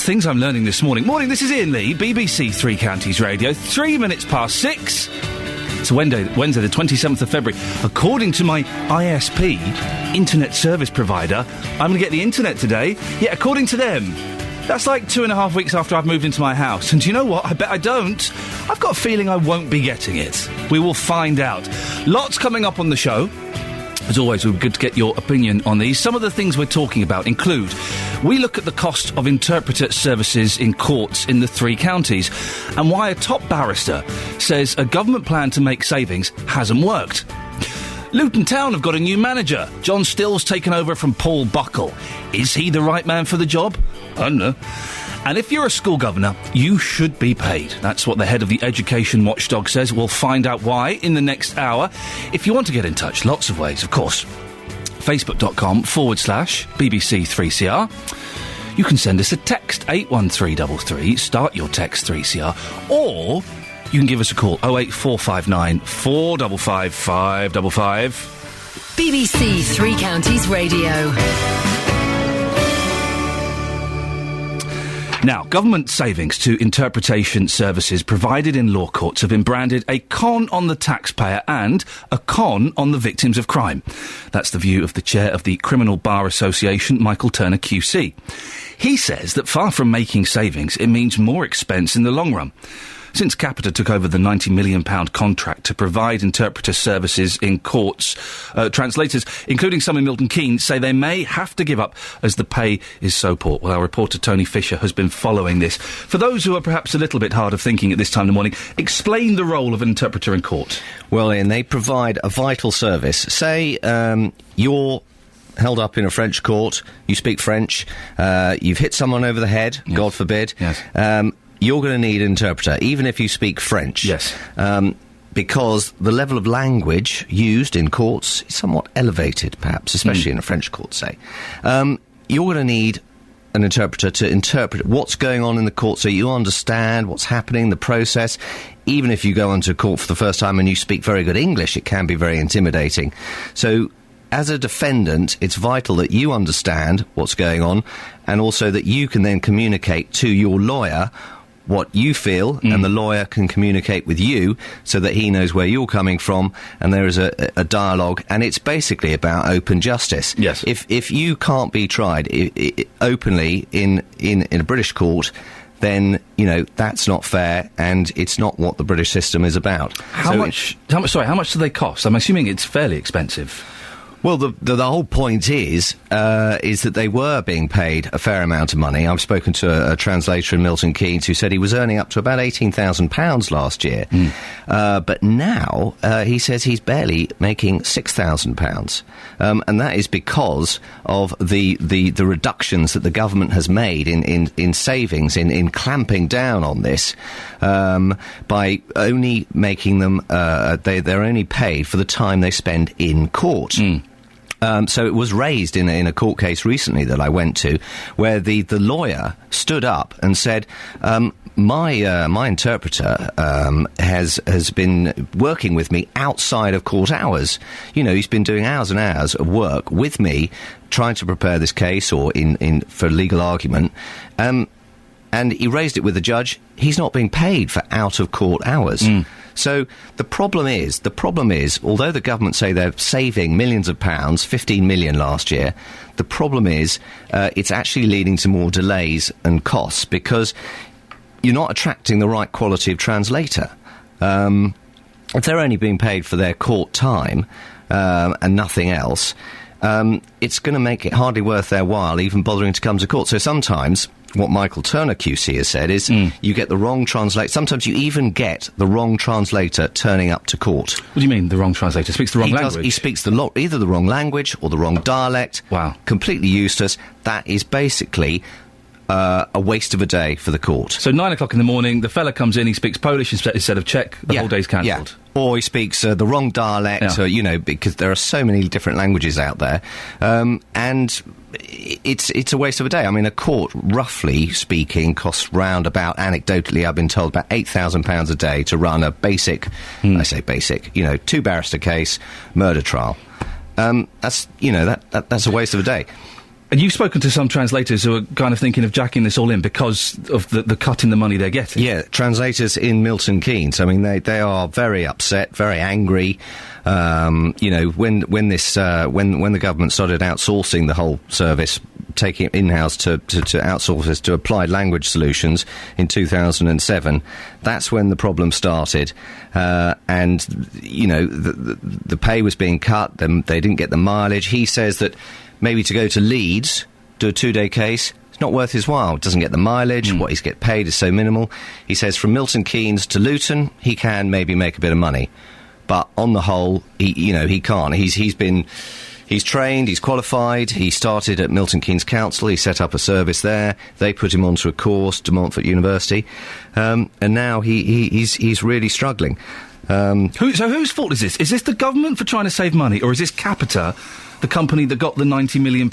things I'm learning this morning. Morning, this is Iain Lee, BBC Three Counties Radio, 3 minutes past 6. It's Wednesday, the 27th of February. According to my ISP, Internet Service Provider, I'm going to get the internet today. Yeah, according to them. That's like 2.5 weeks after I've moved into my house. And do you know what? I bet I don't. I've got a feeling I won't be getting it. We will find out. Lots coming up on the show. As always, it would be good to get your opinion on these. Some of the things we're talking about include, we look at the cost of interpreter services in courts in the three counties and why a top barrister says a government plan to make savings hasn't worked. Luton Town have got a new manager. John Still's taken over from Paul Buckle. Is he the right man for the job? I don't know. And if you're a school governor, you should be paid. That's what the head of the education watchdog says. We'll find out why in the next hour. If you want to get in touch, lots of ways, of course. Facebook.com/BBC3CR. You can send us a text, 81333, start your text 3CR, or you can give us a call, 08459 455 555. BBC Three Counties Radio. Now, government savings to interpretation services provided in law courts have been branded a con on the taxpayer and a con on the victims of crime. That's the view of the chair of the Criminal Bar Association, Michael Turner QC. He says that far from making savings, it means more expense in the long run. Since Capita took over the £90 million contract to provide interpreter services in courts, translators, including some in Milton Keynes, say they may have to give up as the pay is so poor. Well, our reporter Tony Fisher has been following this. For those who are perhaps a little bit hard of thinking at this time in the morning, explain the role of an interpreter in court. Well, Ian, they provide a vital service. Say you're held up in a French court, you speak French, you've hit someone over the head, yes. God forbid. Yes. You're going to need an interpreter, even if you speak French. Yes. Because the level of language used in courts is somewhat elevated, perhaps, especially in a French court, say. You're going to need an interpreter to interpret what's going on in the court so you understand what's happening, the process. Even if you go onto court for the first time and you speak very good English, it can be very intimidating. So, as a defendant, it's vital that you understand what's going on and also that you can then communicate to your lawyer what you feel, and the lawyer can communicate with you so that he knows where you're coming from, and there is a dialogue, and it's basically about open justice. Yes. If you can't be tried openly in a British court, then, you know, that's not fair, and it's not what the British system is about. How much do they cost? I'm assuming it's fairly expensive. Well, the whole point is that they were being paid a fair amount of money. I've spoken to a translator in Milton Keynes who said he was earning up to about £18,000 last year. But now he says he's barely making £6,000. And that is because of the reductions that the government has made in savings, in clamping down on this, by only making them, they're only paid for the time they spend in court. So it was raised in a court case recently that I went to, where the lawyer stood up and said, my interpreter has been working with me outside of court hours. You know, he's been doing hours and hours of work with me, trying to prepare this case or for legal argument. And he raised it with the judge. He's not being paid for out-of-court hours. So the problem is, although the government say they're saving millions of pounds, 15 million last year, the problem is it's actually leading to more delays and costs because you're not attracting the right quality of translator. If they're only being paid for their court time and nothing else, it's going to make it hardly worth their while even bothering to come to court. So sometimes what Michael Turner QC has said is you get the wrong translator. Sometimes you even get the wrong translator turning up to court. What do you mean, the wrong translator? Speaks the wrong language? He speaks either the wrong language or the wrong dialect. Wow. Completely useless. That is basically a waste of a day for the court. So 9 o'clock in the morning, the fella comes in, he speaks Polish instead of Czech, the whole day's cancelled. Yeah. Or he speaks the wrong dialect, you know, because there are so many different languages out there. And it's a waste of a day. I mean, a court, roughly speaking, costs round about, anecdotally, I've been told, about £8,000 a day to run a basic, I say basic, you know, two-barrister case, murder trial. That's a waste of a day. And you've spoken to some translators who are kind of thinking of jacking this all in because of the cut in the money they're getting. Yeah, translators in Milton Keynes. I mean, they are very upset, very angry. When the government started outsourcing the whole service, taking it in-house to outsource this to Applied Language Solutions in 2007, that's when the problem started. And the pay was being cut. They didn't get the mileage. He says that maybe to go to Leeds, do a 2-day case, it's not worth his while. Doesn't get the mileage. What he's get paid is so minimal. He says from Milton Keynes to Luton, he can maybe make a bit of money. But on the whole, he can't. He's trained, he's qualified, he started at Milton Keynes Council, he set up a service there, they put him onto a course, De Montfort University, and now he's really struggling. So whose fault is this? Is this the government for trying to save money, or is this Capita, the company that got the £90 million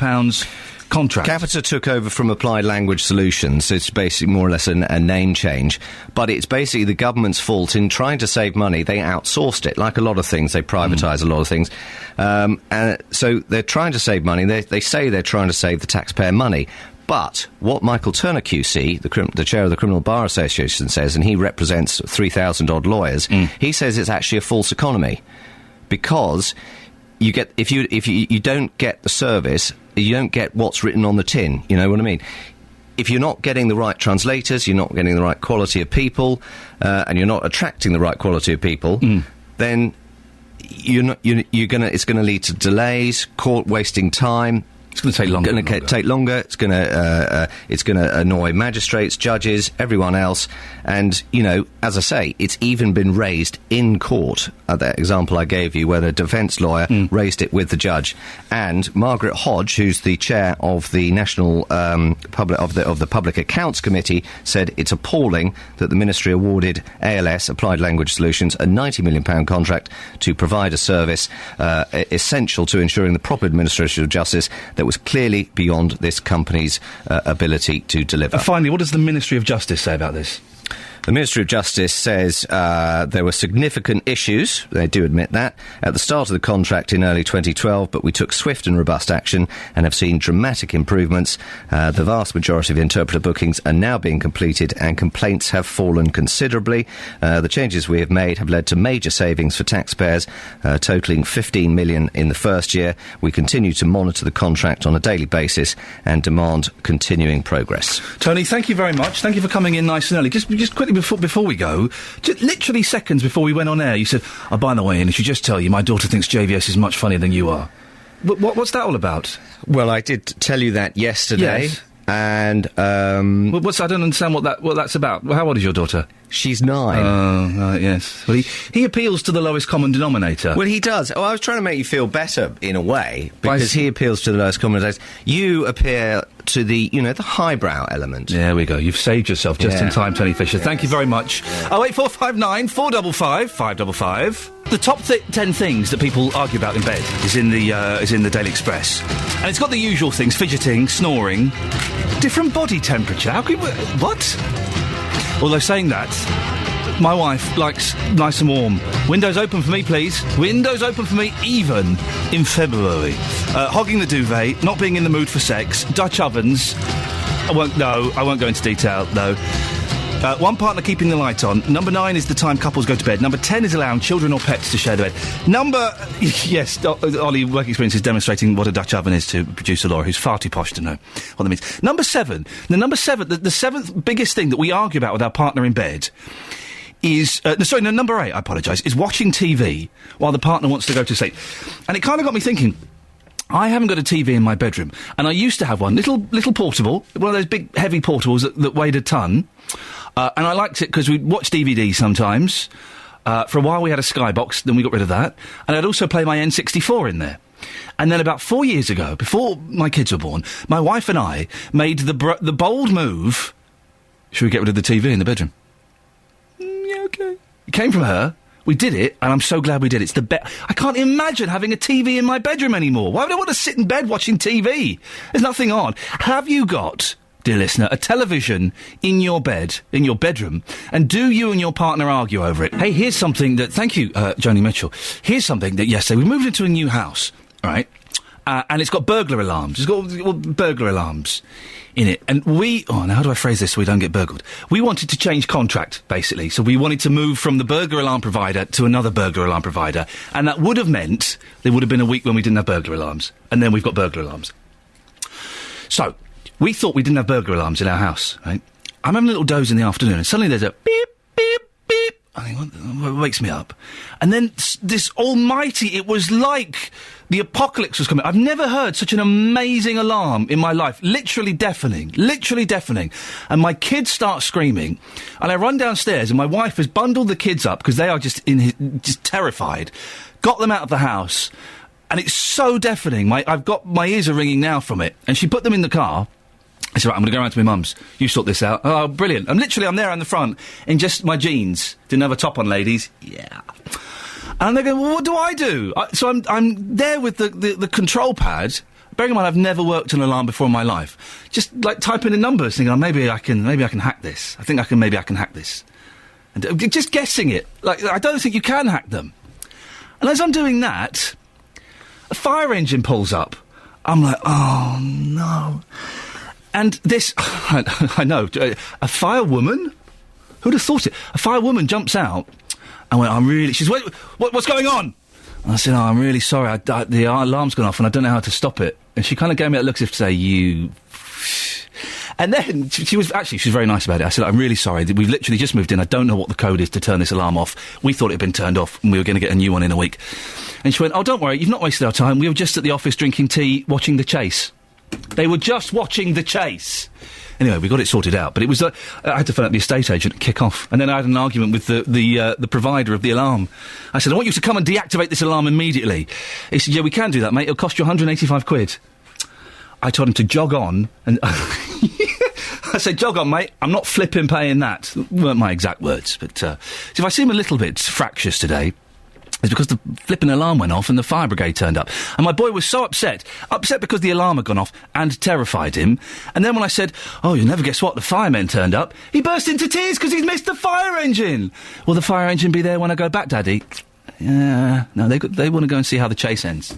contract? Capita took over from Applied Language Solutions, so it's basically more or less a name change. But it's basically the government's fault in trying to save money. They outsourced it. Like a lot of things, they privatise a lot of things. And so they're trying to save money. They say they're trying to save the taxpayer money. But what Michael Turner QC, the chair of the Criminal Bar Association, says, and he represents 3,000-odd lawyers, he says it's actually a false economy. Because you get if you don't get the service, you don't get what's written on the tin. You know what I mean? If you're not getting the right translators, you're not getting the right quality of people, and you're not attracting the right quality of people, then it's gonna lead to delays, court wasting time. It's going to take longer. It's going to annoy magistrates, judges, everyone else. And, as I say, it's even been raised in court. That example I gave you, where the defence lawyer raised it with the judge. And Margaret Hodge, who's the chair of the National Public Accounts Committee, said it's appalling that the Ministry awarded ALS, Applied Language Solutions, a £90 million contract to provide a service essential to ensuring the proper administration of justice that was clearly beyond this company's ability to deliver. Finally, what does the Ministry of Justice say about this? The Ministry of Justice says there were significant issues, they do admit that, at the start of the contract in early 2012, but we took swift and robust action and have seen dramatic improvements. The vast majority of interpreter bookings are now being completed and complaints have fallen considerably. The changes we have made have led to major savings for taxpayers, totalling $15 million in the first year. We continue to monitor the contract on a daily basis and demand continuing progress. Tony, thank you very much. Thank you for coming in nice and early. Just quickly before we go, literally seconds before we went on air, you said, "Oh, by the way, and I should just tell you, my daughter thinks JVS is much funnier than you are." What's that all about? Well, I did tell you that yesterday. Yes. And I don't understand what that's about. How old is your daughter? She's 9. Oh, right, yes. Well, he appeals to the lowest common denominator. Well, he does. Oh, I was trying to make you feel better, in a way, because he appeals to the lowest common denominator. You appeal to the highbrow element. There we go. You've saved yourself just in time, Tony Fisher. Yes. Thank you very much. Yeah. 08459 455 555. The top 10 things that people argue about in bed is in the Daily Express. And it's got the usual things: fidgeting, snoring, different body temperature. How could what? Although saying that, my wife likes nice and warm. Windows open for me, please. Windows open for me, even in February. Hogging the duvet, not being in the mood for sex, Dutch ovens. I won't go into detail, though. One partner keeping the light on. Number 9 is the time couples go to bed. Number 10 is allowing children or pets to share the bed. Yes, Ollie, work experience is demonstrating what a Dutch oven is to producer Laura, who's far too posh to know what that means. Number 7, the seventh biggest thing that we argue about with our partner in bed is... number 8, I apologise, is watching TV while the partner wants to go to sleep. And it kind of got me thinking... I haven't got a TV in my bedroom, and I used to have one, little portable, one of those big, heavy portables that weighed a ton, and I liked it because we'd watch DVDs sometimes. For a while we had a Skybox, then we got rid of that, and I'd also play my N64 in there. And then about 4 years ago, before my kids were born, my wife and I made the bold move, should we get rid of the TV in the bedroom? Yeah, okay. It came from her. We did it, and I'm so glad we did. It's the best. I can't imagine having a TV in my bedroom anymore. Why would I want to sit in bed watching TV? There's nothing on. Have you got, dear listener, a television in your bed, in your bedroom, and do you and your partner argue over it? Hey, here's something that... Thank you, Joni Mitchell. Here's something that yesterday... We moved into a new house, right? and it's got burglar alarms. It's got burglar alarms in it. And now how do I phrase this so we don't get burgled? We wanted to change contract, basically. So we wanted to move from the burglar alarm provider to another burglar alarm provider. And that would have meant there would have been a week when we didn't have burglar alarms. And then we've got burglar alarms. So, we thought we didn't have burglar alarms in our house, right? I'm having a little doze in the afternoon, and suddenly there's a beep, beep, beep. I think, what wakes me up? And then this almighty, it was like the apocalypse was coming. I've never heard such an amazing alarm in my life. Literally deafening. And my kids start screaming, and I run downstairs, and my wife has bundled the kids up, because they are just terrified, got them out of the house, and it's so deafening. My ears are ringing now from it. And she put them in the car. I said, right, I'm going to go around to my mum's. You sort this out. Oh, brilliant. I'm there in the front in just my jeans. Didn't have a top on, ladies. Yeah. And they're going, well, what do I do? So I'm there with the control pad. Bearing in mind, I've never worked an alarm before in my life. Just, like, typing in numbers, thinking, maybe I can hack this. I think maybe I can hack this. And just guessing it. Like, I don't think you can hack them. And as I'm doing that, a fire engine pulls up. I'm like, oh, no. And this, I know, a firewoman? Who'd have thought it? A firewoman jumps out and went, she says, what's going on? And I said, I'm really sorry, the alarm's gone off and I don't know how to stop it. And she kind of gave me that look as if to say, you... And then she was very nice about it. I said, I'm really sorry, we've literally just moved in, I don't know what the code is to turn this alarm off. We thought it had been turned off and we were going to get a new one in a week. And she went, oh, don't worry, you've not wasted our time, we were just at the office drinking tea, watching The Chase. They were just watching The Chase. Anyway, we got it sorted out, but it was I had to phone up the estate agent and kick off, and then I had an argument with the provider of the alarm. I said, I want you to come and deactivate this alarm immediately. He said, yeah, we can do that, mate, it'll cost you 185 quid. I told him to jog on, and I said, jog on, mate, I'm not flipping paying that. Weren't my exact words, but so if I seem a little bit fractious today, it's because the flipping alarm went off and the fire brigade turned up. And my boy was so upset because the alarm had gone off and terrified him. And then when I said, oh, you'll never guess what, the firemen turned up, he burst into tears because he'd missed the fire engine. Will the fire engine be there when I go back, Daddy? Yeah, no, they want to go and see how The Chase ends.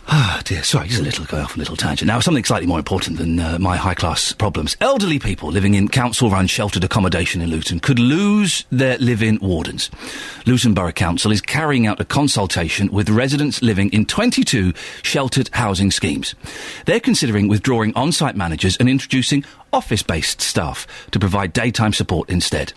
Ah, dear, sorry, just going off a little tangent. Now, something slightly more important than my high-class problems. Elderly people living in council-run sheltered accommodation in Luton could lose their live-in wardens. Luton Borough Council is carrying out a consultation with residents living in 22 sheltered housing schemes. They're considering withdrawing on-site managers and introducing office-based staff to provide daytime support instead.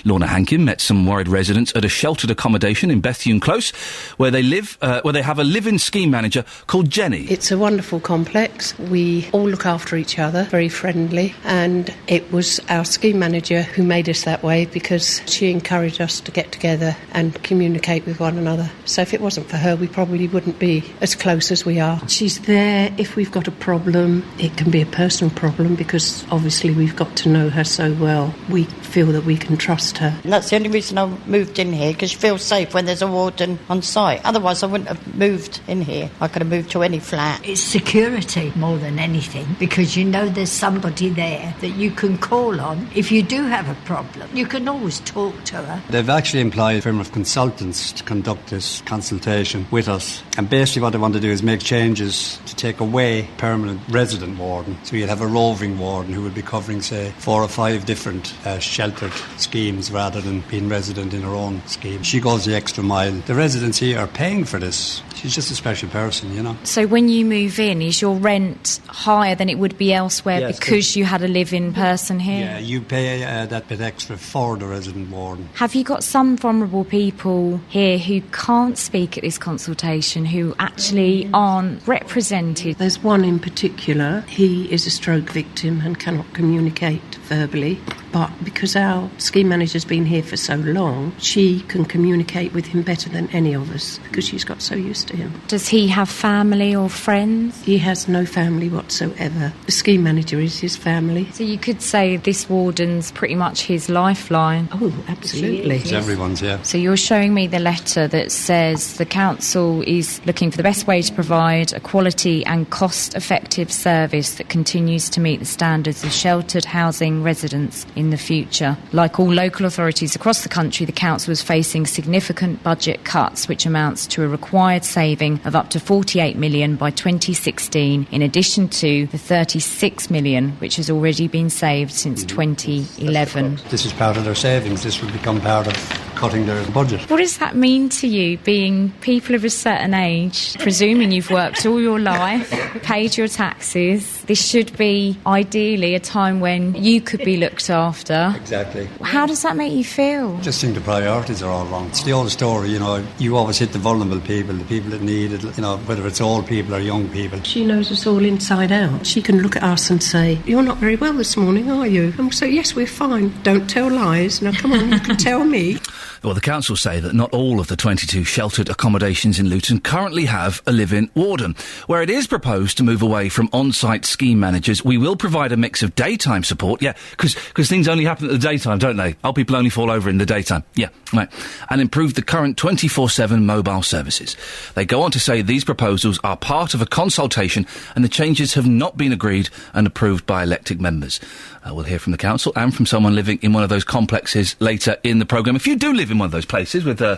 Lorna Hankin met some worried residents at a sheltered accommodation in Bethune Close, where they have a live-in scheme manager called Jenny. It's a wonderful complex. We all look after each other, very friendly, and it was our scheme manager who made us that way because she encouraged us to get together and communicate with one another. So if it wasn't for her, we probably wouldn't be as close as we are. She's there if we've got a problem. It can be a personal problem because obviously we've got to know her so well. We feel that we can trust her. And that's the only reason I moved in here, because you feel safe when there's a warden on site. Otherwise I wouldn't have moved in here. I could have moved to any flat. It's security more than anything, because you know there's somebody there that you can call on if you do have a problem. You can always talk to her. They've actually employed a firm of consultants to conduct this consultation with us, and basically what they want to do is make changes to take away permanent resident warden. So you'd have a roving warden who would be covering, say, 4 or 5 different sheltered schemes rather than being resident in her own scheme. She goes the extra mile. The residents here are paying for this. She's just a special person, you know. So when you move in, is your rent higher than it would be elsewhere because you had a live-in person here? Yeah, you pay that bit extra for the resident warden. Have you got some vulnerable people here who can't speak at this consultation, who actually aren't represented? There's one in particular. He is a stroke victim and cannot communicate verbally, but because our scheme manager's been here for so long, she can communicate with him better than any of us because she's got so used to him. Does he have family or friends? He has no family whatsoever. The scheme manager is his family. So you could say this warden's pretty much his lifeline. Oh, absolutely. It's everyone's, yeah. So you're showing me the letter that says the council is looking for the best way to provide a quality and cost-effective service that continues to meet the standards of sheltered housing residents in in the future. Like all local authorities across the country, the council is facing significant budget cuts, which amounts to a required saving of up to 48 million by 2016, in addition to the 36 million which has already been saved since 2011. This is part of their savings. This will become part of cutting their budget. What does that mean to you, being people of a certain age, presuming you've worked all your life, paid your taxes? This should be, ideally, a time when you could be looked after. Exactly. How does that make you feel? Just think the priorities are all wrong. It's the old story, you always hit the vulnerable people, the people that need it, whether it's old people or young people. She knows us all inside out. She can look at us and say, "You're not very well this morning, are you?" And we'll say, "Yes, we're fine. Don't tell lies. Now, come on, you can tell me." Well, the council say that not all of the 22 sheltered accommodations in Luton currently have a live-in warden. Where it is proposed to move away from on-site scheme managers, we will provide a mix of daytime support. Yeah, because things only happen at the daytime, don't they? Old people only fall over in the daytime. Yeah, right. And improve the current 24/7 mobile services. They go on to say these proposals are part of a consultation and the changes have not been agreed and approved by elected members. We'll hear from the council and from someone living in one of those complexes later in the programme. If you do live in one of those places with an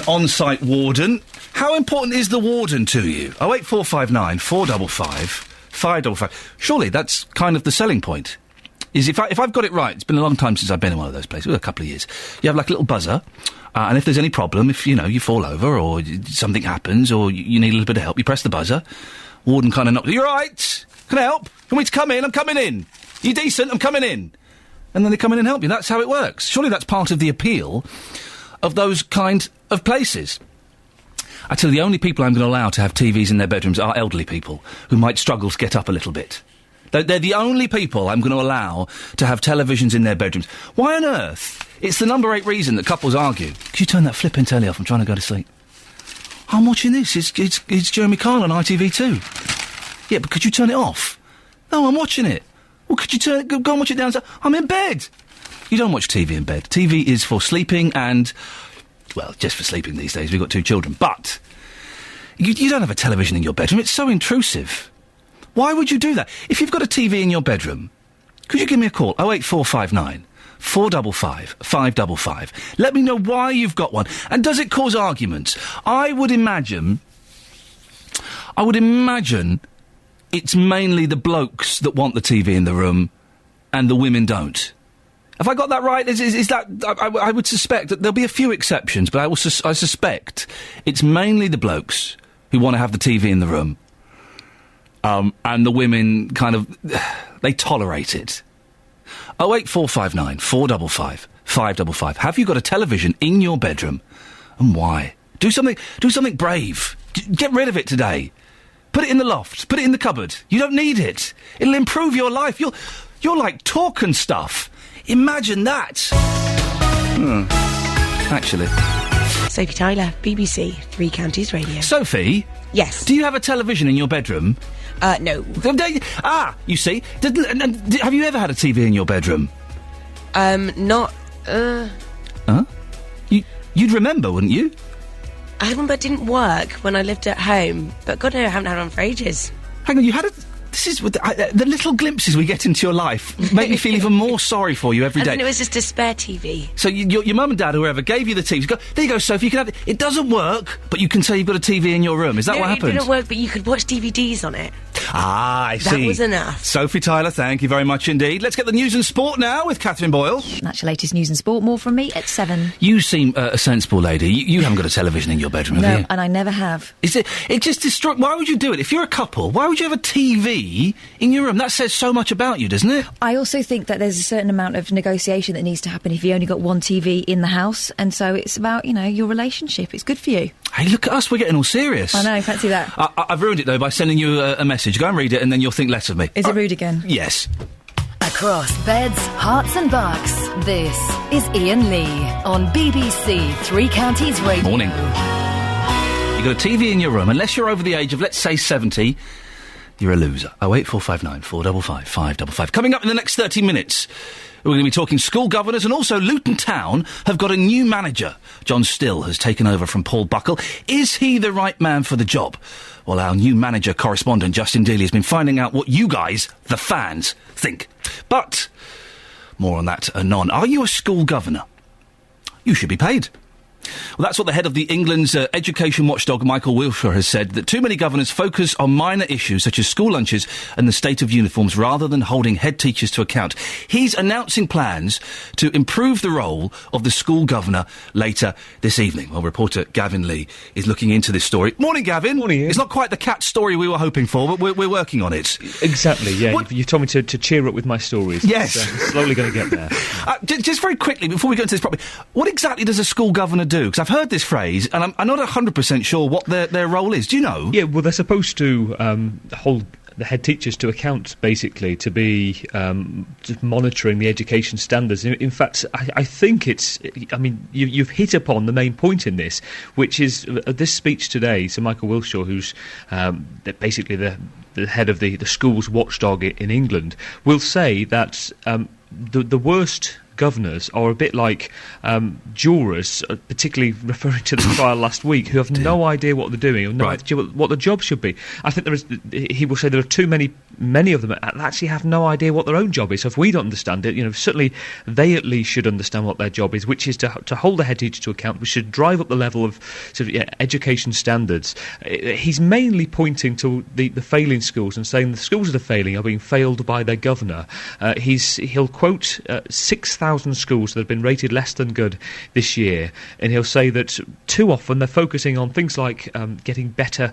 on-site warden, how important is the warden to you? 08459 455 555. Surely that's kind of the selling point. Is if I've got it right, it's been a long time since I've been in one of those places, a couple of years. You have like a little buzzer, and if there's any problem, if you fall over or something happens or you need a little bit of help, you press the buzzer. Warden kind of knocks. "You right? Can I help? Can we come in? I'm coming in. You decent? I'm coming in." And then they come in and help you. That's how it works. Surely that's part of the appeal of those kind of places. I tell you, the only people I'm going to allow to have TVs in their bedrooms are elderly people who might struggle to get up a little bit. They're the only people I'm going to allow to have televisions in their bedrooms. Why on earth? It's the number 8 reason that couples argue. Could you turn that flipping telly off? I'm trying to go to sleep. I'm watching this. It's Jeremy Kyle on ITV2. Yeah, but could you turn it off? No, I'm watching it. Well, could you go and watch it downstairs? I'm in bed. You don't watch TV in bed. TV is for sleeping and, well, just for sleeping these days. We've got 2 children. But you don't have a television in your bedroom. It's so intrusive. Why would you do that? If you've got a TV in your bedroom, could you give me a call? 08459 455 555. Let me know why you've got one. And does it cause arguments? I would imagine it's mainly the blokes that want the TV in the room and the women don't. Have I got that right? Is that... I would suspect that there'll be a few exceptions, but I suspect it's mainly the blokes who want to have the TV in the room. And the women kind of... they tolerate it. 08459 455 555. Have you got a television in your bedroom? And why? Do something brave. Get rid of it today. Put it in the loft. Put it in the cupboard. You don't need it. It'll improve your life. You're like talking stuff. Imagine that. Actually. Sophie Tyler, BBC, 3 Counties Radio. Sophie? Yes. Do you have a television in your bedroom? No. You see. Have you ever had a TV in your bedroom? Not, Huh? You'd remember, wouldn't you? I had one, but it didn't work when I lived at home. But God, no, I haven't had one for ages. Hang on, you had a... This is... the little glimpses we get into your life make me feel even more sorry for you every day. And it was just a spare TV. So your mum and dad or whoever gave you the TV. Go, there you go, Sophie, you can have it. It doesn't work, but you can say you've got a TV in your room. Is that what happened? It didn't work, but you could watch DVDs on it. Ah, I see. That was enough. Sophie Tyler, thank you very much indeed. Let's get the news and sport now with Catherine Boyle. That's your latest news and sport. More from me at 7. You seem a sensible lady. You haven't got a television in your bedroom, have you? No, and I never have. It just destroys... Why would you do it? If you're a couple, why would you have a TV in your room? That says so much about you, doesn't it? I also think that there's a certain amount of negotiation that needs to happen if you only got one TV in the house, and so it's about, your relationship. It's good for you. Hey, look at us, we're getting all serious. I know, fancy that. I've ruined it, though, by sending you a message. Go and read it, and then you'll think less of me. Is it rude again? Yes. Across beds, hearts and bucks, this is Iain Lee on BBC 3 Counties Radio. Morning. You've got a TV in your room. Unless you're over the age of, let's say, 70, you're a loser. 08459 455 555. Coming up in the next 30 minutes, we're going to be talking school governors, and also Luton Town have got a new manager. John Still has taken over from Paul Buckle. Is he the right man for the job? Well, our new manager correspondent, Justin Dealey, has been finding out what you guys, the fans, think. But More on that anon. Are you a school governor? You should be paid. Well, that's what the head of England's education watchdog, Michael Wiltshire, has said, that too many governors focus on minor issues such as school lunches and the state of uniforms rather than holding head teachers to account. He's announcing plans to improve the role of the school governor later this evening. Well, reporter Gavin Lee is looking into this story. Morning, Gavin. Morning, Ian. It's not quite the cat story we were hoping for, but we're working on it. Exactly, yeah. You told me to cheer up with my stories. Yes. So I'm slowly going to get there. Just very quickly, before we go into this properly, what exactly does a school governor do? Because I've heard this phrase, and I'm not 100% sure what their role is. Do you know? Yeah, well, they're supposed to hold the head teachers to account, basically, to be just monitoring the education standards. In fact, I think it's... I mean, you've hit upon the main point in this, which is this speech today. So Michael Wiltshire, who's basically the head of the schools watchdog in England, will say that the worst governors are a bit like jurors, particularly referring to the trial last week, who have no idea what they're doing, or no idea what the job should be. I think he will say there are too many of them that actually have no idea what their own job is. So if we don't understand it, certainly they at least should understand what their job is, which is to hold the head teacher to account, which should drive up the level of education standards. He's mainly pointing to the failing schools and saying the schools that are failing are being failed by their governor. He'll quote 6,000 schools that have been rated less than good this year, and he'll say that too often they're focusing on things like getting better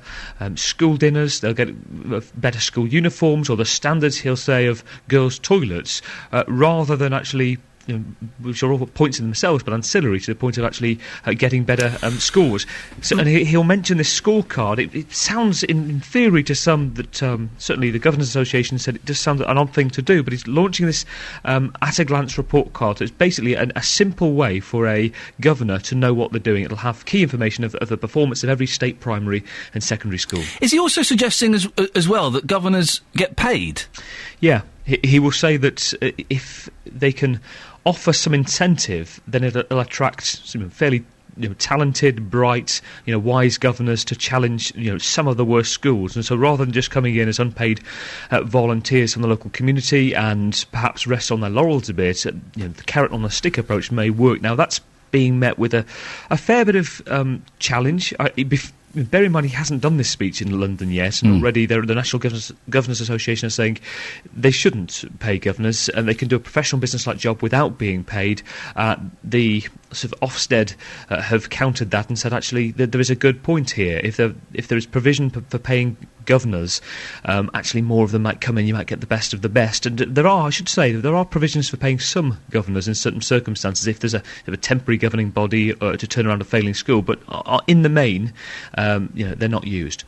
school dinners, they'll get better school uniforms, or the standards, he'll say, of girls' toilets, rather than actually, which are all points in themselves, but ancillary to the point of actually getting better schools. So, and he'll mention this scorecard. It sounds, in theory, to some that certainly the Governors Association said it just sounds an odd thing to do, but he's launching this at-a-glance report card. So it's basically a simple way for a governor to know what they're doing. It'll have key information of the performance of every state primary and secondary school. Is he also suggesting as well that governors get paid? Yeah. He will say that if they can offer some incentive, then it'll attract some fairly talented, bright, wise governors to challenge, some of the worst schools. And so rather than just coming in as unpaid volunteers from the local community and perhaps rest on their laurels a bit, the carrot on the stick approach may work. Now, that's being met with a fair bit of challenge. Bear in mind, he hasn't done this speech in London yet, and already the National Governors Association is saying they shouldn't pay governors, and they can do a professional business-like job without being paid. The sort of Ofsted have countered that and said, actually, there is a good point here. If there is provision for paying governors, actually more of them might come in, you might get the best of the best. And there are provisions for paying some governors in certain circumstances if there's a temporary governing body to turn around a failing school, but in the main, they're not used.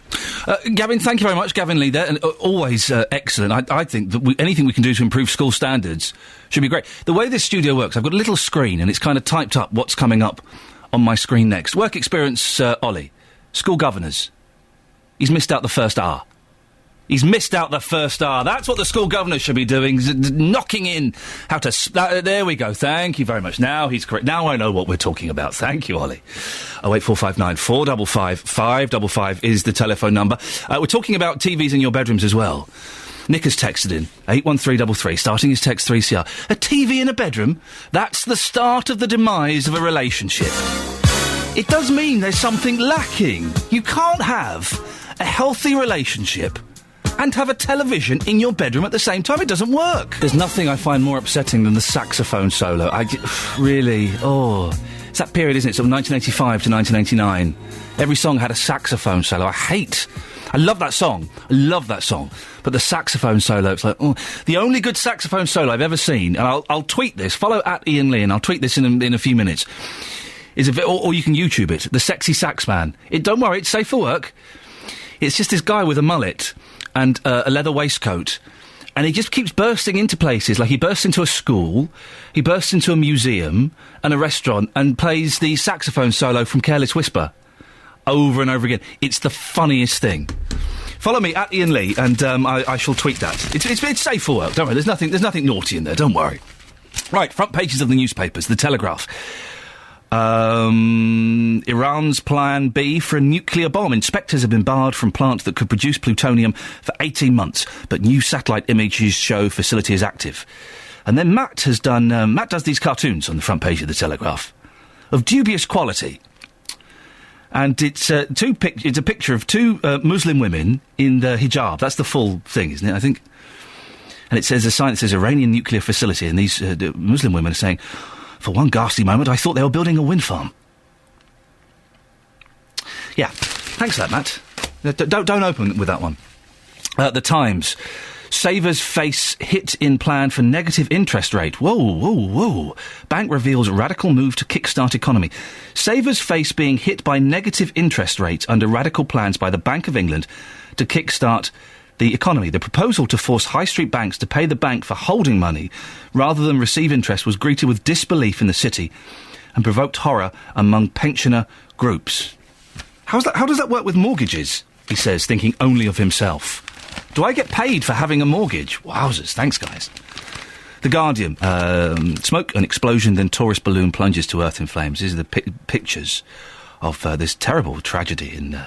Gavin, thank you very much. Gavin Lee there, and always excellent. I think that anything we can do to improve school standards should be great. The way this studio works, I've got a little screen, and it's kind of typed up what's coming up on my screen next. Work experience, Ollie. School governors. He's missed out the first R. He's missed out the first R. That's what the school governor should be doing, knocking in how to... there we go. Thank you very much. Now he's correct. Now I know what we're talking about. Thank you, Ollie. 08459 455 555 is the telephone number. We're talking about TVs in your bedrooms as well. Nick has texted in, 81333, starting his text 3CR. A TV in a bedroom? That's the start of the demise of a relationship. It does mean there's something lacking. You can't have a healthy relationship and have a television in your bedroom at the same time. It doesn't work. There's nothing I find more upsetting than the saxophone solo. Really, it's that period, isn't it? Sort of 1985 to 1989. Every song had a saxophone solo. I love that song. But the saxophone solo, it's like, the only good saxophone solo I've ever seen, and I'll tweet this, follow at Iain Lee, and I'll tweet this in a few minutes, or you can YouTube it, the Sexy Sax Man. Don't worry, it's safe for work. It's just this guy with a mullet and a leather waistcoat, and he just keeps bursting into places. Like, he bursts into a school, he bursts into a museum and a restaurant, and plays the saxophone solo from Careless Whisper over and over again. It's the funniest thing. Follow me at Iain Lee, and I shall tweet that. It's safe for work. Don't worry. There's nothing naughty in there. Don't worry. Right, front pages of the newspapers. The Telegraph. Iran's plan B for a nuclear bomb. Inspectors have been barred from plant that could produce plutonium for 18 months, but new satellite images show facility is active. And then Matt has done... Matt does these cartoons on the front page of The Telegraph of dubious quality. And it's it's a picture of two Muslim women in the hijab. That's the full thing, isn't it, I think? And it says a sign that says Iranian nuclear facility, and these Muslim women are saying, for one ghastly moment, I thought they were building a wind farm. Yeah, thanks for that, Matt. Don't open with that one. The Times. Savers face hit in plan for negative interest rate. Whoa. Bank reveals radical move to kickstart economy. Savers face being hit by negative interest rates under radical plans by the Bank of England to kickstart the economy. The proposal to force high street banks to pay the bank for holding money rather than receive interest was greeted with disbelief in the city and provoked horror among pensioner groups. How does that work with mortgages? He says, thinking only of himself. Do I get paid for having a mortgage? Wowzers, thanks guys. The Guardian. Smoke, an explosion, then tourist balloon plunges to earth in flames. These are the pictures of this terrible tragedy in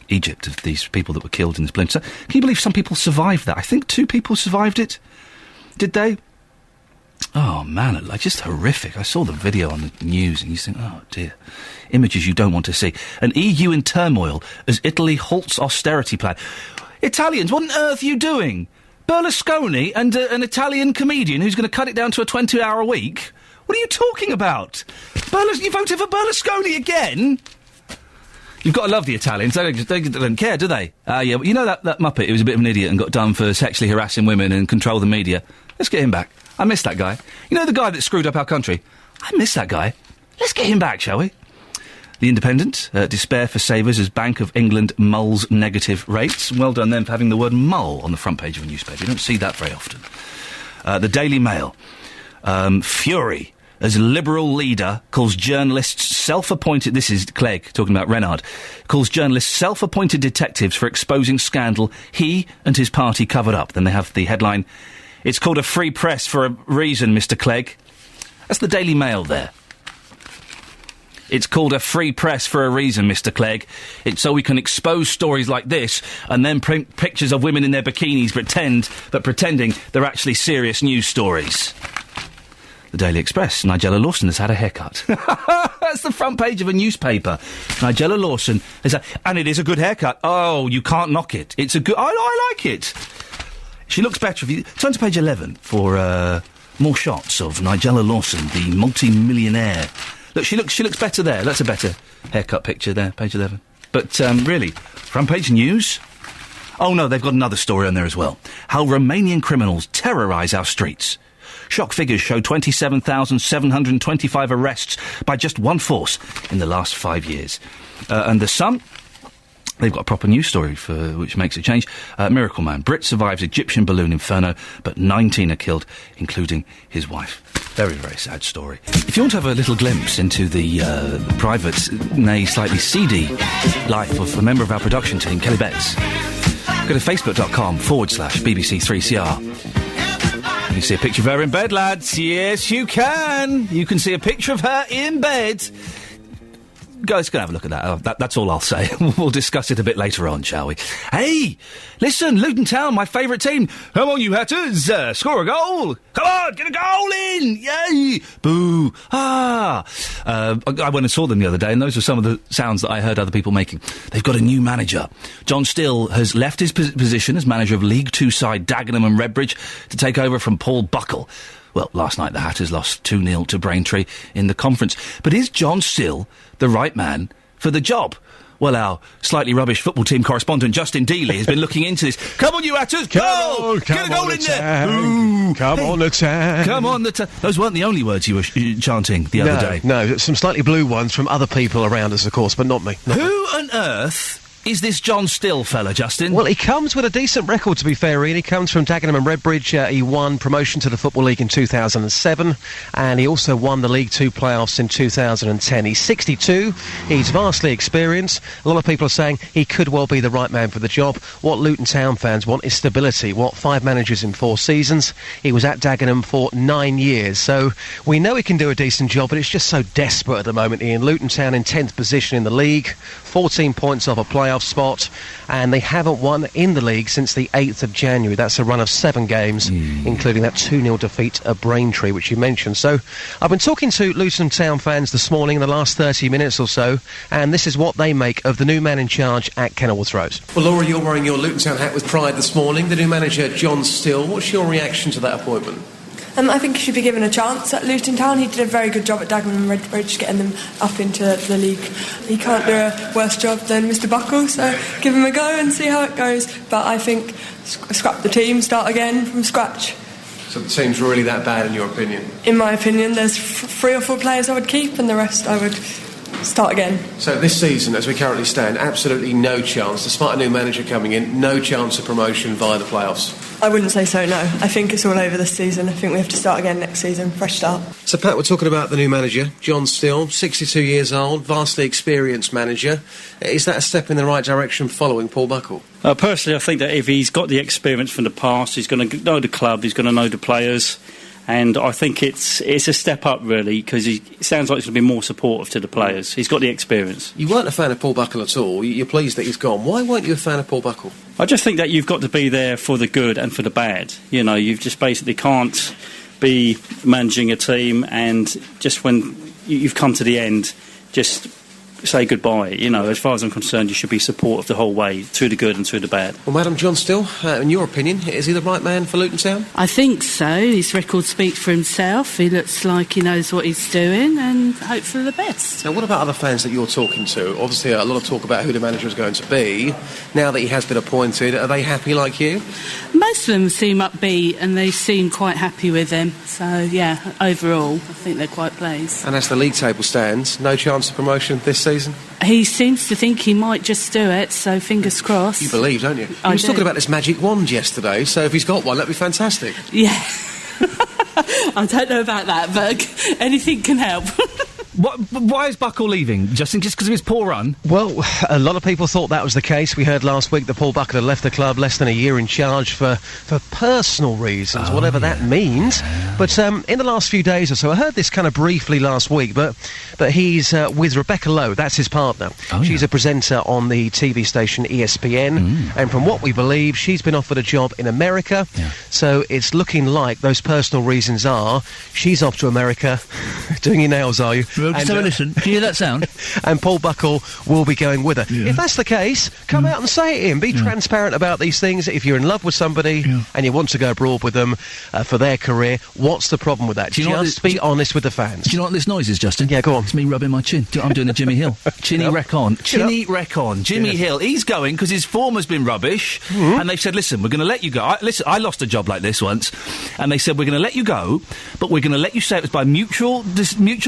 Egypt of these people that were killed in this balloon. So, can you believe some people survived that? I think 2 people survived it. Did they? Oh, man, just horrific. I saw the video on the news and you think, oh, dear. Images you don't want to see. An EU in turmoil as Italy halts austerity plan. Italians, what on earth are you doing? Berlusconi and an Italian comedian who's going to cut it down to a 20-hour week? What are you talking about? You voted for Berlusconi again? You've got to love the Italians. They don't care, do they? Yeah, you know that Muppet who was a bit of an idiot and got done for sexually harassing women and control the media? Let's get him back. I miss that guy. You know the guy that screwed up our country? I miss that guy. Let's get him back, shall we? The Independent, despair for savers as Bank of England mulls negative rates. Well done them for having the word mull on the front page of a newspaper. You don't see that very often. The Daily Mail, fury as Liberal leader calls journalists self-appointed... This is Clegg talking about Renard. Calls journalists self-appointed detectives for exposing scandal he and his party covered up. Then they have the headline, it's called a free press for a reason, Mr Clegg. That's the Daily Mail there. It's called a free press for a reason, Mr Clegg. It's so we can expose stories like this and then print pictures of women in their bikinis pretending they're actually serious news stories. The Daily Express. Nigella Lawson has had a haircut. That's the front page of a newspaper. Nigella Lawson has and it is a good haircut. Oh, you can't knock it. It's a good... I like it. She looks better if you... Turn to page 11 for more shots of Nigella Lawson, the multi-millionaire. Look, she looks better there. That's a better haircut picture there, page 11. But, really, front page news? Oh, no, they've got another story on there as well. How Romanian criminals terrorise our streets. Shock figures show 27,725 arrests by just one force in the last 5 years. And The Sun... They've got a proper news story which makes a change. Miracle Man. Brit survives Egyptian balloon inferno, but 19 are killed, including his wife. Very, very sad story. If you want to have a little glimpse into the private, nay, slightly seedy life of a member of our production team, Kelly Betts, go to facebook.com/BBC3CR. You can see a picture of her in bed, lads. Yes, you can. You can see a picture of her in bed. Guys, go have a look at that. That's all I'll say. We'll discuss it a bit later on, shall we? Hey, listen, Luton Town, my favourite team. Come on, you Hatters, score a goal. Come on, get a goal in. Yay. Boo. I went and saw them the other day, and those were some of the sounds that I heard other people making. They've got a new manager. John Still has left his position as manager of League Two side Dagenham and Redbridge to take over from Paul Buckle. Well, last night the Hatters lost 2-0 to Braintree in the conference. But is John Still the right man for the job? Well, our slightly rubbish football team correspondent, Justin Dealey, has been looking into this. Come on, you Hatters! Go! Get a goal in there! Ooh. Come on, attack! Come on, those weren't the only words you were chanting the other day. No, some slightly blue ones from other people around us, of course, but not me. Who on earth... is this John Still fella, Justin? Well, he comes with a decent record, to be fair, Ian. He comes from Dagenham and Redbridge. He won promotion to the Football League in 2007, and he also won the League Two playoffs in 2010. He's 62. He's vastly experienced. A lot of people are saying he could well be the right man for the job. What Luton Town fans want is stability. 5 managers in 4 seasons. He was at Dagenham for 9 years, so we know he can do a decent job, but it's just so desperate at the moment, Ian. Luton Town in 10th position in the league, 14 points off a playoff playoff spot, and they haven't won in the league since the 8th of January. That's a run of 7 games, including that 2-0 defeat at Braintree, which you mentioned. So I've been talking to Luton Town fans this morning in the last 30 minutes or so, and this is what they make of the new man in charge at Kenilworth Road. Well, Laura, you're wearing your Luton Town hat with pride this morning. The new manager, John Still. What's your reaction to that appointment? I think he should be given a chance at Luton Town. He did a very good job at Dagenham and Redbridge getting them up into the league. He can't do a worse job than Mr Buckle, so give him a go and see how it goes. But I think scrap the team, start again from scratch. So the team's really that bad in your opinion? In my opinion, there's 3 or 4 players I would keep and the rest I would start again. So this season, as we currently stand, absolutely no chance, despite a new manager coming in, no chance of promotion via the playoffs? I wouldn't say so, no. I think it's all over this season. I think we have to start again next season, fresh start. So, Pat, we're talking about the new manager, John Still, 62 years old, vastly experienced manager. Is that a step in the right direction following Paul Buckle? Personally, I think that if he's got the experience from the past, he's going to know the club, he's going to know the players, and I think it's a step up, really, because it sounds like he's going to be more supportive to the players. He's got the experience. You weren't a fan of Paul Buckle at all. You're pleased that he's gone. Why weren't you a fan of Paul Buckle? I just think that you've got to be there for the good and for the bad. You know, you just basically can't be managing a team and just when you've come to the end, just say goodbye. You know, as far as I'm concerned, you should be supportive the whole way, through the good and through the bad. Well, Madam John Still, in your opinion, is he the right man for Luton Town? I think so. His record speaks for himself. He looks like he knows what he's doing, and hope for the best. Now, what about other fans that you're talking to? Obviously, a lot of talk about who the manager is going to be. Now that he has been appointed, are they happy like you? Most of them seem upbeat, and they seem quite happy with him. So, yeah, overall, I think they're quite pleased. And as the league table stands, no chance of promotion this season? He seems to think he might just do it, so fingers crossed. You believe, don't you? He was talking about this magic wand yesterday, so if he's got one, that'd be fantastic. Yeah. I don't know about that, but anything can help. Why is Buckle leaving? Just because of his poor run? Well, a lot of people thought that was the case. We heard last week that Paul Buckle had left the club less than a year in charge for personal reasons, whatever that means. But in the last few days or so, I heard this kind of briefly last week, but he's with Rebecca Lowe, that's his partner. She's a presenter on the TV station ESPN, and from what we believe, she's been offered a job in America. So it's looking like those personal reasons are she's off to America. Doing your nails, are you? So listen, do you hear that sound? And Paul Buckle will be going with her. If that's the case, come out and say it, Ian. Be transparent about these things. If you're in love with somebody and you want to go abroad with them for their career, what's the problem with that? Just be honest with the fans. Do you know what this noise is, Justin? Yeah, go on. It's me rubbing my chin. I'm doing a Jimmy Hill. Chinny wreck on. Chinny wreck on. Jimmy Hill. He's going because his form has been rubbish, and they've said, listen, we're going to let you go. I lost a job like this once, and they said, we're going to let you go, but we're going to let you say it was by mutual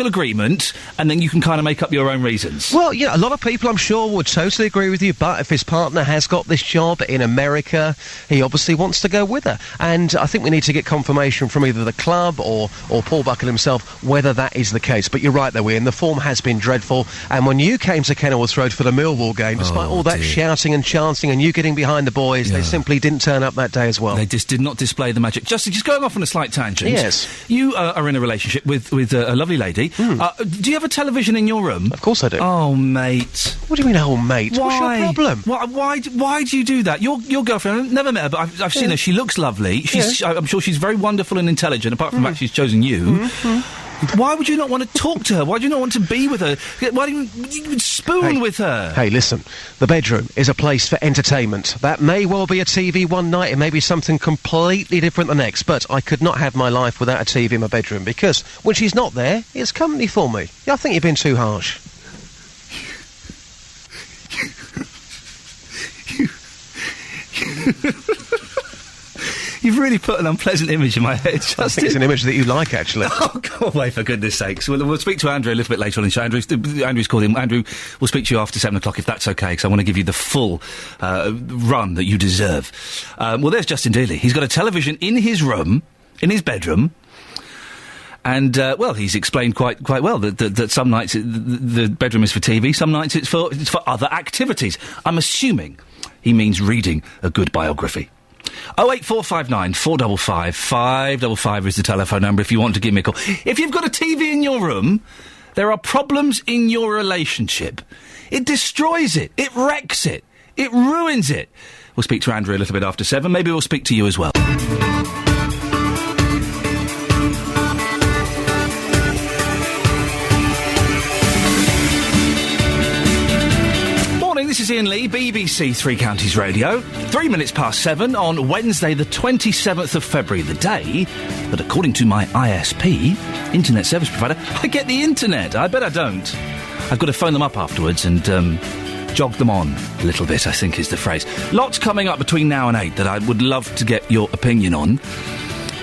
agreement, and then you can kind of make up your own reasons. Well, yeah, a lot of people, I'm sure, would totally agree with you, but if his partner has got this job in America, he obviously wants to go with her. And I think we need to get confirmation from either the club or Paul Buckle himself whether that is the case. But you're right, though, Ian, the form has been dreadful, and when you came to Kenilworth Road for the Millwall game, despite all that shouting and chanting and you getting behind the boys, they simply didn't turn up that day as well. They just did not display the magic. Justin, just going off on a slight tangent. Yes. You are in a relationship with a lovely lady. Do you have a television in your room? Of course I do. Oh, mate. What do you mean, oh, mate? Why? What's your problem? Why do you do that? Your girlfriend, I've never met her, but I've seen her. She looks lovely. I'm sure she's very wonderful and intelligent, apart from the fact she's chosen you. Why would you not want to talk to her? Why do you not want to be with her? Why do you spoon with her? Hey, listen, the bedroom is a place for entertainment. That may well be a TV one night, it may be something completely different the next, but I could not have my life without a TV in my bedroom, because when she's not there, it's company for me. I think you've been too harsh. You've really put an unpleasant image in my head, Justin. I think it's an image that you like, actually. Oh, go away, for goodness sakes. We'll speak to Andrew a little bit later on in the show. Andrew's called in. Andrew, we'll speak to you after 7 o'clock, if that's OK, because I want to give you the full run that you deserve. Well, there's Justin Dealey. He's got a television in his room, in his bedroom, and, well, he's explained quite well that some nights the bedroom is for TV, some nights it's for other activities. I'm assuming he means reading a good biography. 08459 455 555 is the telephone number if you want to give me a call. If you've got a TV in your room, there are problems in your relationship. It destroys it. It wrecks it. It ruins it. We'll speak to Andrew a little bit after 7. Maybe we'll speak to you as well. This is Iain Lee, BBC Three Counties Radio. 3 minutes past 7 on Wednesday, the 27th of February, the day that, according to my ISP, Internet Service Provider, I get the internet. I bet I don't. I've got to phone them up afterwards and jog them on a little bit, I think is the phrase. Lots coming up between now and 8 that I would love to get your opinion on,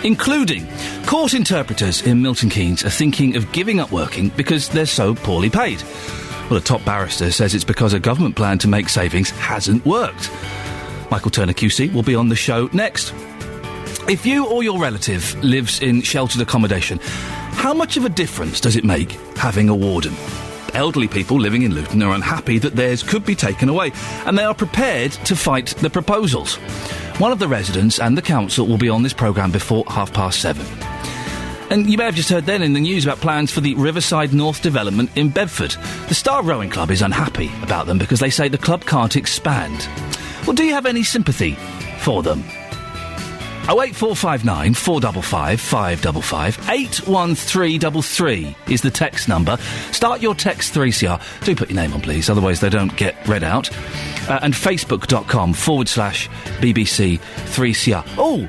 including court interpreters in Milton Keynes are thinking of giving up working because they're so poorly paid. Well, a top barrister says it's because a government plan to make savings hasn't worked. Michael Turner QC will be on the show next. If you or your relative lives in sheltered accommodation, how much of a difference does it make having a warden? Elderly people living in Luton are unhappy that theirs could be taken away, and they are prepared to fight the proposals. One of the residents and the council will be on this programme before 7:30. And you may have just heard then in the news about plans for the Riverside North development in Bedford. The Star Rowing Club is unhappy about them because they say the club can't expand. Well, do you have any sympathy for them? 08459 455 555 81333 is the text number. Start your text 3CR. Do put your name on, please, otherwise they don't get read out. And facebook.com/BBC 3CR. Oh,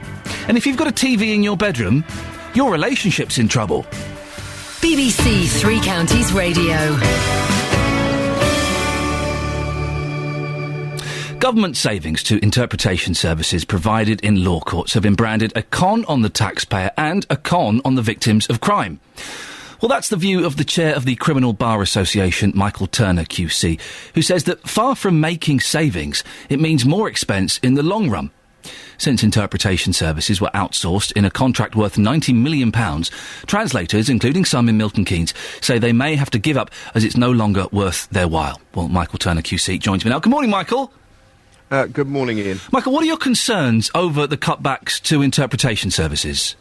and if you've got a TV in your bedroom, your relationship's in trouble. BBC Three Counties Radio. Government savings to interpretation services provided in law courts have been branded a con on the taxpayer and a con on the victims of crime. Well, that's the view of the chair of the Criminal Bar Association, Michael Turner QC, who says that far from making savings, it means more expense in the long run. Since interpretation services were outsourced in a contract worth £90 million, translators, including some in Milton Keynes, say they may have to give up as it's no longer worth their while. Well, Michael Turner QC joins me now. Good morning, Michael. Good morning, Ian. Michael, what are your concerns over the cutbacks to interpretation services?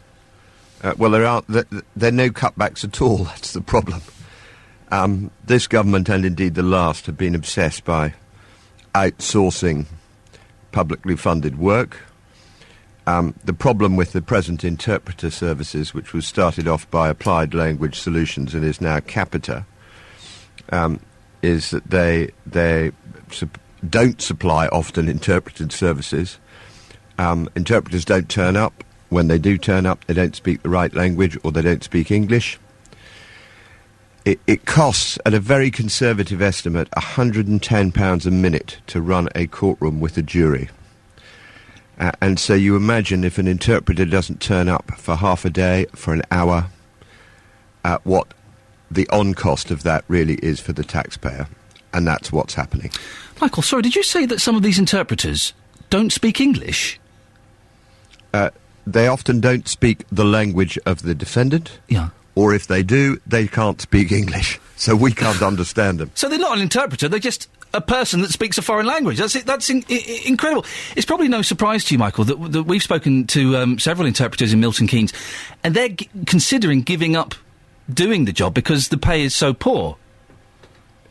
Well, there are no cutbacks at all. That's the problem. This government, and indeed the last, have been obsessed by outsourcing publicly funded work. The problem with the present interpreter services, which was started off by Applied Language Solutions and is now Capita, is that they don't supply often interpreted services. Interpreters don't turn up. When they do turn up, they don't speak the right language or they don't speak English. It costs, at a very conservative estimate, £110 a minute to run a courtroom with a jury. And so you imagine if an interpreter doesn't turn up for half a day, for an hour, what the on-cost of that really is for the taxpayer. And that's what's happening. Michael, sorry, did you say that some of these interpreters don't speak English? They often don't speak the language of the defendant. Yeah. Or if they do, they can't speak English, so we can't understand them. So they're not an interpreter, they're just a person that speaks a foreign language. That's incredible. It's probably no surprise to you, Michael, that we've spoken to several interpreters in Milton Keynes, and they're considering giving up doing the job because the pay is so poor.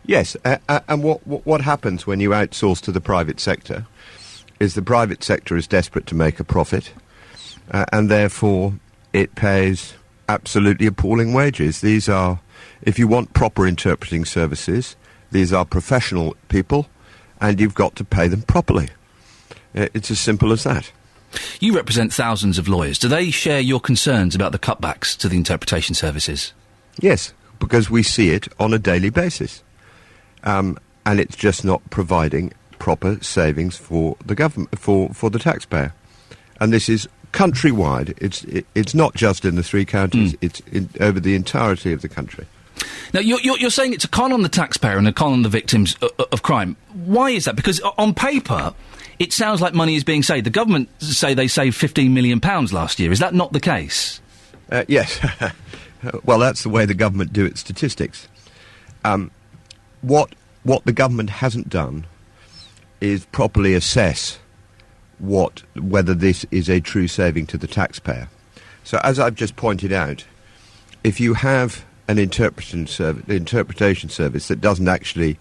Yes, and what happens when you outsource to the private sector is the private sector is desperate to make a profit, and therefore it pays absolutely appalling wages. These are, if you want proper interpreting services, these are professional people, and you've got to pay them properly. It's as simple as that. You represent thousands of lawyers. Do they share your concerns about the cutbacks to the interpretation services? Yes, because we see it on a daily basis. And it's just not providing proper savings for the government, for the taxpayer. And this is countrywide. It's not just in the three counties. It's over the entirety of the country. Now, you're saying it's a con on the taxpayer and a con on the victims of crime. Why is that? Because on paper, it sounds like money is being saved. The government say they saved £15 million last year. Is that not the case? Yes. Well, that's the way the government do its statistics. What the government hasn't done is properly assess whether this is a true saving to the taxpayer. So, as I've just pointed out, if you have an interpretation service that doesn't actually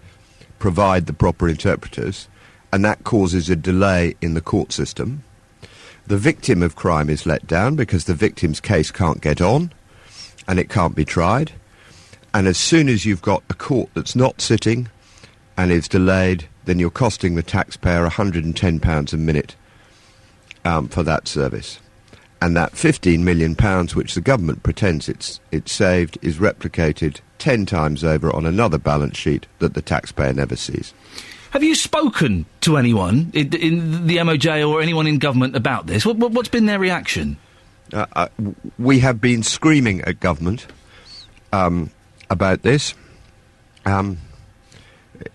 provide the proper interpreters, and that causes a delay in the court system. The victim of crime is let down because the victim's case can't get on and it can't be tried. And as soon as you've got a court that's not sitting and is delayed, then you're costing the taxpayer £110 a minute for that service. And that £15 million, which the government pretends it's saved, is replicated 10 times over on another balance sheet that the taxpayer never sees. Have you spoken to anyone in the MOJ or anyone in government about this? What's been their reaction? We have been screaming at government about this.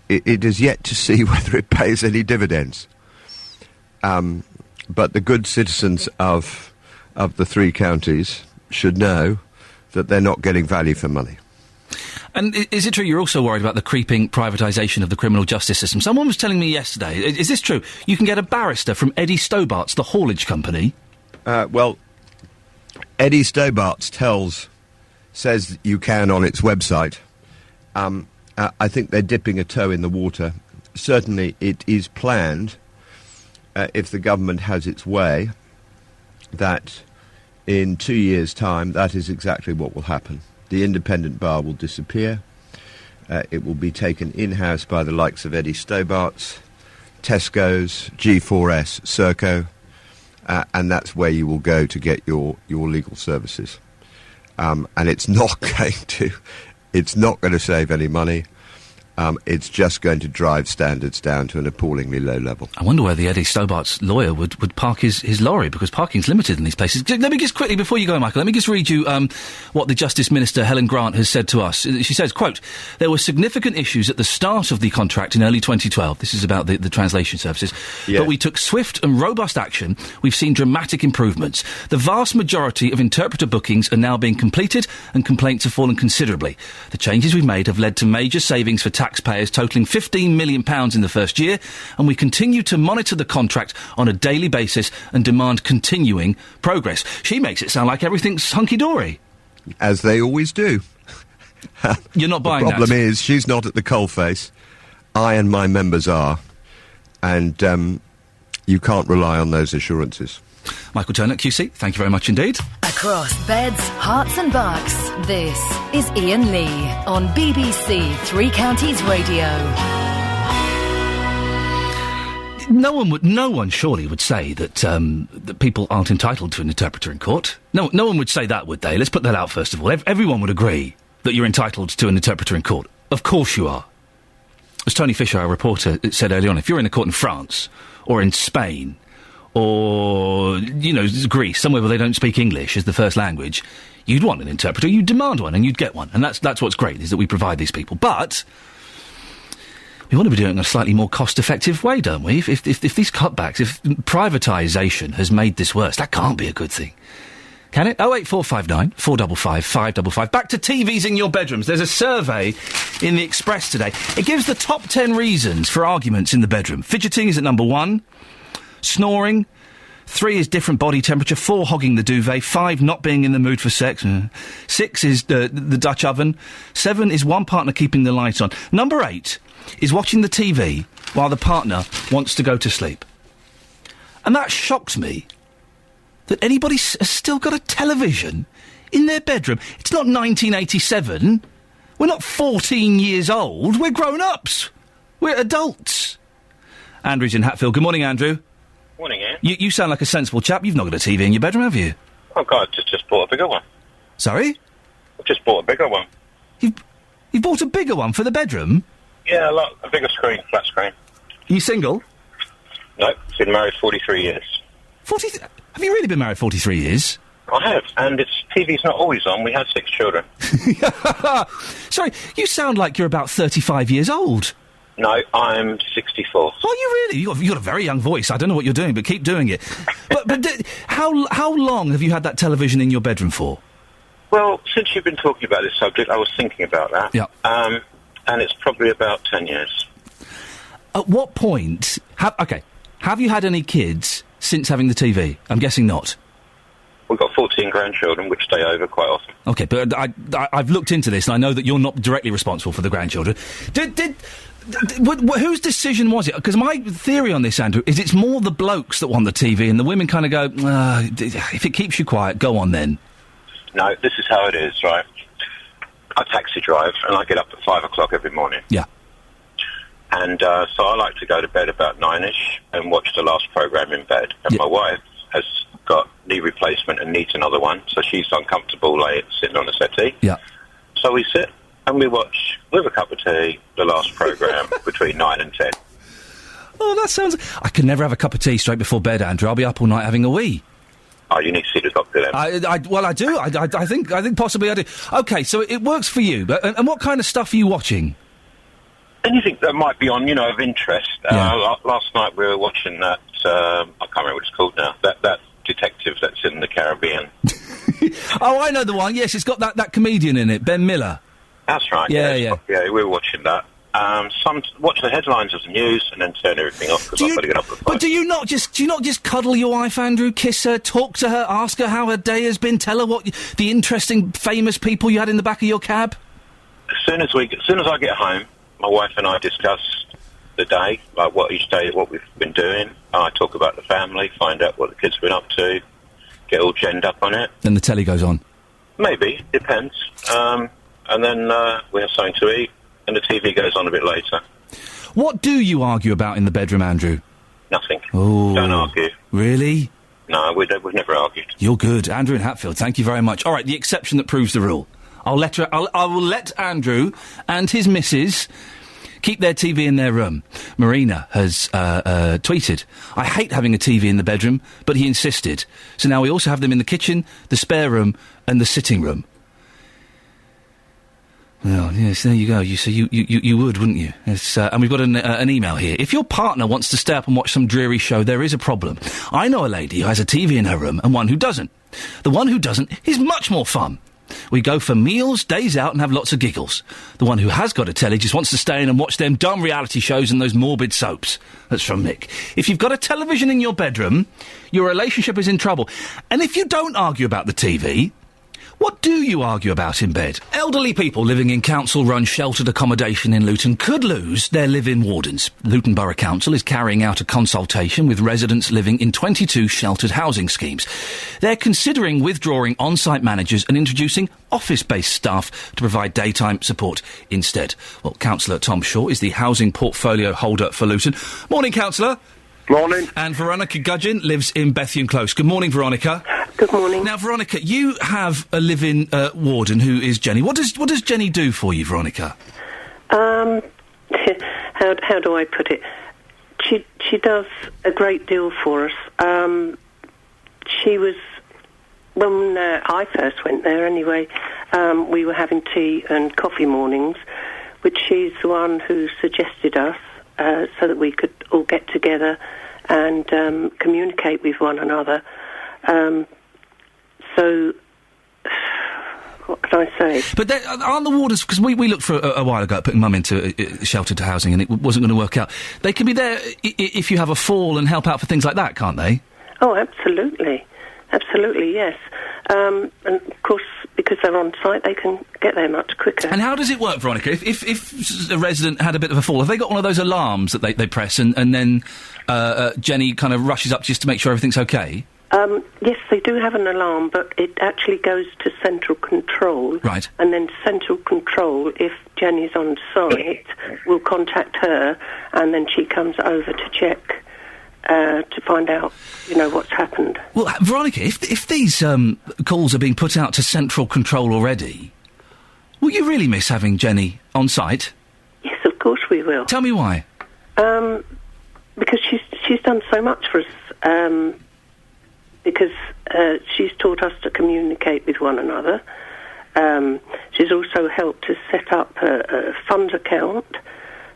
It is yet to see whether it pays any dividends. But the good citizens of the three counties should know that they're not getting value for money. And is it true you're also worried about the creeping privatisation of the criminal justice system? Someone was telling me yesterday, is this true? You can get a barrister from Eddie Stobart's, the haulage company. Well, Eddie Stobart's says you can on its website. I think they're dipping a toe in the water. Certainly it is planned, if the government has its way, that in 2 years' time that is exactly what will happen. The independent bar will disappear. It will be taken in-house by the likes of Eddie Stobart's, Tesco's, G4S, Serco, and that's where you will go to get your legal services. And it's not going to save any money. It's just going to drive standards down to an appallingly low level. I wonder where the Eddie Stobart's lawyer would park his lorry, because parking's limited in these places. Let me just quickly, before you go, Michael, let me just read you what the Justice Minister, Helen Grant, has said to us. She says, quote, "There were significant issues at the start of the contract in early 2012. This is about the translation services. Yeah. But we took swift and robust action. We've seen dramatic improvements. The vast majority of interpreter bookings are now being completed and complaints have fallen considerably. The changes we've made have led to major savings for taxpayers totalling £15 million in the first year, and we continue to monitor the contract on a daily basis and demand continuing progress." She makes it sound like everything's hunky-dory. As they always do. You're not buying that? The problem is, she's not at the coalface. I and my members are. And you can't rely on those assurances. Michael Turner, QC, thank you very much indeed. Across beds, hearts and bucks, this is Iain Lee on BBC Three Counties Radio. No one surely would say that that people aren't entitled to an interpreter in court. No one would say that, would they? Let's put that out first of all. Everyone would agree that you're entitled to an interpreter in court. Of course you are. As Tony Fisher, our reporter, said earlier on, if you're in a court in France or in Spain or, Greece, somewhere where they don't speak English as the first language, you'd want an interpreter, you'd demand one, and you'd get one. And that's what's great, is that we provide these people. But we want to be doing it in a slightly more cost-effective way, don't we? If these cutbacks, if privatisation has made this worse, that can't be a good thing. Can it? 08459 455 555. Back to TVs in your bedrooms. There's a survey in the Express today. It gives the top 10 reasons for arguments in the bedroom. Fidgeting is at number 1. Snoring. 3 is different body temperature. 4, hogging the duvet. 5, not being in the mood for sex. 6 is the Dutch oven. 7 is one partner keeping the lights on. Number 8 is watching the TV while the partner wants to go to sleep. And that shocks me, that anybody has still got a television in their bedroom. It's not 1987. We're not 14 years old. We're grown-ups. We're adults. Andrew's in Hatfield. Good morning, Andrew. Morning, Ian. You sound like a sensible chap. You've not got a TV in your bedroom, have you? Oh, God, just bought a bigger one. Sorry? I've just bought a bigger one. You've bought a bigger one for the bedroom? Yeah, a bigger screen, flat screen. Are you single? No, been married 43 years. 40? Have you really been married 43 years? I have, and TV's not always on. We had 6 children. Sorry, you sound like you're about 35 years old. No, I'm 64. Are you really? You've got a very young voice. I don't know what you're doing, but keep doing it. But how long have you had that television in your bedroom for? Well, since you've been talking about this subject, I was thinking about that. Yeah. And it's probably about 10 years. At what point... Have you had any kids since having the TV? I'm guessing not. We've got 14 grandchildren, which stay over quite often. OK, but I've looked into this, and I know that you're not directly responsible for the grandchildren. Whose decision was it? Because my theory on this, Andrew, is it's more the blokes that want the TV, and the women kind of go, if it keeps you quiet, go on then. No, this is how it is, right? I taxi drive, and I get up at 5 o'clock every morning. Yeah. And so I like to go to bed about 9ish and watch the last programme in bed. And my wife has got knee replacement and needs another one, so she's uncomfortable sitting on the settee. Yeah. So we sit and we watch, with a cup of tea, the last programme between 9 and 10. Oh, that sounds... I can never have a cup of tea straight before bed, Andrew. I'll be up all night having a wee. Oh, you need to see the doctor then. Well, I do. I think possibly I do. OK, so it works for you. But and what kind of stuff are you watching? Anything that might be on, of interest. Yeah. Last night we were watching that, I can't remember what it's called now, that detective that's in the Caribbean. Oh, I know the one. Yes, it's got that comedian in it, Ben Miller. That's right. Yeah. Yeah, we were watching that. Watch the headlines of the news and then turn everything off because I've got to get up at 5. But do you not just cuddle your wife, Andrew, kiss her, talk to her, ask her how her day has been, tell her what the interesting, famous people you had in the back of your cab? As soon as I get home, my wife and I discuss the day, like what we've been doing. I talk about the family, find out what the kids have been up to, get all genned up on it. Then the telly goes on. Maybe, depends. And then we have something to eat. And the TV goes on a bit later. What do you argue about in the bedroom, Andrew? Nothing. Oh. Don't argue. Really? No, we've never argued. You're good. Andrew in Hatfield, thank you very much. All right, the exception that proves the rule. I will let Andrew and his missus keep their TV in their room. Marina has tweeted, I hate having a TV in the bedroom, but he insisted. So now we also have them in the kitchen, the spare room, and the sitting room. Well, yes, there you go. You would, wouldn't you? And we've got an email here. If your partner wants to stay up and watch some dreary show, there is a problem. I know a lady who has a TV in her room and one who doesn't. The one who doesn't is much more fun. We go for meals, days out, and have lots of giggles. The one who has got a telly just wants to stay in and watch them dumb reality shows and those morbid soaps. That's from Mick. If you've got a television in your bedroom, your relationship is in trouble. And if you don't argue about the TV... what do you argue about in bed? Elderly people living in council-run sheltered accommodation in Luton could lose their live-in wardens. Luton Borough Council is carrying out a consultation with residents living in 22 sheltered housing schemes. They're considering withdrawing on-site managers and introducing office-based staff to provide daytime support instead. Well, Councillor Tom Shaw is the housing portfolio holder for Luton. Morning, Councillor. Morning. And Veronica Gudgeon lives in Bethune Close. Good morning, Veronica. Good morning. Now, Veronica, you have a live-in warden who is Jenny. What does Jenny do for you, Veronica? How do I put it? She does a great deal for us. She was, when I first went there anyway, we were having tea and coffee mornings, which she's the one who suggested us so that we could all get together and communicate with one another. So, what can I say? But aren't the wardens, because we looked for a while ago at putting Mum into sheltered housing and it wasn't going to work out. They can be there if you have a fall and help out for things like that, can't they? Oh, absolutely. Absolutely, yes. And of course, because they're on site, they can get there much quicker. And how does it work, Veronica? If a resident had a bit of a fall, have they got one of those alarms that they press and then Jenny kind of rushes up just to make sure everything's okay? Yes, they do have an alarm, but it actually goes to central control. Right. And then central control, if Jenny's on site, will contact her, and then she comes over to check to find out, what's happened. Well, Veronica, if these calls are being put out to central control already, will you really miss having Jenny on site? Yes, of course we will. Tell me why. Because she's done so much for us. Because she's taught us to communicate with one another. She's also helped us set up a fund account.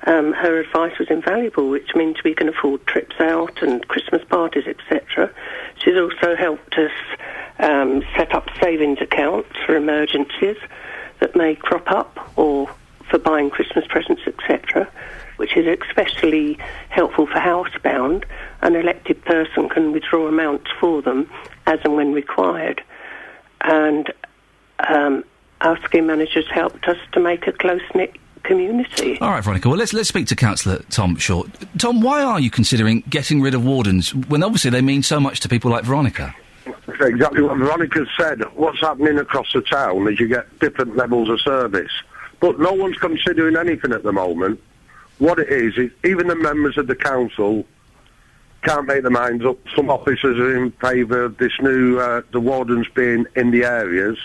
Her advice was invaluable, which means we can afford trips out and Christmas parties, etc. She's also helped us set up savings accounts for emergencies that may crop up or for buying Christmas presents, etc., which is especially helpful for housebound. An elected person can withdraw amounts for them as and when required. And our scheme managers helped us to make a close-knit community. All right, Veronica. Well, let's speak to Councillor Tom Shaw. Tom, why are you considering getting rid of wardens when obviously they mean so much to people like Veronica? Exactly what Veronica said. What's happening across the town is you get different levels of service, but no one's considering anything at the moment. What it is even the members of the council can't make their minds up. Some officers are in favour of this new, the wardens being in the areas.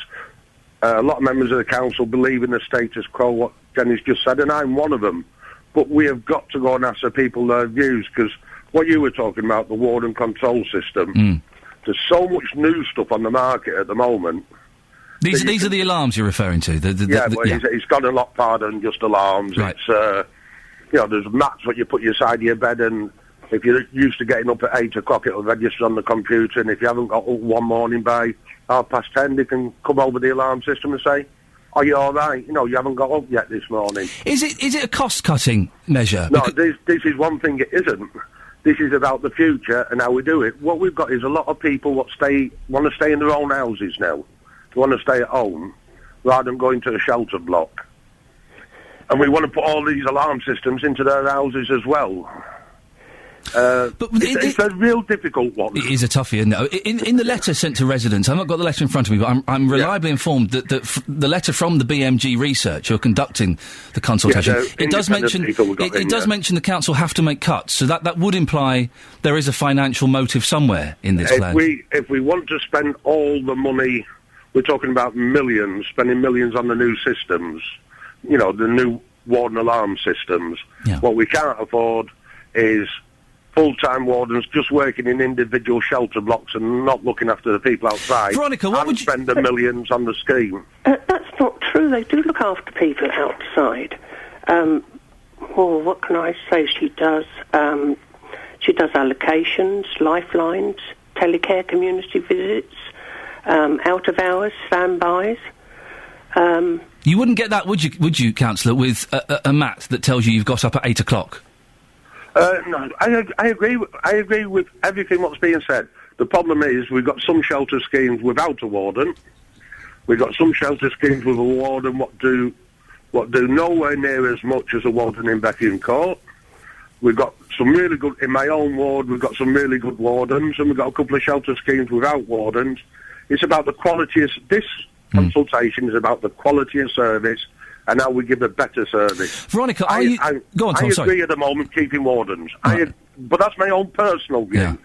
A lot of members of the council believe in the status quo, what Jenny's just said, and I'm one of them. But we have got to go and ask the people their views, because what you were talking about, the warden control system, there's so much new stuff on the market at the moment. These are the alarms you're referring to? It's got a lot farther than just alarms. Right. It's, there's mats what you put your side of your bed, and if you're used to getting up at 8 o'clock, it'll register on the computer, and if you haven't got up one morning by 10:30, they can come over the alarm system and say, are you all right? You haven't got up yet this morning. Is it a cost-cutting measure? No, this is one thing it isn't. This is about the future and how we do it. What we've got is a lot of people want to stay in their own houses now. They want to stay at home rather than going to a shelter block. And we want to put all these alarm systems into their houses as well. But it's a real difficult one. It is a toughie, isn't it? In the letter sent to residents, I've not got the letter in front of me, but I'm reliably informed that the letter from the BMG Research, who are conducting the consultation, it does mention the council have to make cuts, so that would imply there is a financial motive somewhere in this plan. If we want to spend all the money, we're talking about millions, spending millions on the new systems, the new warden alarm systems. Yeah. What we can't afford is full-time wardens just working in individual shelter blocks and not looking after the people outside. Veronica, what would you spend the millions on the scheme? That's not true. They do look after people outside. What can I say? She does allocations, lifelines, telecare, community visits, out of hours, standbys. You wouldn't get that, would you, Councillor, with a mat that tells you you've got up at 8 o'clock? No, I agree with everything what's being said. The problem is we've got some shelter schemes without a warden. We've got some shelter schemes with a warden what do nowhere near as much as a warden in Beckham Court. We've got some really good, in my own ward, we've got some really good wardens, and we've got a couple of shelter schemes without wardens. It's about the quality of, this consultation is about the quality of service and how we give a better service. Veronica, Go on, Tom, I agree at the moment keeping wardens. But that's my own personal view. Yeah.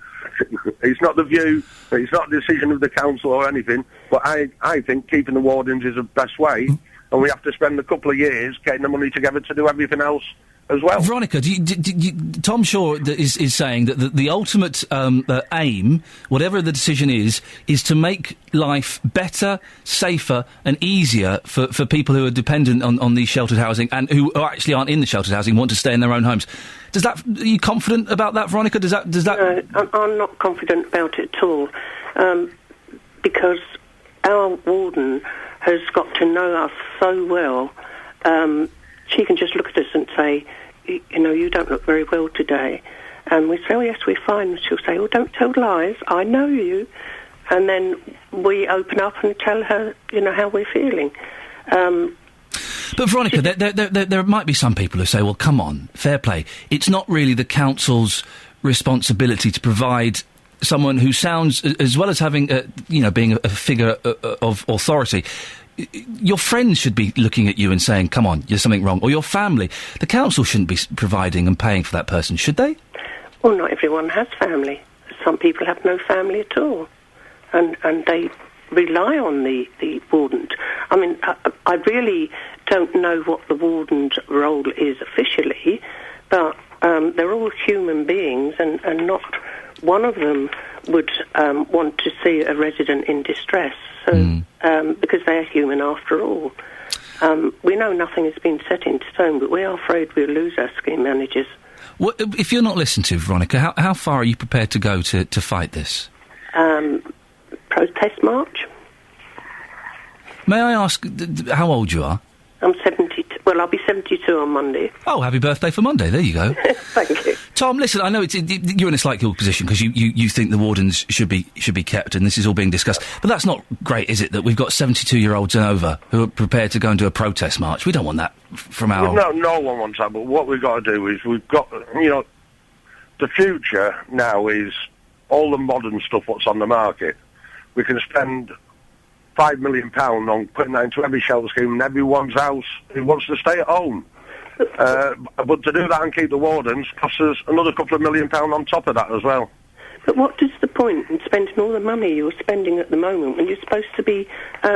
It's not the view, it's not a decision of the council or anything, but I think keeping the wardens is the best way, and we have to spend a couple of years getting the money together to do everything else as well. Veronica, Tom Shaw is saying that the ultimate aim, whatever the decision is to make life better, safer and easier for people who are dependent on these sheltered housing and who actually aren't in the sheltered housing, want to stay in their own homes. Are you confident about that, Veronica? Does that? No, I'm not confident about it at all, because our warden has got to know us so well. She can just look at us and say, you don't look very well today. And we say, oh, yes, we're fine. And she'll say, oh, don't tell lies. I know you. And then we open up and tell her, how we're feeling. But, Veronica, there might be some people who say, well, come on, fair play. It's not really the council's responsibility to provide someone who sounds, as well as having, being a figure of authority, your friends should be looking at you and saying, come on, there's something wrong. Or your family. The council shouldn't be providing and paying for that person, should they? Well, not everyone has family. Some people have no family at all. And they rely on the wardens. I mean, I really don't know what the warden's role is officially, but they're all human beings, and not one of them would want to see a resident in distress. So, because they're human after all. We know nothing has been set in stone, but we are afraid we'll lose our scheme managers. If you're not listened to, Veronica, how far are you prepared to go to fight this? Protest march. May I ask how old you are? I'm 72. Well, I'll be 72 on Monday. Oh, happy birthday for Monday. There you go. Thank you. Tom, listen, I know you're in a slightly awkward position because you think the wardens should be kept, and this is all being discussed. But that's not great, is it, that we've got 72-year-olds and over who are prepared to go and do a protest march? We don't want that from our... No one wants that, but what we've got to do is we've got, the future now is all the modern stuff what's on the market. We can spend £5 million on putting that into every shelter scheme in everyone's house who wants to stay at home. But to do that and keep the wardens costs us another couple of £1 million on top of that as well. But what is the point in spending all the money you're spending at the moment when you're supposed to be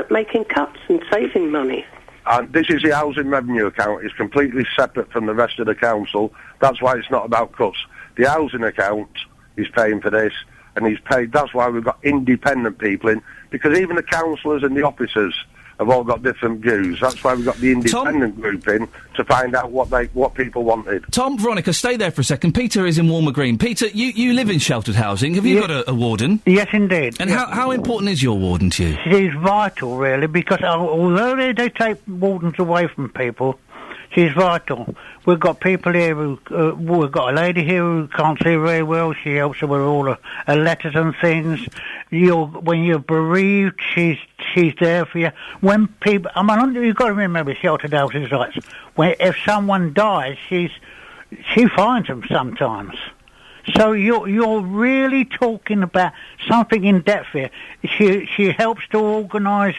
making cuts and saving money? And this is the housing revenue account. It's completely separate from the rest of the council. That's why it's not about cuts. The housing account is paying for this, and he's paid. That's why we've got independent people in, because even the councillors and the officers have all got different views. That's why we've got the independent group in to find out what people wanted. Tom, Veronica, stay there for a second. Peter is in Walmer Green. Peter, you live in sheltered housing. Have you got a warden? Yes, indeed. And how important is your warden to you? She's vital, really, because although they take wardens away from people, she's vital. We've got people here we've got a lady here who can't see very well. She helps her with all her letters and things. When you're bereaved, she's there for you. When people, you've got to remember sheltered houses rights. If someone dies, she finds them sometimes. So you're really talking about something in depth here. She helps to organise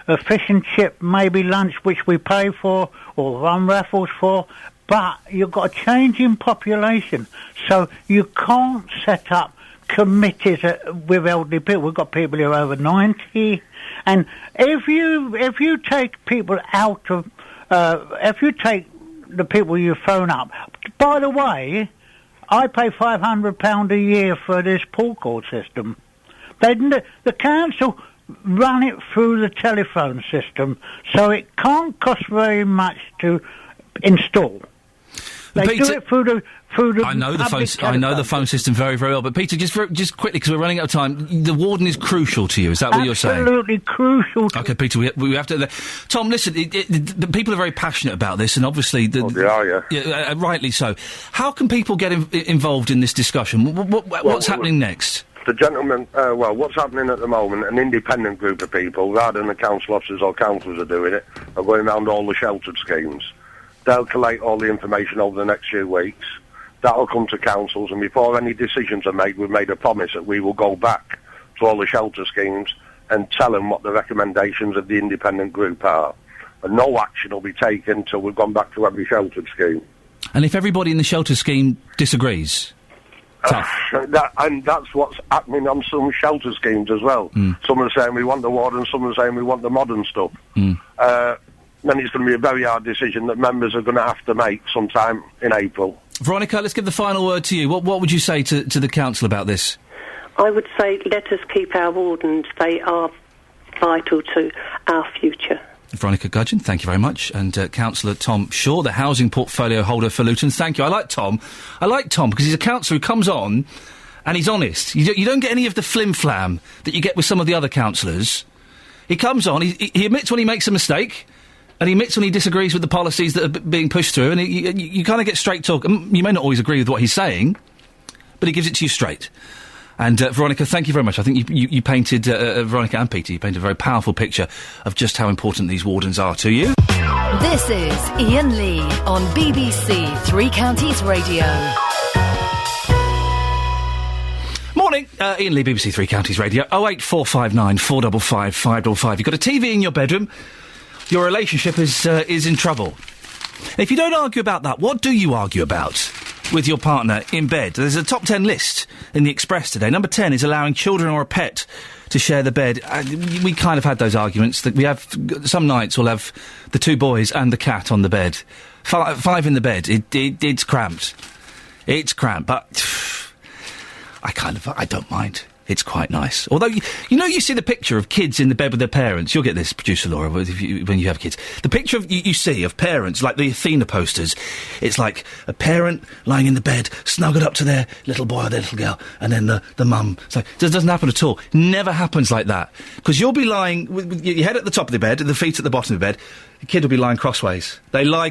a fish and chip, maybe lunch, which we pay for, or run raffles for, but you've got a change in population, so you can't set up committees with elderly people. We've got people who are over 90, and if you take people out of, if you take the people you phone up, by the way, I pay £500 a year for this pull cord system. The council run it through the telephone system, so it can't cost very much to install. They do it through the. I know the phone system very, very well. But Peter, just quickly, because we're running out of time. The warden is crucial to you. Is that what you're saying? Absolutely crucial. Okay, Peter, we have to. Tom, listen. The people are very passionate about this, and obviously, they are, yeah, rightly so. How can people get involved in this discussion? What's happening next? The gentleman, what's happening at the moment, an independent group of people, rather than the council officers or councillors are doing it, are going around all the sheltered schemes. They'll collate all the information over the next few weeks. That'll come to councils, and before any decisions are made, we've made a promise that we will go back to all the shelter schemes and tell them what the recommendations of the independent group are. And no action will be taken until we've gone back to every sheltered scheme. And if everybody in the shelter scheme disagrees? And that's what's happening on some shelter schemes as well. Some are saying we want the warden, some are saying we want the modern stuff. Then it's going to be a very hard decision that members are going to have to make sometime in April. Veronica, let's give the final word to you. What would you say to the council about this? I would say let us keep our wardens. They are vital to our future. Veronica Gudgeon, thank you very much. And Councillor Tom Shaw, the housing portfolio holder for Luton, thank you. I like Tom because he's a councillor who comes on and he's honest. You don't get any of the flim-flam that you get with some of the other councillors. He comes on, he admits when he makes a mistake, and he admits when he disagrees with the policies that are being pushed through, and you kind of get straight talk. You may not always agree with what he's saying, but he gives it to you straight. And Veronica, thank you very much. I think you painted, Veronica and Peter, you painted a very powerful picture of just how important these wardens are to you. This is Iain Lee on BBC Three Counties Radio. Morning, Iain Lee, BBC Three Counties Radio, 08459 455 555. You've got a TV in your bedroom, your relationship is in trouble. If you don't argue about that, what do you argue about with your partner in bed? There's a top 10 list in the Express today. Number 10 is allowing children or a pet to share the bed. We kind of had those arguments that we have. Some nights we'll have the two boys and the cat on the bed. Five in the bed. It's cramped. It's cramped, but I don't mind. It's quite nice. Although, you see the picture of kids in the bed with their parents. You'll get this, producer Laura, when you have kids. The picture you see of parents, like the Athena posters, it's like a parent lying in the bed, snuggled up to their little boy or their little girl, and then the mum. So it doesn't happen at all. Never happens like that. Because you'll be lying with your head at the top of the bed, the feet at the bottom of the bed. The kid will be lying crossways. They lie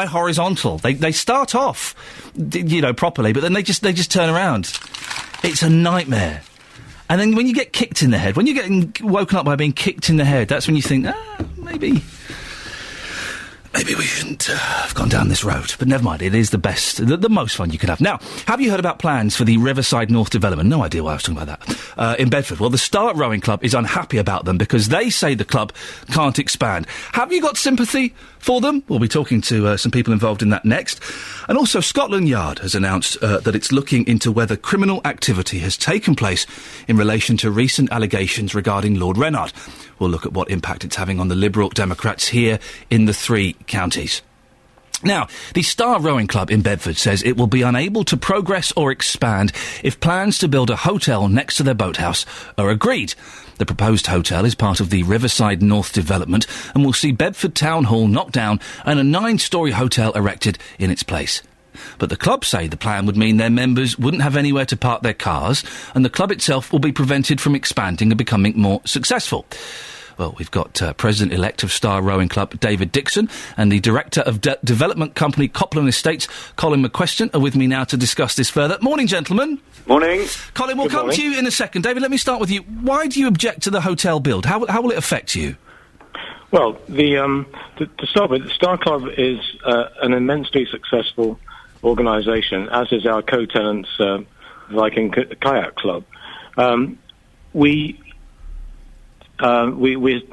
horizontal. They start off, properly, but then they just turn around. It's a nightmare. And then when you get kicked in the head, when you're getting woken up by being kicked in the head, that's when you think, maybe we shouldn't have gone down this road. But never mind, it is the best, the most fun you can have. Now, have you heard about plans for the Riverside North development? No idea why I was talking about that. In Bedford. Well, the Start Rowing Club is unhappy about them because they say the club can't expand. Have you got sympathy for them? We'll be talking to some people involved in that next. And also, Scotland Yard has announced that it's looking into whether criminal activity has taken place in relation to recent allegations regarding Lord Reynard. We'll look at what impact it's having on the Liberal Democrats here in the 3 counties. Now, the Star Rowing Club in Bedford says it will be unable to progress or expand if plans to build a hotel next to their boathouse are agreed. The proposed hotel is part of the Riverside North development and will see Bedford Town Hall knocked down and a 9-storey hotel erected in its place. But the club say the plan would mean their members wouldn't have anywhere to park their cars, and the club itself will be prevented from expanding and becoming more successful. Well, we've got President-elect of Star Rowing Club, David Dixon, and the Director of Development Company Copland Estates, Colin McQuestion, are with me now to discuss this further. Morning, gentlemen. Morning. Colin, we'll come to you in a second. David, let me start with you. Why do you object to the hotel build? How will it affect you? Well, to start with, the Star Club is an immensely successful organisation, as is our co-tenants, Viking Kayak Club. We're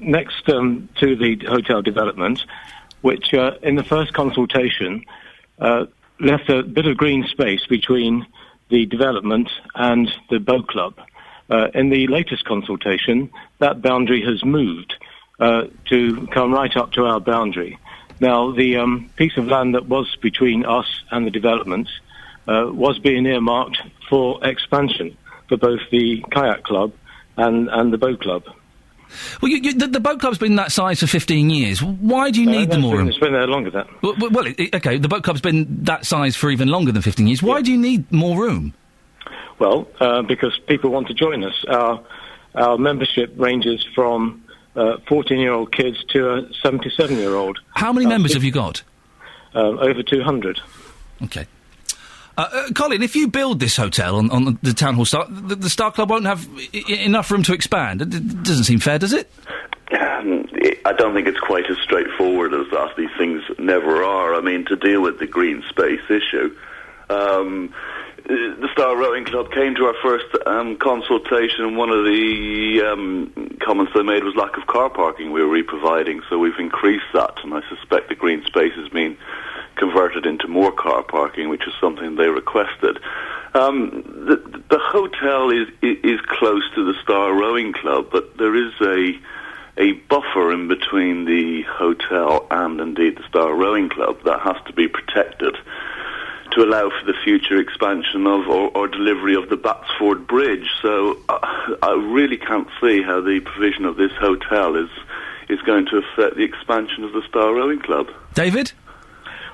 next to the hotel development, which in the first consultation left a bit of green space between the development and the boat club. In the latest consultation, that boundary has moved to come right up to our boundary. Now, the piece of land that was between us and the development was being earmarked for expansion for both the kayak club and the boat club. Well, the boat club's been that size for 15 years. Why do you need the more room? It's been there longer than that. Well, OK, the boat club's been that size for even longer than 15 years. Why do you need more room? Well, because people want to join us. Our membership ranges from 14-year-old kids to a 77-year-old. How many members have you got? Over 200. OK. Colin, if you build this hotel on the Town Hall Star, the Star Club won't have enough room to expand. It doesn't seem fair, does it? I don't think it's quite as straightforward as that. These things never are. I mean, to deal with the green space issue, the Star Rowing Club came to our first consultation, and one of the comments they made was lack of car parking we were re-providing, so we've increased that, and I suspect the green space has been converted into more car parking, which is something they requested. The hotel is close to the Star Rowing Club, but there is a buffer in between the hotel and indeed the Star Rowing Club that has to be protected to allow for the future expansion of or delivery of the Batsford Bridge. So I really can't see how the provision of this hotel is going to affect the expansion of the Star Rowing Club. David?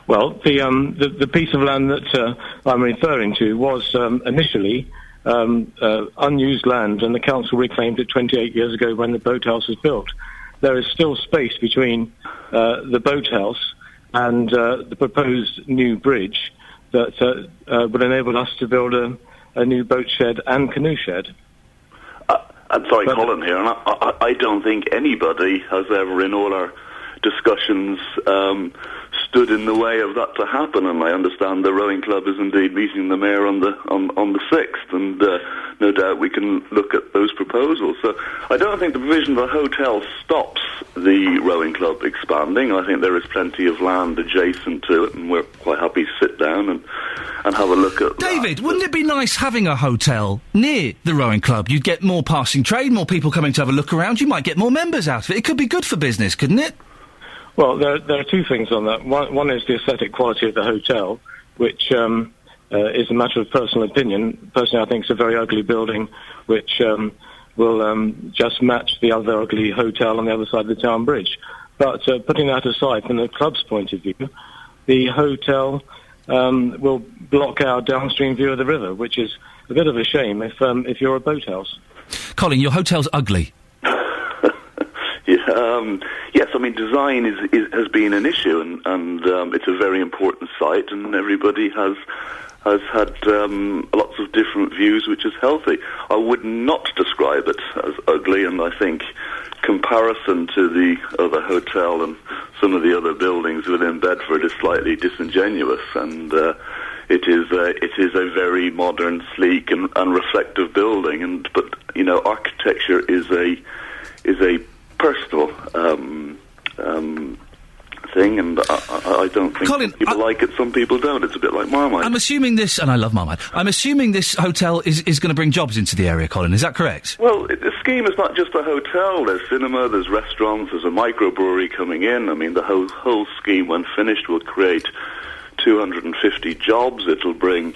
Well, the piece of land that I'm referring to was initially unused land, and the council reclaimed it 28 years ago when the boathouse was built. There is still space between the boathouse and the proposed new bridge that would enable us to build a new boat shed and canoe shed. I'm sorry, Colin here, and I don't think anybody has ever in all our discussions stood in the way of that to happen, and I understand the rowing club is indeed meeting the mayor on the 6th, and no doubt we can look at those proposals. So I don't think the provision of a hotel stops the rowing club expanding. I think there is plenty of land adjacent to it, and we're quite happy to sit down and have a look at David, wouldn't it be nice having a hotel near the rowing club? You'd get more passing trade, more people coming to have a look around, you might get more members out of it. It could be good for business, couldn't it? Well, there are two things on that. One is the aesthetic quality of the hotel, which is a matter of personal opinion. Personally, I think it's a very ugly building, which will just match the other ugly hotel on the other side of the town bridge. But putting that aside, from the club's point of view, the hotel will block our downstream view of the river, which is a bit of a shame if you're a boathouse. Colin, your hotel's ugly. Yes, I mean, design has been an issue, and it's a very important site, and everybody has had lots of different views, which is healthy. I would not describe it as ugly, and I think comparison to the other hotel and some of the other buildings within Bedford is slightly disingenuous, and it is a very modern, sleek, and reflective building. But architecture is a personal thing, and I don't think Colin, some people like it, some people don't. It's a bit like Marmite. I'm assuming this, and I love Marmite, I'm assuming this hotel is going to bring jobs into the area, Colin, is that correct? Well, the scheme is not just a hotel. There's cinema, there's restaurants, there's a microbrewery coming in. I mean, the whole scheme, when finished, will create 250 jobs. It'll bring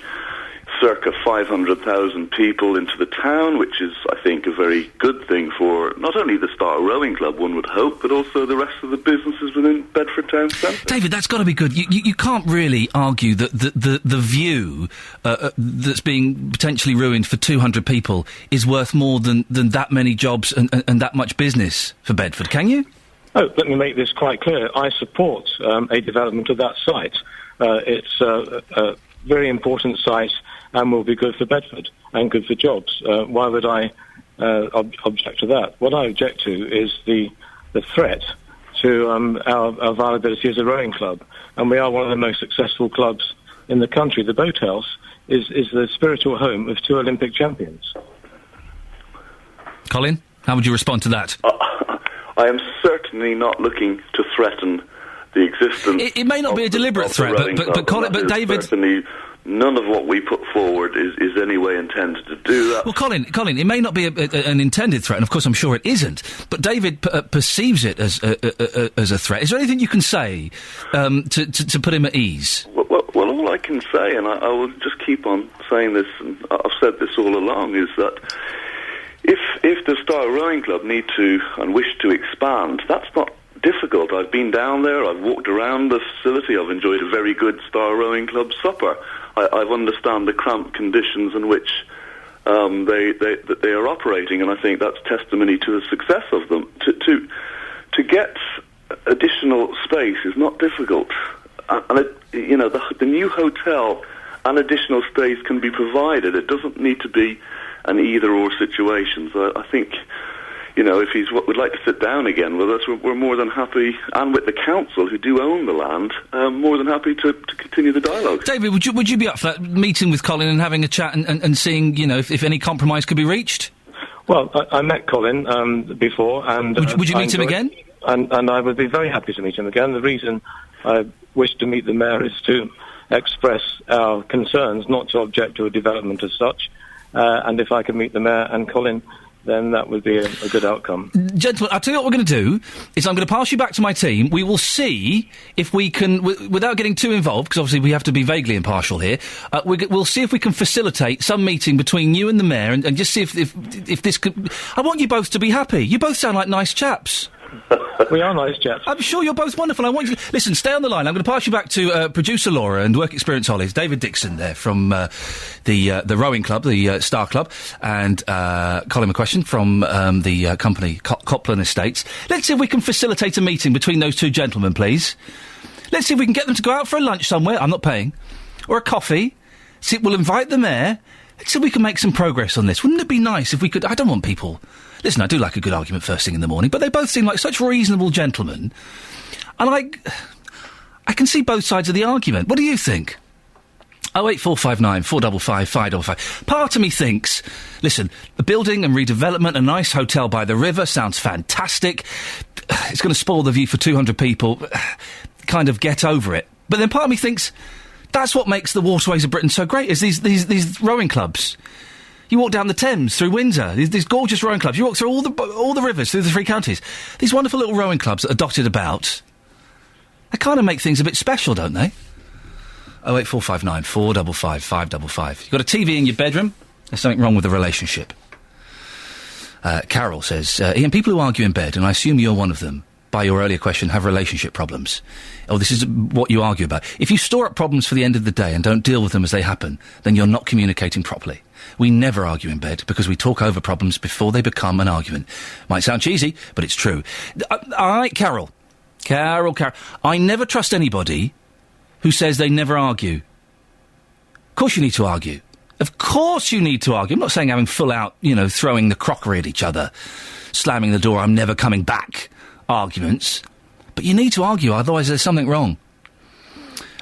circa 500,000 people into the town, which is, I think, a very good thing for not only the Star Rowing Club, one would hope, but also the rest of the businesses within Bedford Town Centre. David, that's got to be good. You can't really argue that the view that's being potentially ruined for 200 people is worth more than that many jobs and that much business for Bedford, can you? Oh, let me make this quite clear. I support a development of that site. It's a very important site and will be good for Bedford and good for jobs. Why would I object to that? What I object to is the threat to our viability as a rowing club. And we are one of the most successful clubs in the country. The Boathouse is the spiritual home of 2 Olympic champions. Colin, how would you respond to that? I am certainly not looking to threaten the existence. It may not be a deliberate threat, but Colin, but David. Certainly, none of what we put forward is any way intended to do that. Well, Colin, it may not be an intended threat, and of course I'm sure it isn't, but David perceives it as a threat. Is there anything you can say to put him at ease? Well, all I can say, and I will just keep on saying this, and I've said this all along, is that if the Star Rowing Club need to and wish to expand, that's not difficult. I've been down there, I've walked around the facility, I've enjoyed a very good Star Rowing Club supper. I understand the cramped conditions in which they are operating, and I think that's testimony to the success of them. To get additional space is not difficult, and the new hotel and additional space can be provided. It doesn't need to be an either-or situation. So I think, if he would like to sit down again with us, we're more than happy, and with the council, who do own the land, more than happy to continue the dialogue. David, would you be up for that, meeting with Colin and having a chat and seeing, if any compromise could be reached? Well, I met Colin before, and would you meet him again? And I would be very happy to meet him again. The reason I wish to meet the mayor is to express our concerns, not to object to a development as such. And if I could meet the mayor and Colin, then that would be a good outcome. Gentlemen, I'll tell you what we're going to do, is I'm going to pass you back to my team. We will see if we can, without getting too involved, because obviously we have to be vaguely impartial here, we'll see if we can facilitate some meeting between you and the mayor and just see if this could... I want you both to be happy. You both sound like nice chaps. We are nice chaps. I'm sure you're both wonderful. I want you to... Listen, stay on the line. I'm going to pass you back to producer Laura and work experience Hollies. David Dixon there from the rowing club, the Star Club, and Colin McQuestion from the company Copland Estates. Let's see if we can facilitate a meeting between those two gentlemen, please. Let's see if we can get them to go out for a lunch somewhere. I'm not paying. Or a coffee. See, we'll invite the mayor. Let's see if we can make some progress on this. Wouldn't it be nice if we could... I don't want people... Listen, I do like a good argument first thing in the morning, but they both seem like such reasonable gentlemen. And I can see both sides of the argument. What do you think? 08459 455 555. Part of me thinks, listen, a building and redevelopment, a nice hotel by the river sounds fantastic. It's going to spoil the view for 200 people. Kind of get over it. But then part of me thinks, that's what makes the waterways of Britain so great, is these rowing clubs. You walk down the Thames through Windsor, these gorgeous rowing clubs. You walk through all the rivers, through the 3 counties. These wonderful little rowing clubs that are dotted about. They kind of make things a bit special, don't they? 08459 455 555. You've got a TV in your bedroom? There's something wrong with the relationship. Carol says, Ian, people who argue in bed, and I assume you're one of them, by your earlier question, have relationship problems. Oh, this is what you argue about. If you store up problems for the end of the day and don't deal with them as they happen, then you're not communicating properly. We never argue in bed because we talk over problems before they become an argument. Might sound cheesy, but it's true. All right, Carol. Carol. I never trust anybody who says they never argue. Of course you need to argue. Of course you need to argue. I'm not saying having full out, throwing the crockery at each other, slamming the door, I'm never coming back arguments. But you need to argue, otherwise there's something wrong.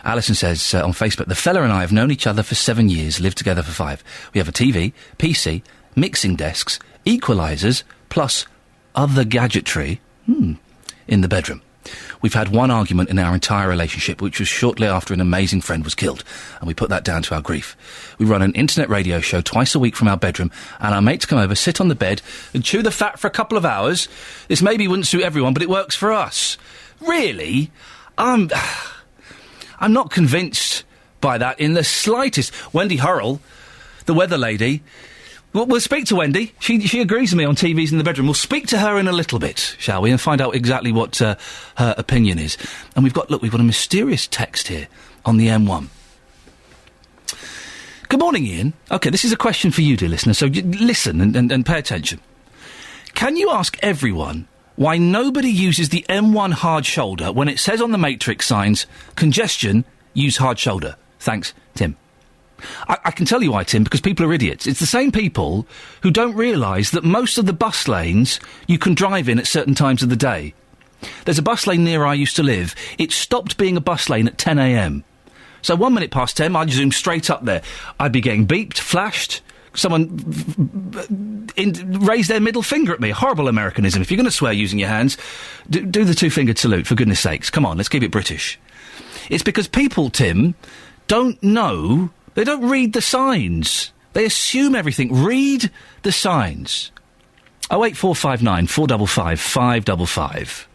Alison says on Facebook, the fella and I have known each other for 7 years, lived together for 5. We have a TV, PC, mixing desks, equalisers, plus other gadgetry in the bedroom. We've had one argument in our entire relationship, which was shortly after an amazing friend was killed, and we put that down to our grief. We run an internet radio show twice a week from our bedroom, and our mates come over, sit on the bed, and chew the fat for a couple of hours. This maybe wouldn't suit everyone, but it works for us. Really? I'm not convinced by that in the slightest. Wendy Hurrell, the weather lady... We'll speak to Wendy. She agrees with me on TVs in the bedroom. We'll speak to her in a little bit, shall we, and find out exactly what her opinion is. And we've got a mysterious text here on the M1. Good morning, Ian. OK, this is a question for you, dear listener, so listen and pay attention. Can you ask everyone why nobody uses the M1 hard shoulder when it says on the matrix signs, congestion, use hard shoulder? Thanks, Tim. I can tell you why, Tim, because people are idiots. It's the same people who don't realise that most of the bus lanes you can drive in at certain times of the day. There's a bus lane near where I used to live. It stopped being a bus lane at 10 a.m. So 1 minute past 10, I'd zoom straight up there. I'd be getting beeped, flashed. Someone raised their middle finger at me. Horrible Americanism. If you're going to swear using your hands, do the two-fingered salute, for goodness sakes. Come on, let's keep it British. It's because people, Tim, don't know... They don't read the signs. They assume everything. Read the signs. 08459 455 555.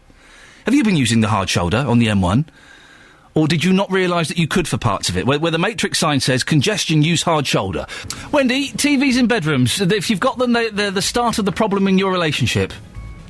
Have you been using the hard shoulder on the M1? Or did you not realise that you could for parts of it? Where the matrix sign says, congestion, use hard shoulder. Wendy, TVs in bedrooms. If you've got them, they're the start of the problem in your relationship.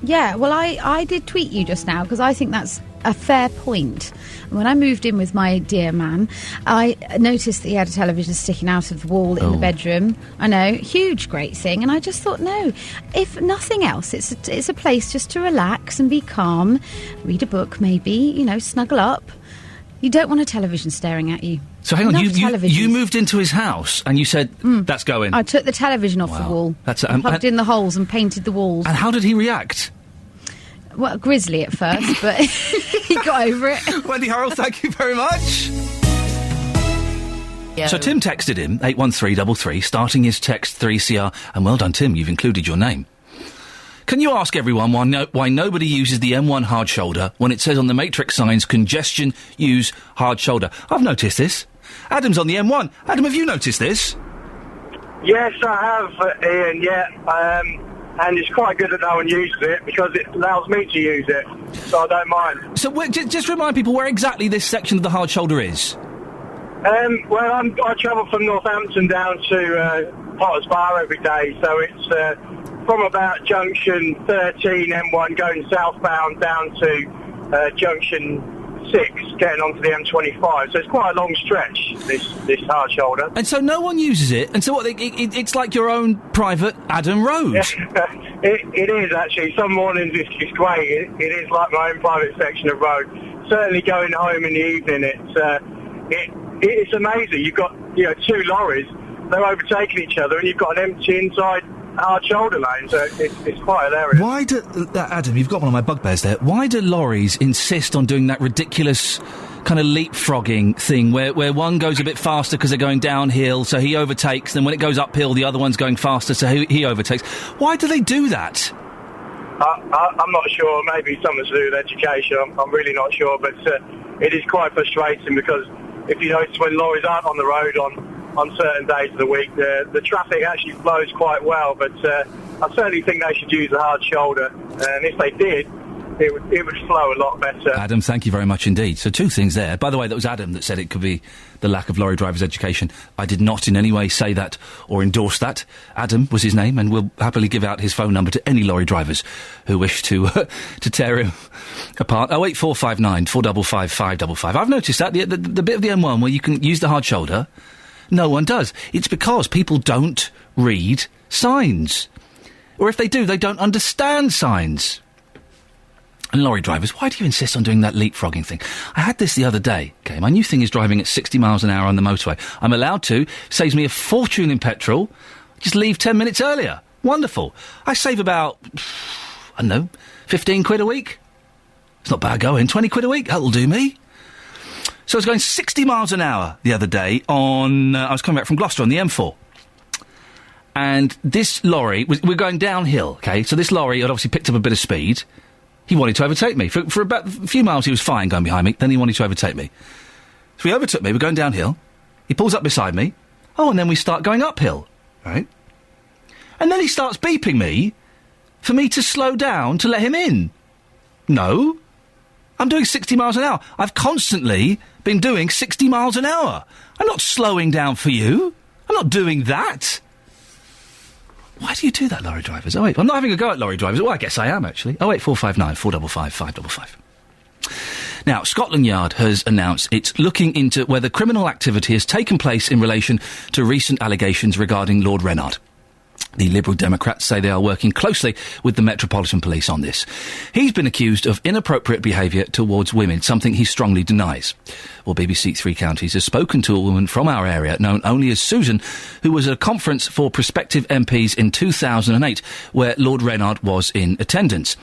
Yeah, well, I did tweet you just now because I think that's a fair point. When I moved in with my dear man, I noticed that he had a television sticking out of the wall in the bedroom. I know, huge, great thing. And I just thought, no, if nothing else, it's a place just to relax and be calm, read a book maybe, snuggle up. You don't want a television staring at you. So hang on, you moved into his house and you said, that's going. I took the television off the wall, plugged in the holes and painted the walls. And how did he react? Well, grisly at first, but he got over it. Wendy Hurrell, thank you very much. Yeah. So Tim texted him, 81333, starting his text 3CR, and well done, Tim, you've included your name. Can you ask everyone why nobody uses the M1 hard shoulder when it says on the matrix signs, congestion, use hard shoulder? I've noticed this. Adam's on the M1. Adam, have you noticed this? Yes, I have, Ian, yeah. And it's quite good that no one uses it because it allows me to use it, so I don't mind. So just remind people where exactly this section of the hard shoulder is. Well, I travel from Northampton down to Potters Bar every day, so it's from about junction 13 M1 going southbound down to junction 6 getting onto the M25, so it's quite a long stretch, this hard shoulder. And so no one uses it, and so what, it's like your own private Adam Road? Yeah, it is actually. Some mornings it's great, it is like my own private section of road. Certainly going home in the evening, it's amazing. You've got two lorries, they're overtaking each other, and you've got an empty inside hard shoulder lane, so it's quite hilarious. Why do... Adam, you've got one of my bugbears there. Why do lorries insist on doing that ridiculous kind of leapfrogging thing where one goes a bit faster because they're going downhill, so he overtakes, then when it goes uphill, the other one's going faster, so he overtakes? Why do they do that? I'm not sure. Maybe something to do with education. I'm really not sure, but it is quite frustrating because if you notice when lorries aren't on the road on certain days of the week, the traffic actually flows quite well, but I certainly think they should use the hard shoulder, and if they did, it would flow a lot better. Adam, thank you very much indeed. So 2 things there. By the way, that was Adam that said it could be the lack of lorry drivers' education. I did not in any way say that or endorse that. Adam was his name, and we'll happily give out his phone number to any lorry drivers who wish to to tear him apart. 08459 455 555. I've noticed that the bit of the M1 where you can use the hard shoulder, no one does. It's because people don't read signs. Or if they do, they don't understand signs. And lorry drivers, why do you insist on doing that leapfrogging thing? I had this the other day, okay? My new thing is driving at 60 miles an hour on the motorway. I'm allowed to. Saves me a fortune in petrol. Just leave 10 minutes earlier. Wonderful. I save about, I don't know, 15 quid a week. It's not bad going. 20 quid a week. That'll do me. So I was going 60 miles an hour the other day on... I was coming back from Gloucester on the M4. And this lorry... We're going downhill, okay? So this lorry had obviously picked up a bit of speed. He wanted to overtake me. For about a few miles, he was fine going behind me. Then he wanted to overtake me. So he overtook me. We're going downhill. He pulls up beside me. Oh, and then we start going uphill, right? And then he starts beeping me for me to slow down to let him in. No. I'm doing 60 miles an hour. I've constantly been doing 60 miles an hour. I'm not slowing down for you. I'm not doing that. Why do you do that, lorry drivers? Oh, wait, I'm not having a go at lorry drivers. Well, I guess I am, actually. 08459 455 555. Now, Scotland Yard has announced it's looking into whether criminal activity has taken place in relation to recent allegations regarding Lord Reynard. The Liberal Democrats say they are working closely with the Metropolitan Police on this. He's been accused of inappropriate behaviour towards women, something he strongly denies. Well, BBC Three Counties has spoken to a woman from our area, known only as Susan, who was at a conference for prospective MPs in 2008, where Lord Reynard was in attendance.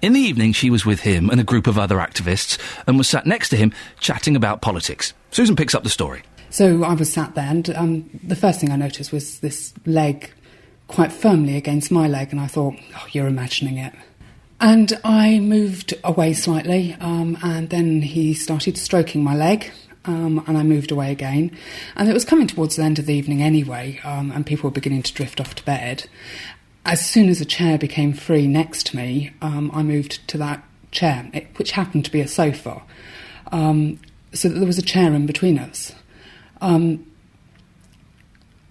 In the evening, she was with him and a group of other activists and was sat next to him chatting about politics. Susan picks up the story. So I was sat there and the first thing I noticed was this leg quite firmly against my leg, and I thought, oh, you're imagining it. And I moved away slightly, and then he started stroking my leg, and I moved away again. And it was coming towards the end of the evening anyway, and people were beginning to drift off to bed. As soon as a chair became free next to me, I moved to that chair, which happened to be a sofa, so that there was a chair in between us.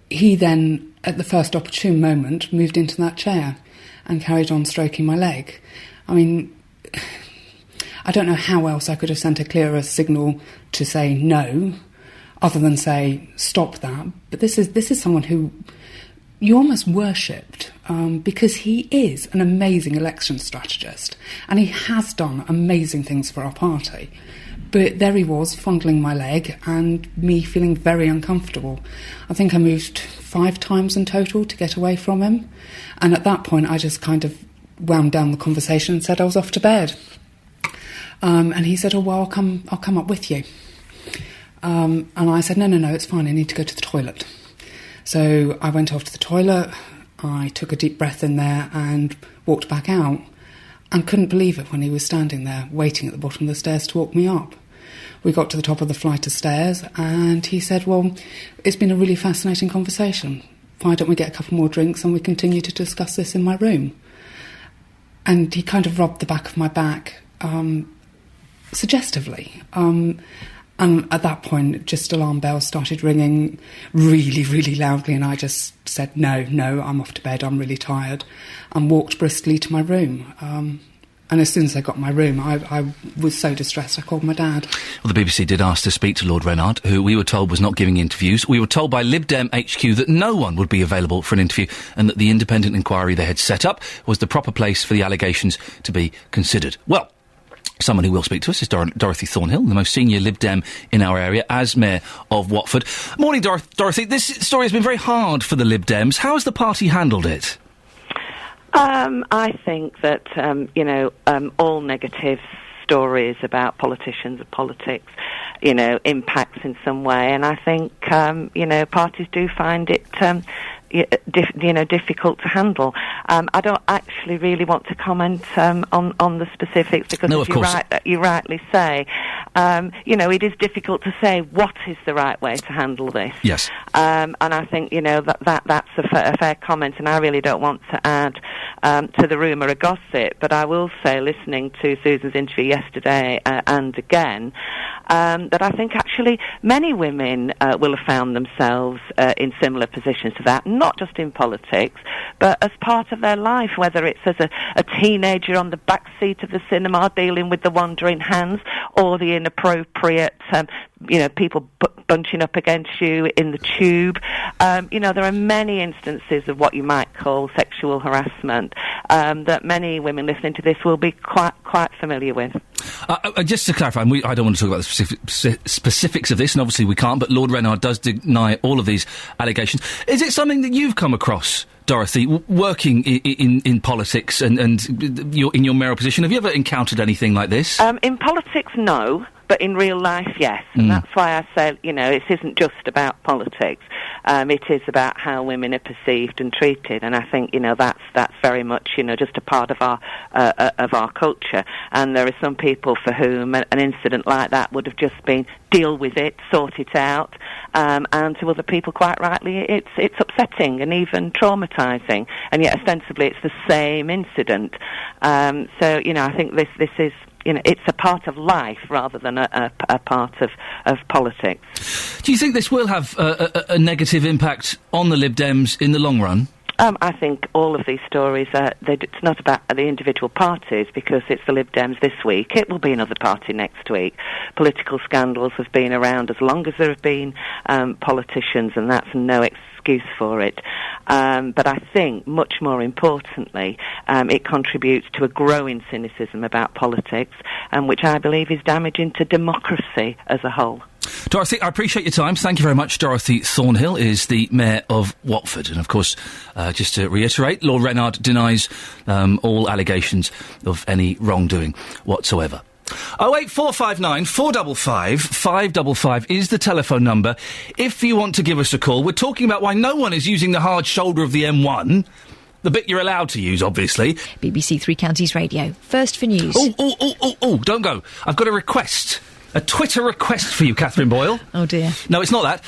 He then, at the first opportune moment, moved into that chair and carried on stroking my leg. I mean, I don't know how else I could have sent a clearer signal to say no, other than say, stop that. But this is someone who you almost worshipped, because he is an amazing election strategist, and he has done amazing things for our party. But there he was, fondling my leg, and me feeling very uncomfortable. I think I moved 5 times in total to get away from him. And at that point, I just kind of wound down the conversation and said I was off to bed. And he said, oh, well, I'll come up with you. And I said, no, it's fine, I need to go to the toilet. So I went off to the toilet, I took a deep breath in there and walked back out. And couldn't believe it when he was standing there, waiting at the bottom of the stairs to walk me up. We got to the top of the flight of stairs, and he said, well, it's been a really fascinating conversation. Why don't we get a couple more drinks and we continue to discuss this in my room? And he kind of rubbed the back of my back, suggestively. And at that point, just alarm bells started ringing really, really loudly, and I just said, no, I'm off to bed, I'm really tired, and walked briskly to my room. And as soon as I got my room, I was so distressed, I called my dad. Well, the BBC did ask to speak to Lord Reynard, who we were told was not giving interviews. We were told by Lib Dem HQ that no one would be available for an interview, and that the independent inquiry they had set up was the proper place for the allegations to be considered. Well, someone who will speak to us is Dorothy Thornhill, the most senior Lib Dem in our area, as Mayor of Watford. Morning, Dorothy. This story has been very hard for the Lib Dems. How has the party handled it? I think that, all negative stories about politicians and politics, impacts in some way. And I think, parties do find it difficult to handle. I don't actually really want to comment on the specifics because, no, as you rightly say, it is difficult to say what is the right way to handle this. Yes. And I think, that's a fair comment, and I really don't want to add to the rumour or gossip, but I will say, listening to Susan's interview yesterday and again, that I think actually many women will have found themselves in similar positions to that, not just in politics, but as part of their life, whether it's as a teenager on the back seat of the cinema dealing with the wandering hands, or the inappropriate, people bunching up against you in the tube. There are many instances of what you might call sexual harassment that many women listening to this will be quite familiar with. Just to clarify, I don't want to talk about the specifics of this, and obviously we can't, but Lord Reynard does deny all of these allegations. Is it something that you've come across, Dorothy, working in politics and in your mayoral position? Have you ever encountered anything like this? In politics, no. But in real life, yes. And that's why I say, it isn't just about politics. It is about how women are perceived and treated. And I think, that's very much, just a part of our culture. And there are some people for whom an incident like that would have just been deal with it, sort it out. And to other people, quite rightly, it's upsetting and even traumatising. And yet, ostensibly, it's the same incident. I think this is... it's a part of life rather than a part of politics. Do you think this will have a negative impact on the Lib Dems in the long run? I think all of these stories, it's not about the individual parties, because it's the Lib Dems this week. It will be another party next week. Political scandals have been around as long as there have been politicians, and that's no excuse for it. But I think, much more importantly, it contributes to a growing cynicism about politics, which I believe is damaging to democracy as a whole. Dorothy, I appreciate your time. Thank you very much. Dorothy Thornhill is the Mayor of Watford. And, of course, just to reiterate, Lord Reynard denies all allegations of any wrongdoing whatsoever. 08459 455 555 is the telephone number if you want to give us a call. We're talking about why no one is using the hard shoulder of the M1. The bit you're allowed to use, obviously. BBC Three Counties Radio. First for news. Oh, don't go. I've got a request. A Twitter request for you, Catherine Boyle. Oh, dear. No, it's not that.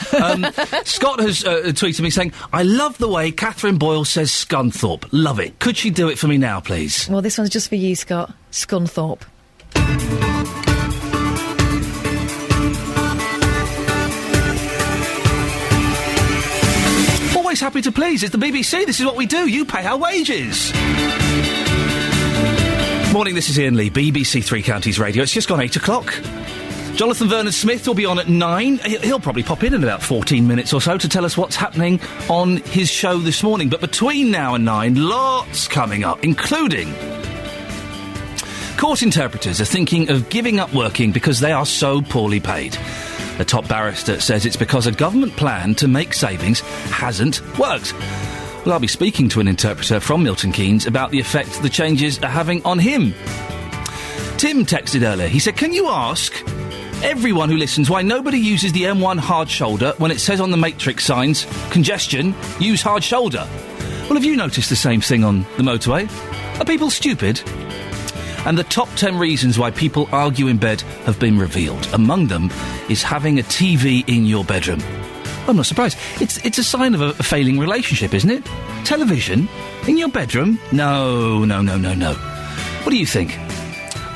Scott has tweeted me saying, I love the way Catherine Boyle says Scunthorpe. Love it. Could she do it for me now, please? Well, this one's just for you, Scott. Scunthorpe. Always happy to please. It's the BBC. This is what we do. You pay our wages. Morning, this is Iain Lee, BBC Three Counties Radio. It's just gone 8 o'clock. Jonathan Vernon-Smith will be on at 9. He'll probably pop in about 14 minutes or so to tell us what's happening on his show this morning. But between now and 9, lots coming up, including... Court interpreters are thinking of giving up working because they are so poorly paid. A top barrister says it's because a government plan to make savings hasn't worked. Well, I'll be speaking to an interpreter from Milton Keynes about the effect the changes are having on him. Tim texted earlier. He said, can you ask everyone who listens why nobody uses the M1 hard shoulder when it says on the matrix signs, congestion, use hard shoulder? Well, have you noticed the same thing on the motorway? Are people stupid? And the top 10 reasons why people argue in bed have been revealed. Among them is having a TV in your bedroom. I'm not surprised. It's a sign of a failing relationship, isn't it? Television in your bedroom? No. What do you think?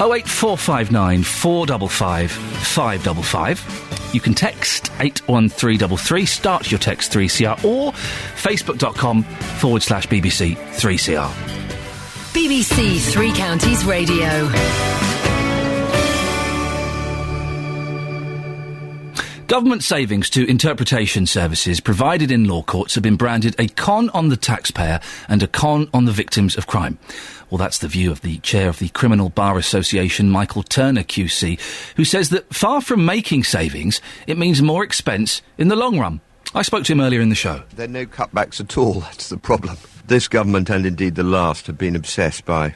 08459 455 555. You can text 81333, start your text 3CR, or facebook.com/BBC 3CR. BBC Three Counties Radio. Government savings to interpretation services provided in law courts have been branded a con on the taxpayer and a con on the victims of crime. Well, that's the view of the chair of the Criminal Bar Association, Michael Turner QC, who says that far from making savings, it means more expense in the long run. I spoke to him earlier in the show. There are no cutbacks at all, that's the problem. This government, and indeed the last, have been obsessed by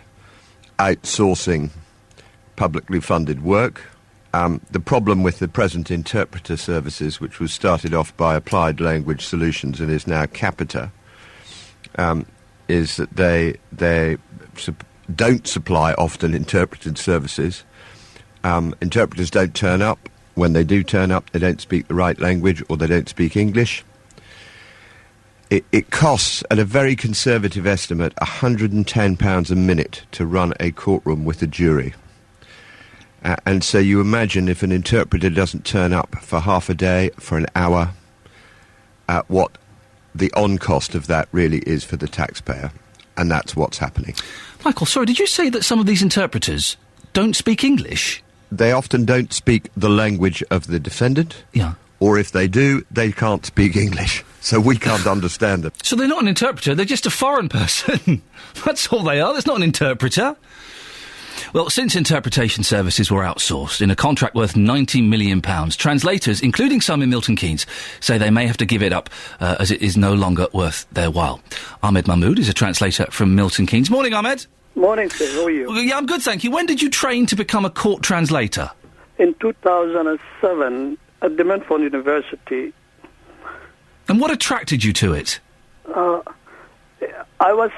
outsourcing publicly funded work. The problem with the present interpreter services, which was started off by Applied Language Solutions and is now Capita, is that they don't supply often interpreted services, interpreters don't turn up. When they do turn up, they don't speak the right language or they don't speak English. It costs, at a very conservative estimate, £110 a minute to run a courtroom with a jury. And so you imagine if an interpreter doesn't turn up for half a day, for an hour, what the on-cost of that really is for the taxpayer. And that's what's happening. Michael, sorry, did you say that some of these interpreters don't speak English? They often don't speak the language of the defendant. Yeah. Or if they do, they can't speak English. So we can't understand them. So they're not an interpreter, they're just a foreign person. That's all they are. That's not an interpreter. Well, since interpretation services were outsourced in a contract worth £90 million, translators, including some in Milton Keynes, say they may have to give it up as it is no longer worth their while. Ahmed Mahmood is a translator from Milton Keynes. Morning, Ahmed. Morning, sir. How are you? Yeah, I'm good, thank you. When did you train to become a court translator? In 2007 at the Medford University. And what attracted you to it? I was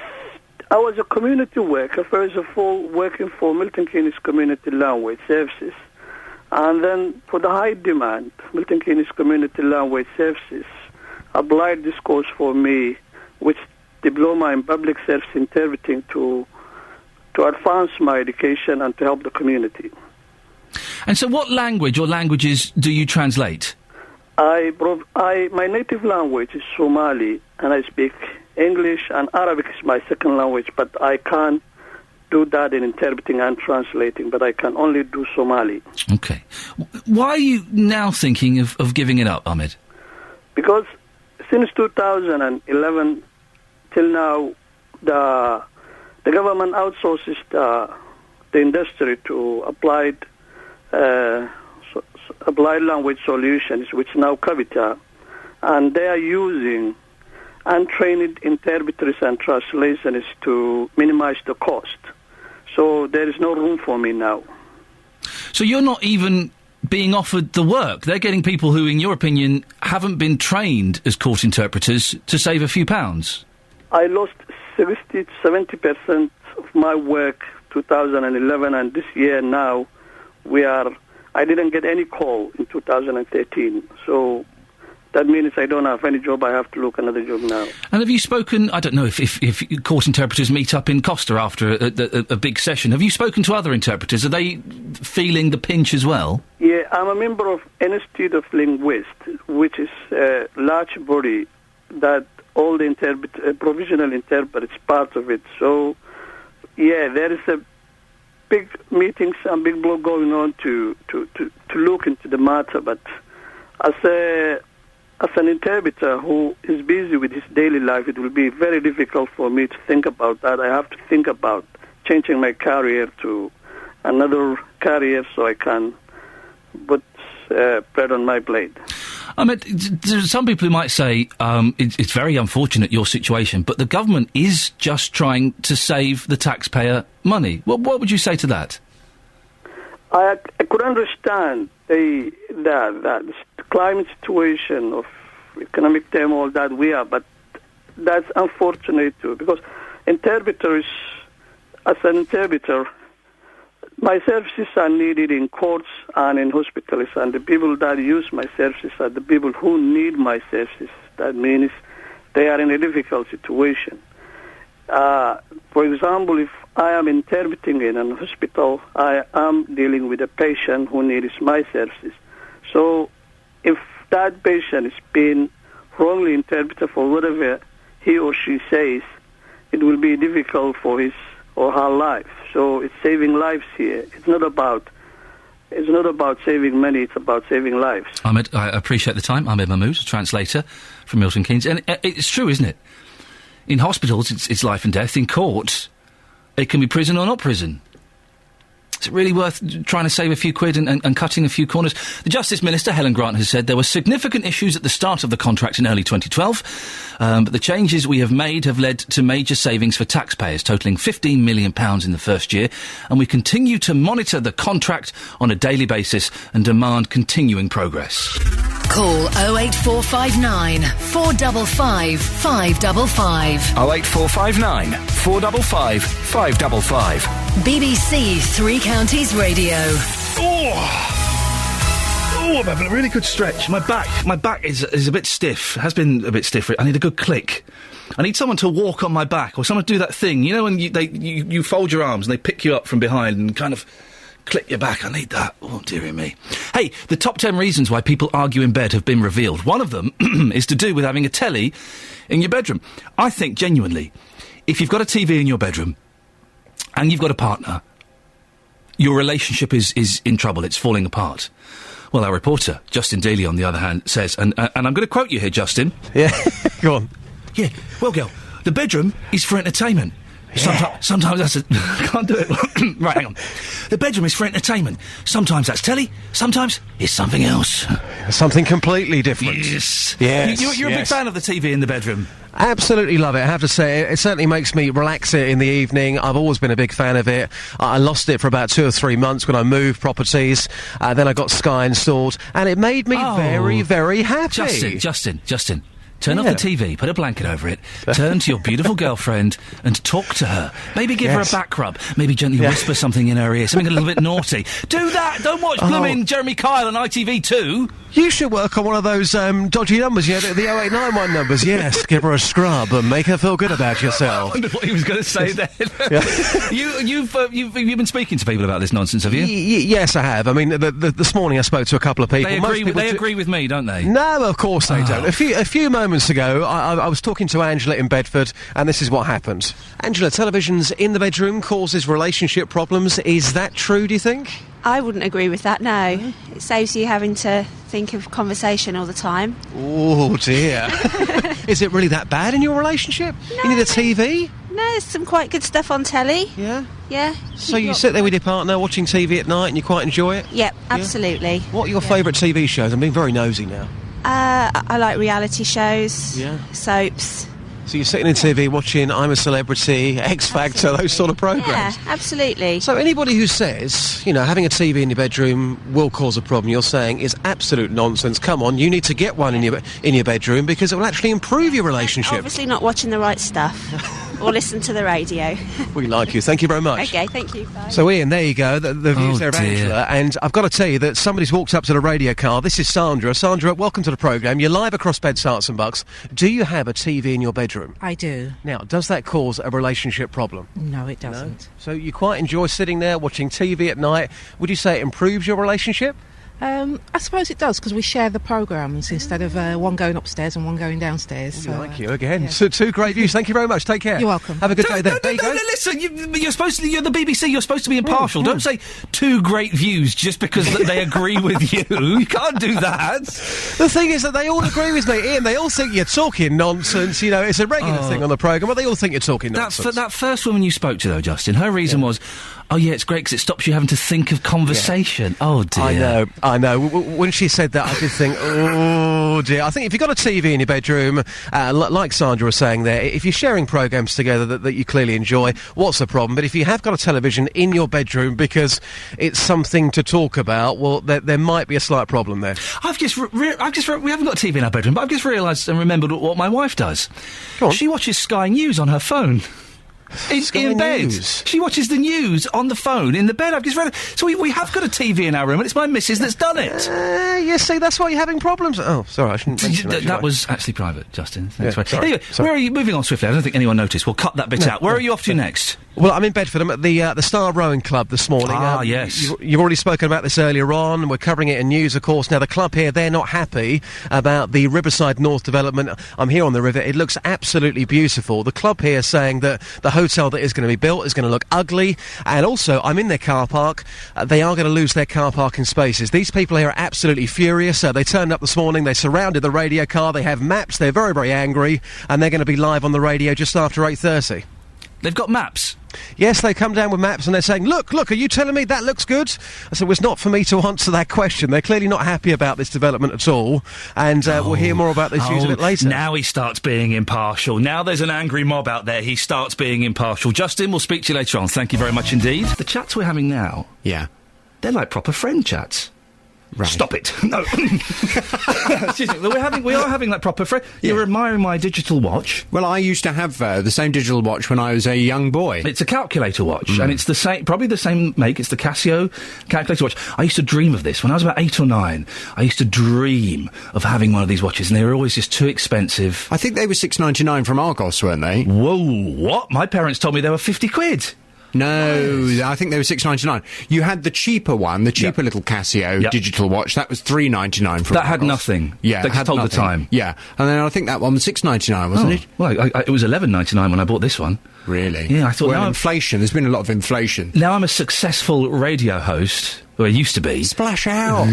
a community worker, first of all, working for Milton Keynes Community Language Services. And then, for the high demand, Milton Keynes Community Language Services applied this course for me, which diploma in public service interpreting to advance my education and to help the community. And so what language or languages do you translate? My native language is Somali, and I speak English, and Arabic is my second language, but I can't do that in interpreting and translating, but I can only do Somali. Okay. Why are you now thinking of giving it up, Ahmed? Because since 2011 till now, the government outsources the industry to applied language solutions, which now Kavita, and they are using untrained interpreters and translators to minimize the cost. So there is no room for me now. So you're not even being offered the work. They're getting people who, in your opinion, haven't been trained as court interpreters to save a few pounds. I lost 60-70% of my work 2011, and this year now I didn't get any call in 2013. So that means I don't have any job. I have to look another job now. And have you spoken, I don't know if court interpreters meet up in Costa after a big session, have you spoken to other interpreters? Are they feeling the pinch as well? Yeah, I'm a member of Institute of Linguists, which is a large body that all the provisional interpreters part of it. So, yeah, there is a big meetings and big blog going on to look into the matter. But as an interpreter who is busy with his daily life, it will be very difficult for me to think about that. I have to think about changing my career to another career so I can put bread on my plate. I mean, there's some people who might say it's very unfortunate, your situation, but the government is just trying to save the taxpayer money. What would you say to that? I could understand the climate situation of economic turmoil that we are, but that's unfortunate too, because interpreters, as an interpreter, my services are needed in courts and in hospitals, and the people that use my services are the people who need my services. That means they are in a difficult situation. For example, if I am interpreting in a hospital, I am dealing with a patient who needs my services. So if that patient is being wrongly interpreted for whatever he or she says, it will be difficult for his or her life. So it's saving lives here. It's not about saving money, it's about saving lives. Ahmed, I appreciate the time. Ahmed Mahmood, a translator from Milton Keynes. And it's true, isn't it? In hospitals, it's life and death. In court, it can be prison or not prison. Is it really worth trying to save a few quid and cutting a few corners? The Justice Minister, Helen Grant, has said there were significant issues at the start of the contract in early 2012, but the changes we have made have led to major savings for taxpayers, totalling £15 million in the first year, and we continue to monitor the contract on a daily basis and demand continuing progress. Call 08459 455 555. 08459 455 555. BBC Three Counties Radio. I'm having a really good stretch. My back is a bit stiff. Has been a bit stiff. I need a good click. I need someone to walk on my back, or someone to do that thing. You know when you fold your arms and they pick you up from behind and kind of click your back. I need that. Oh, dearie me. Hey, the top 10 reasons why people argue in bed have been revealed. One of them is to do with having a telly in your bedroom. I think, genuinely, if you've got a TV in your bedroom and you've got a partner, your relationship is in trouble. It's falling apart. Well, our reporter, Justin Dealey, on the other hand, says, and I'm going to quote you here, Justin. Yeah, go on. Yeah, well, girl, the bedroom is for entertainment. Yeah. Sometimes that's I can't do it. Right, hang on. The bedroom is for entertainment. Sometimes that's telly, sometimes it's something else. Something completely different. Yes. Yes. You're a big fan of the TV in the bedroom. Absolutely love it, I have to say. It certainly makes me relax it in the evening. I've always been a big fan of it. I lost it for about 2 or 3 months when I moved properties. Then I got Sky installed, and it made me very, very happy. Justin. Turn off the TV, put a blanket over it, turn to your beautiful girlfriend and talk to her. Maybe give her a back rub. Maybe gently whisper something in her ear, something a little bit naughty. Do that! Don't watch blooming Jeremy Kyle on ITV2. You should work on one of those dodgy numbers, the 0891 numbers, yes. Give her a scrub and make her feel good about yourself. I wonder what he was going to say then. You've been speaking to people about this nonsense, have you? Yes, I have. I mean, this morning I spoke to a couple of people. They agree with me, don't they? No, of course they don't. A few moments ago, I was talking to Angela in Bedford, and this is what happened. Angela, televisions in the bedroom causes relationship problems. Is that true, do you think? I wouldn't agree with that, no. It saves you having to think of conversation all the time. Oh, dear. Is it really that bad in your relationship? No. You need a TV? No, there's some quite good stuff on telly. Yeah? Yeah. So you sit there with your partner watching TV at night and you quite enjoy it? Yep, absolutely. What are your favourite TV shows? I'm being very nosy now. I like reality shows. Yeah. Soaps. So you're sitting in TV watching I'm a Celebrity, X Factor, those sort of programmes? Yeah, absolutely. So anybody who says, having a TV in your bedroom will cause a problem, you're saying is absolute nonsense. Come on, you need to get one in your bedroom because it will actually improve your relationship. Obviously not watching the right stuff. Or listen to the radio. We like you. Thank you very much. Okay, thank you. Bye. So, Ian, there you go. The views there of Angela. And I've got to tell you that somebody's walked up to the radio car. This is Sandra. Sandra, welcome to the programme. You're live across Beds, Hearts and Bucks. Do you have a TV in your bedroom? I do. Now, does that cause a relationship problem? No, it doesn't. No? So you quite enjoy sitting there watching TV at night. Would you say it improves your relationship? I suppose it does, because we share the programmes instead of one going upstairs and one going downstairs. So, thank you again. Yeah. So, 2 great views. Thank you very much. Take care. You're welcome. Have a good day then. No, listen, you're the BBC, you're supposed to be impartial. Don't say 2 great views just because they agree with you. You can't do that. The thing is that they all agree with me, Ian. They all think you're talking nonsense. It's a regular thing on the programme, but they all think you're talking nonsense. That first woman you spoke to, though, Justin, her reason was, oh, yeah, it's great because it stops you having to think of conversation. Yeah. Oh, dear. I know. When she said that, I did think, oh, dear. I think if you've got a TV in your bedroom, like Sandra was saying there, if you're sharing programmes together that you clearly enjoy, what's the problem? But if you have got a television in your bedroom because it's something to talk about, well, there might be a slight problem there. we haven't got a TV in our bedroom, but I've just realised and remembered what my wife does. Go on. She watches Sky News on her phone. In bed. News. She watches the news on the phone in the bed. I've just read it. So we have got a TV in our room, and it's my missus that's done it. Yes, see, that's why you're having problems. Oh, sorry, I shouldn't mention that. That was actually private, Justin. Thanks. Yeah, sorry. Anyway, where are you? Moving on swiftly. I don't think anyone noticed. We'll cut that bit out. Where are you off to next? Well, I'm in Bedford. I'm at the Star Rowing Club this morning. Yes. You've already spoken about this earlier on. We're covering it in news, of course. Now, the club here, they're not happy about the Riverside North development. I'm here on the river. It looks absolutely beautiful. The club here is saying that the hotel that is going to be built is going to look ugly. And also, I'm in their car park. They are going to lose their car parking spaces. These people here are absolutely furious. They turned up this morning. They surrounded the radio car. They have maps. They're very, very angry. And they're going to be live on the radio just after 8:30. They've got maps? Yes, they come down with maps and they're saying, look, are you telling me that looks good? I said, well, it's not for me to answer that question. They're clearly not happy about this development at all, and we'll hear more about this news a bit later. Now he starts being impartial. Now there's an angry mob out there, he starts being impartial. Justin, we'll speak to you later on. Thank you very much indeed. The chats we're having now... Yeah. They're like proper friend chats. Right. Stop it. No. Excuse me. We are having that proper... You're admiring my digital watch. Well, I used to have the same digital watch when I was a young boy. It's a calculator watch, and it's the same, probably the same make. It's the Casio calculator watch. I used to dream of this when I was about 8 or 9. I used to dream of having one of these watches, and they were always just too expensive. I think they were $6.99 from Argos, weren't they? Whoa! What? My parents told me they were 50 quid. No, I think they were $6.99. You had the cheaper one, the cheaper little Casio digital watch. That was $3.99 from That had Argos. nothing. Yeah, They had told the nothing. time. Yeah, and then I think that one was $6.99, wasn't it? Well, it was $11.99 when I bought this one. Really? Yeah, I thought... Well, now inflation. There's been a lot of inflation. Now I'm a successful radio host... Well, I used to be. Splash out.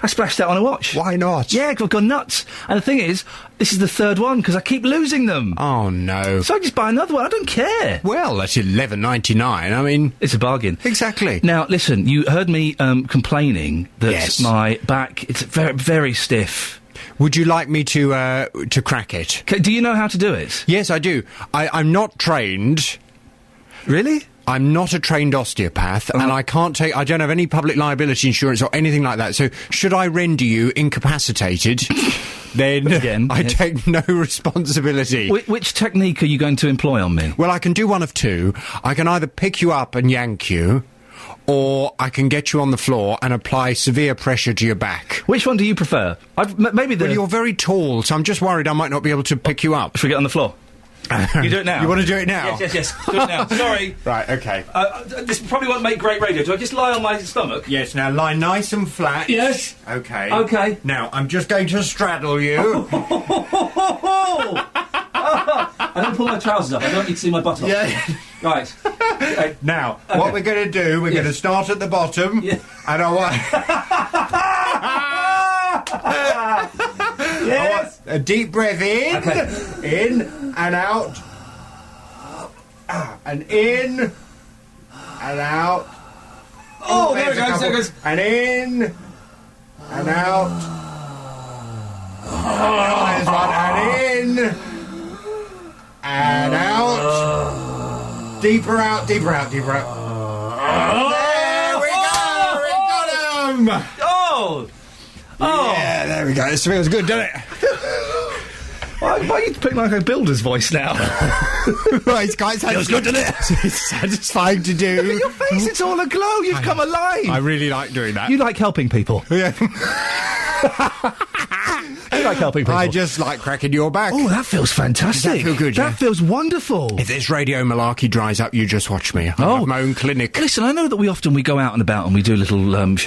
I splashed out on a watch. Why not? Yeah, 'cause I've gone nuts. And the thing is, this is the third one, because I keep losing them. Oh, no. So I just buy another one. I don't care. Well, that's $11.99. I mean... It's a bargain. Exactly. Now, listen, you heard me complaining that my back, it's very, very stiff. Would you like me to crack it? Do you know how to do it? Yes, I do. I'm not trained. Really? I'm not a trained osteopath, and I don't have any public liability insurance or anything like that, so should I render you incapacitated, then I take no responsibility. Which technique are you going to employ on me? Well, I can do one of two. I can either pick you up and yank you, or I can get you on the floor and apply severe pressure to your back. Which one do you prefer? Maybe Well, you're very tall, so I'm just worried I might not be able to pick you up. Should we get on the floor? You do it now. You want to do it now? Yes. Do it now. Sorry. Right, okay. This probably won't make great radio. Do I just lie on my stomach? Yes, now lie nice and flat. Yes. Okay. Okay. Now, I'm just going to straddle you. I don't pull my trousers up. I don't need to see my butt off. Yeah. Right. Okay. Now, what we're going to do, we're going to start at the bottom, and I want... Yes. A deep breath in. Okay. In and out. And in and out. Oh, there it goes. There it goes. And in and out. There's one. And in and out. Deeper out. Deeper out. Deeper out. There we go. We got him. Oh. Yeah, there we go. This feels good, doesn't it? Why are you picking like a builder's voice now? Well, it's quite feels good, doesn't it? It's satisfying to do. Look at your face, it's all aglow. You've come alive. I really like doing that. You like helping people. Yeah. You like helping people. I just like cracking your back. Oh, that feels fantastic. Does that feel good, That feels wonderful. If this radio malarkey dries up, you just watch me. I have my own clinic. Listen, I know that we often go out and about and we do little...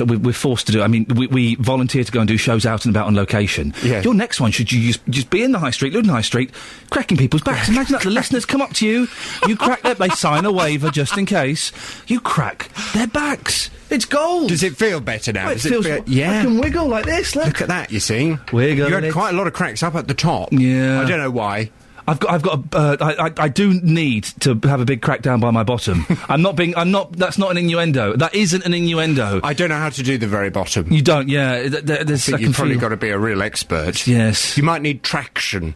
we're forced to do... I mean, we volunteer to go and do shows out and about on location. Yeah. Your next one, should you just be in the High Street, Luton High Street, cracking people's backs. Imagine that. The listeners come up to you, you crack their... They sign a waiver just in case. You crack their backs. It's gold. Does it feel better now? Oh, it feels... Yeah. I can wiggle like this, look. Look at that, you see. Wiggle. You had quite a lot of cracks up at the top. Yeah. I don't know why. I do need to have a big crack down by my bottom. That's not an innuendo. That isn't an innuendo. I don't know how to do the very bottom. You don't, yeah. There's, I think you've probably got to be a real expert. Yes. You might need traction.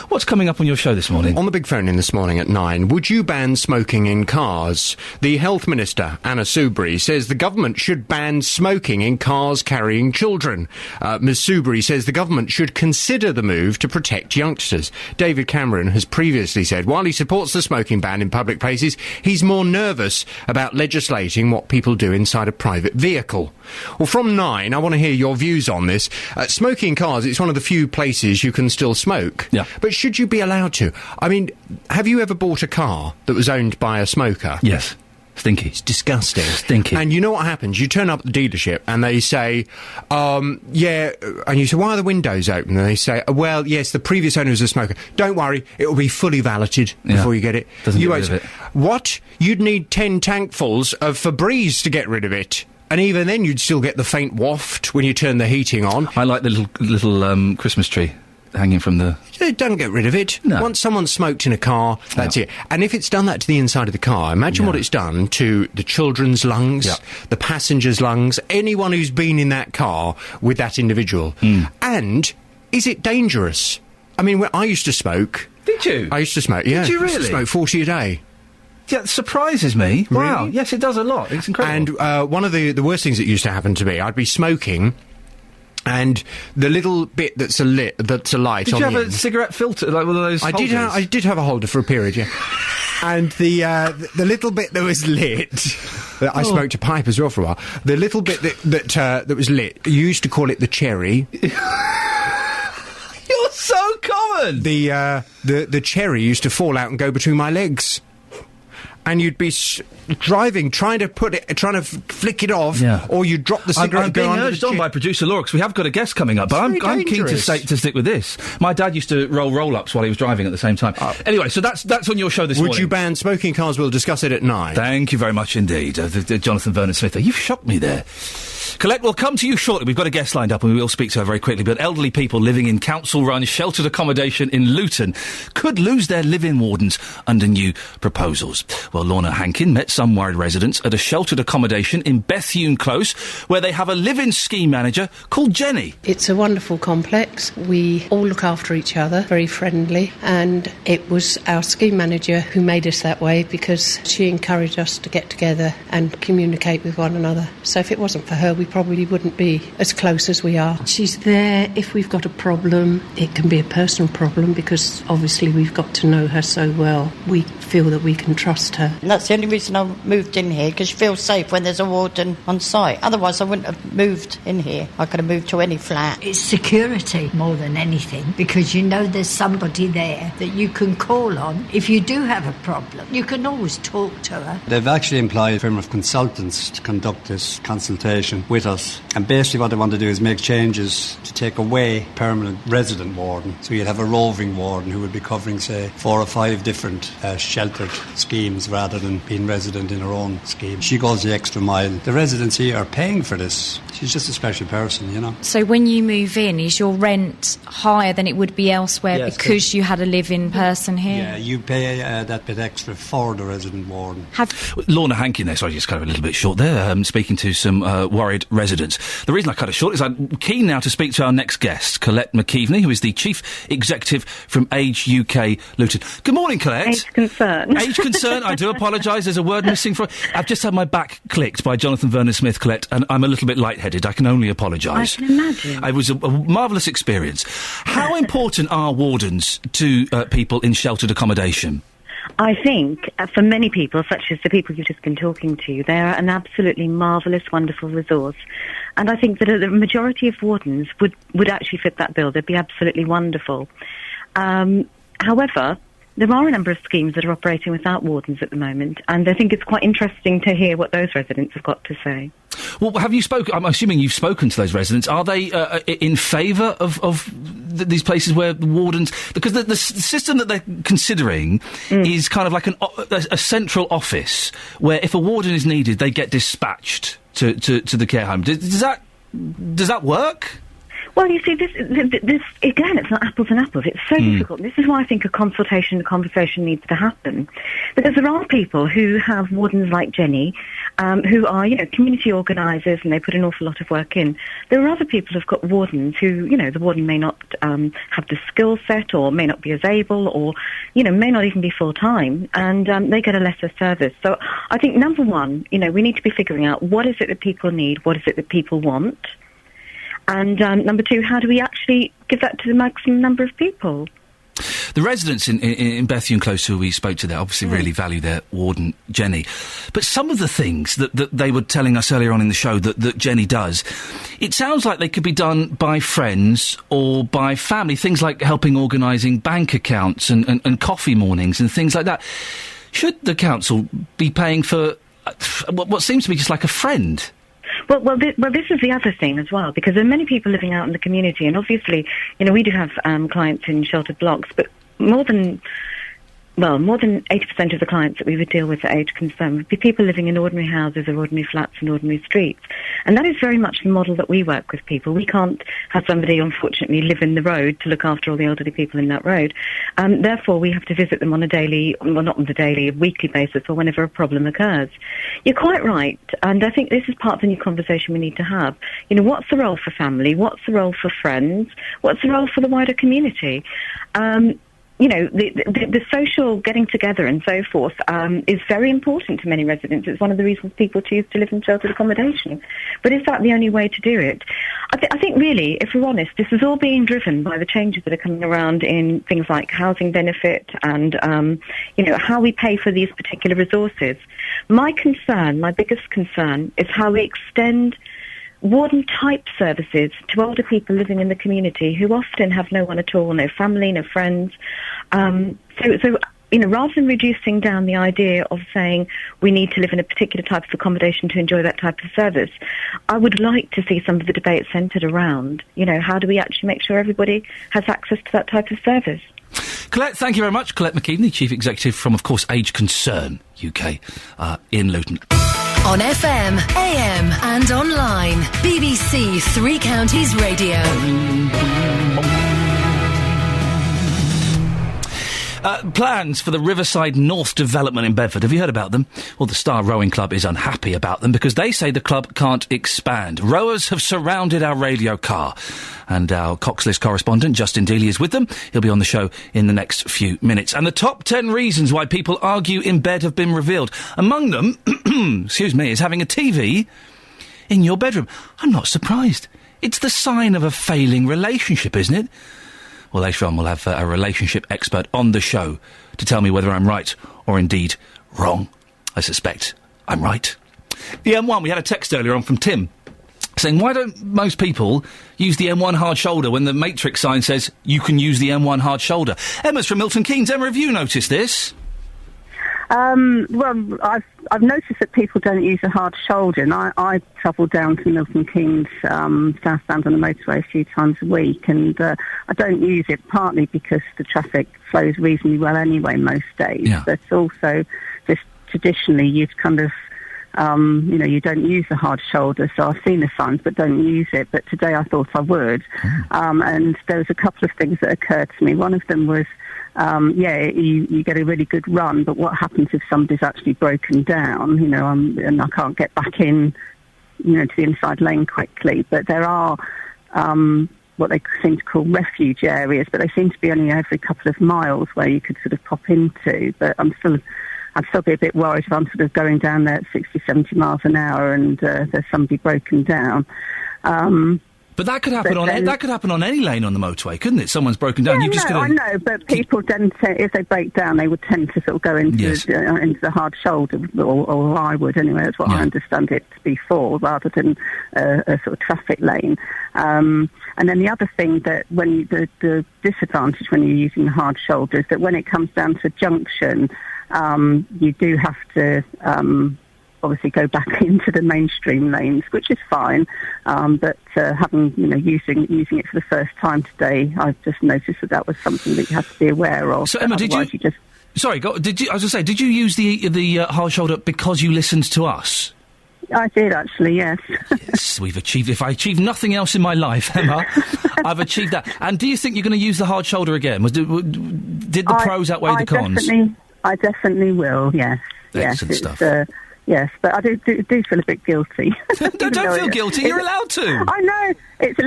What's coming up on your show this morning? On the big phone in this morning at 9, would you ban smoking in cars? The Health Minister, Anna Soubry, says the government should ban smoking in cars carrying children. Ms Soubry says the government should consider the move to protect youngsters. David Cameron has previously said while he supports the smoking ban in public places, he's more nervous about legislating what people do inside a private vehicle. Well, from 9, I want to hear your views on this. Smoking in cars, it's one of the few places you can still smoke. Yeah. But should you be allowed to? I mean, have you ever bought a car that was owned by a smoker? Yes. Stinky. It's disgusting. Stinky. And you know what happens? You turn up at the dealership and they say, yeah, and you say, why are the windows open? And they say, well, yes, the previous owner was a smoker. Don't worry, it will be fully valeted before you get it. Doesn't get rid of it. What? You'd need 10 tankfuls of Febreze to get rid of it. And even then you'd still get the faint waft when you turn the heating on. I like the little Christmas tree hanging from the... Don't get rid of it. No. Once someone's smoked in a car, that's it. And if it's done that to the inside of the car, imagine what it's done to the children's lungs, the passengers' lungs, anyone who's been in that car with that individual. And is it dangerous? I mean, I used to smoke. Did you? I used to smoke, yeah. Did you really? I used to smoke 40 a day. That surprises me. Really? Wow. Yes, it does a lot. It's incredible. And one of the worst things that used to happen to me, I'd be smoking, and the little bit that's a light Did on you the have a end. cigarette filter, like one of those I holders? did have a holder for a period, yeah. And the little bit that was lit, I smoked a pipe as well for a while. The little bit that was lit, you used to call it the cherry. You're so common. The cherry used to fall out and go between my legs. And you'd be driving, trying to flick it off, or you'd drop the cigarette. I'm being urged on by producer Laura, because we have got a guest coming up, but I'm keen to stick with this. My dad used to roll-ups while he was driving at the same time. Anyway, so that's on your show this morning. Would you ban smoking in cars? We'll discuss it at 9. Thank you very much indeed, Jonathan Vernon-Smith. You've shocked me there. Colette, we'll come to you shortly. We've got a guest lined up and we will speak to her very quickly. But elderly people living in council-run sheltered accommodation in Luton could lose their live-in wardens under new proposals. Well, Lorna Hankin met some worried residents at a sheltered accommodation in Bethune Close, where they have a live-in scheme manager called Jenny. It's a wonderful complex. We all look after each other, very friendly, and it was our scheme manager who made us that way because she encouraged us to get together and communicate with one another. So if it wasn't for her, we probably wouldn't be as close as we are. She's there if we've got a problem. It can be a personal problem because obviously we've got to know her so well. We feel that we can trust her. And that's the only reason I moved in here, because you feel safe when there's a warden on site. Otherwise I wouldn't have moved in here. I could have moved to any flat. It's security more than anything, because you know there's somebody there that you can call on if you do have a problem. You can always talk to her. They've actually employed a firm of consultants to conduct this consultation with us, and basically what they want to do is make changes to take away permanent resident warden, so you'd have a roving warden who would be covering, say, 4 or 5 different sheltered schemes rather than being resident in her own scheme. She goes the extra mile. The residents here are paying for this. She's just a special person, you know. So when you move in, is your rent higher than it would be elsewhere because you had a live-in person here? Yeah, you pay that bit extra for the resident warden. Lorna Hankin there, sorry, just kind of a little bit short there, speaking to some worried residents. The reason I cut it short is I'm keen now to speak to our next guest, Colette McKeveney, who is the Chief Executive from Age UK Luton. Good morning, Colette. Age Concern. Age Concern, I do apologise, there's a word missing from... I've just had my back clicked by Jonathan Vernon-Smith, Colette, and I'm a little bit lightheaded. I can only apologise. I can imagine. It was a marvellous experience. How important are wardens to people in sheltered accommodation? I think, for many people, such as the people you've just been talking to, they are an absolutely marvellous, wonderful resource. And I think that the majority of wardens would actually fit that bill. They'd be absolutely wonderful. However, there are a number of schemes that are operating without wardens at the moment, and I think it's quite interesting to hear what those residents have got to say. Well, have you spoken? I'm assuming you've spoken to those residents. Are they in favour of these places where the wardens... Because the system that they're considering is kind of like a central office where if a warden is needed, they get dispatched to the care home. Does that work? Well, you see, this again, it's not apples and apples. It's so difficult. This is why I think a consultation, a conversation needs to happen. Because there are people who have wardens like Jenny, who are, community organisers, and they put an awful lot of work in. There are other people who've got wardens who, the warden may not have the skill set, or may not be as able, or, may not even be full-time, and they get a lesser service. So I think, number one, we need to be figuring out what is it that people need, what is it that people want. And number two, how do we actually give that to the maximum number of people? The residents in Bethune Close who we spoke to there obviously really value their warden, Jenny. But some of the things that they were telling us earlier on in the show that Jenny does, it sounds like they could be done by friends or by family. Things like helping organising bank accounts and coffee mornings and things like that. Should the council be paying for what seems to be just like a friend? Well, this is the other thing as well, because there are many people living out in the community, and obviously, we do have clients in sheltered blocks, but more than 80% of the clients that we would deal with at Age Concern would be people living in ordinary houses or ordinary flats and ordinary streets. And that is very much the model that we work with people. We can't have somebody, unfortunately, live in the road to look after all the elderly people in that road. Therefore, we have to visit them on a weekly basis, or whenever a problem occurs. You're quite right, and I think this is part of the new conversation we need to have. What's the role for family? What's the role for friends? What's the role for the wider community? the social getting together and so forth is very important to many residents. It's one of the reasons people choose to live in sheltered accommodation. But is that the only way to do it? I think really, if we're honest, this is all being driven by the changes that are coming around in things like housing benefit and, how we pay for these particular resources. My biggest concern, is how we extend warden-type services to older people living in the community who often have no one at all, no family, no friends. So rather than reducing down the idea of saying we need to live in a particular type of accommodation to enjoy that type of service, I would like to see some of the debate centred around, how do we actually make sure everybody has access to that type of service? Colette, thank you very much. Colette McKean, Chief Executive from, of course, Age Concern UK in Luton. On FM, AM and online. BBC Three Counties Radio. Plans for the Riverside North development in Bedford. Have you heard about them? Well, the Star Rowing Club is unhappy about them because they say the club can't expand. Rowers have surrounded our radio car. And our Coxless correspondent, Justin Dealey, is with them. He'll be on the show in the next few minutes. And the top 10 reasons why people argue in bed have been revealed. Among them, is having a TV in your bedroom. I'm not surprised. It's the sign of a failing relationship, isn't it? Well, later on we'll have a relationship expert on the show to tell me whether I'm right or indeed wrong. I suspect I'm right. The M1, we had a text earlier on from Tim saying, why don't most people use the M1 hard shoulder when the Matrix sign says you can use the M1 hard shoulder? Emma's from Milton Keynes. Emma, have you noticed this? Well, I've noticed that people don't use a hard shoulder, and I travel down to Milton Keynes, southbound on the motorway a few times a week, and I don't use it partly because the traffic flows reasonably well anyway most days, but also just traditionally you've kind of, you don't use the hard shoulder, so I've seen the signs but don't use it, but today I thought I would. And there was a couple of things that occurred to me. One of them was, you get a really good run, but what happens if somebody's actually broken down, and I can't get back in, to the inside lane quickly. But there are what they seem to call refuge areas, but they seem to be only every couple of miles where you could sort of pop into. But I'd still be a bit worried if I'm sort of going down there at 60, 70 miles an hour and there's somebody broken down. But that could happen on any lane on the motorway, couldn't it? Someone's broken down. I know, but people tend to, if they break down, they would tend to sort of go into the hard shoulder, or I would anyway. That's what I understand it to be for, rather than a sort of traffic lane. And then the other thing that the disadvantage when you're using the hard shoulder is that when it comes down to junction, you do have to obviously go back into the mainstream lanes, which is fine. But using it for the first time today, I've just noticed that was something that you have to be aware of. So Emma, did you use the hard shoulder because you listened to us? I did, actually, yes. Yes, we've achieved. If I achieve nothing else in my life, Emma, I've achieved that. And do you think you're going to use the hard shoulder again? Did the pros outweigh the cons? I definitely will, yes. Excellent stuff. Yes, but I do feel a bit guilty. Don't feel guilty. You're allowed to. I know it's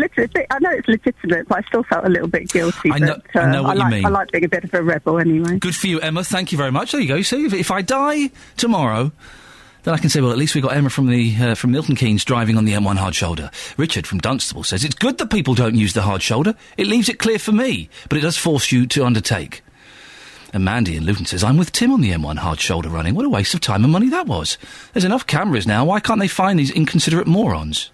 legitimate, but I still felt a little bit guilty. I know what you mean. I like being a bit of a rebel anyway. Good for you, Emma. Thank you very much. There you go. See, if I die tomorrow, then I can say, well, at least we got Emma from Milton Keynes driving on the M1 hard shoulder. Richard from Dunstable says it's good that people don't use the hard shoulder. It leaves it clear for me, but it does force you to undertake. And Mandy in Luton says, I'm with Tim on the M1 hard shoulder running. What a waste of time and money that was. There's enough cameras now. Why can't they find these inconsiderate morons?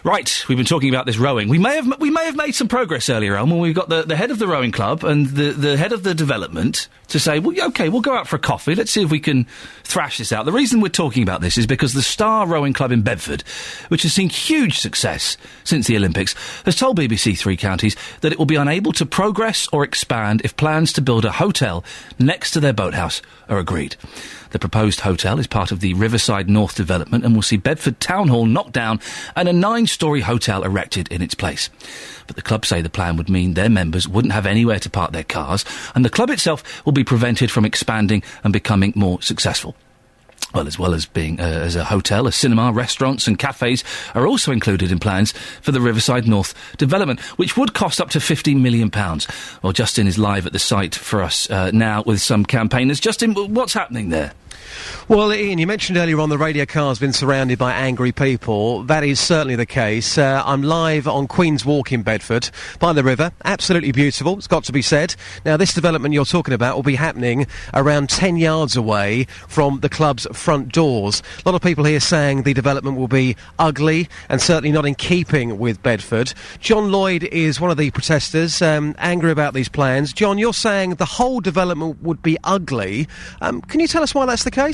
Right, we've been talking about this rowing. We may have made some progress earlier on when we've got the head of the rowing club and the head of the development to say, well, OK, we'll go out for a coffee. Let's see if we can thrash this out. The reason we're talking about this is because the Star Rowing Club in Bedford, which has seen huge success since the Olympics, has told BBC Three Counties that it will be unable to progress or expand if plans to build a hotel next to their boathouse are agreed. The proposed hotel is part of the Riverside North development and will see Bedford Town Hall knocked down and a 9-storey hotel erected in its place. But the club say the plan would mean their members wouldn't have anywhere to park their cars, and the club itself will be prevented from expanding and becoming more successful. Well, as well as being as a hotel, a cinema, restaurants and cafes are also included in plans for the Riverside North development, which would cost up to £50 million. Well, Justin is live at the site for us now with some campaigners. Justin, what's happening there? Well, Ian, you mentioned earlier on the radio car's been surrounded by angry people. That is certainly the case. I'm live on Queen's Walk in Bedford, by the river. Absolutely beautiful, it's got to be said. Now, this development you're talking about will be happening around 10 yards away from the club's front doors. A lot of people here saying the development will be ugly and certainly not in keeping with Bedford. John Lloyd is one of the protesters, angry about these plans. John, you're saying the whole development would be ugly. Can you tell us why that's the case?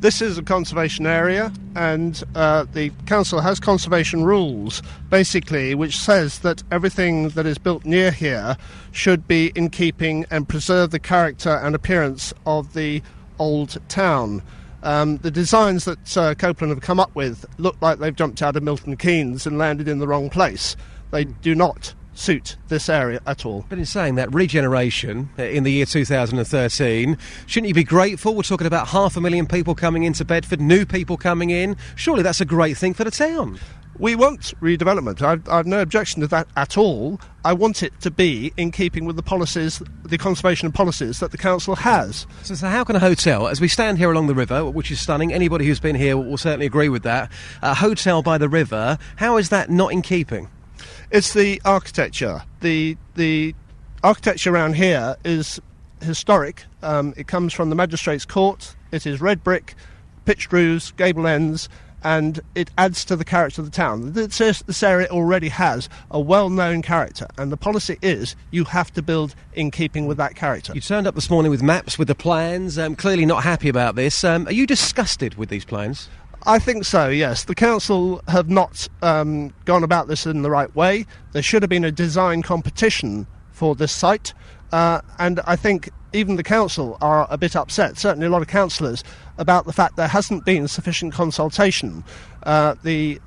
This is a conservation area, and the council has conservation rules, basically, which says that everything that is built near here should be in keeping and preserve the character and appearance of the old town. The designs that Copeland have come up with look like they've jumped out of Milton Keynes and landed in the wrong place. They do not suit this area at all. But in saying that, regeneration in the year 2013, shouldn't you be grateful? We're talking about 500,000 people coming into Bedford, new people coming in. Surely that's a great thing for the town. We want redevelopment. I've no objection to that at all. I want it to be in keeping with the policies, the conservation policies that the council has. So how can a hotel, as we stand here along the river, which is stunning, anybody who's been here will certainly agree with that, a hotel by the river, how is that not in keeping? It's the architecture. The architecture around here is historic. It comes from the Magistrates' Court. It is red brick, pitched roofs, gable ends, and it adds to the character of the town. This area already has a well-known character, and the policy is you have to build in keeping with that character. You turned up this morning with maps, with the plans, clearly not happy about this. Are you disgusted with these plans? I think so, yes. The council have not gone about this in the right way. There should have been a design competition for this site, and I think even the council are a bit upset, certainly a lot of councillors, about the fact there hasn't been sufficient consultation. The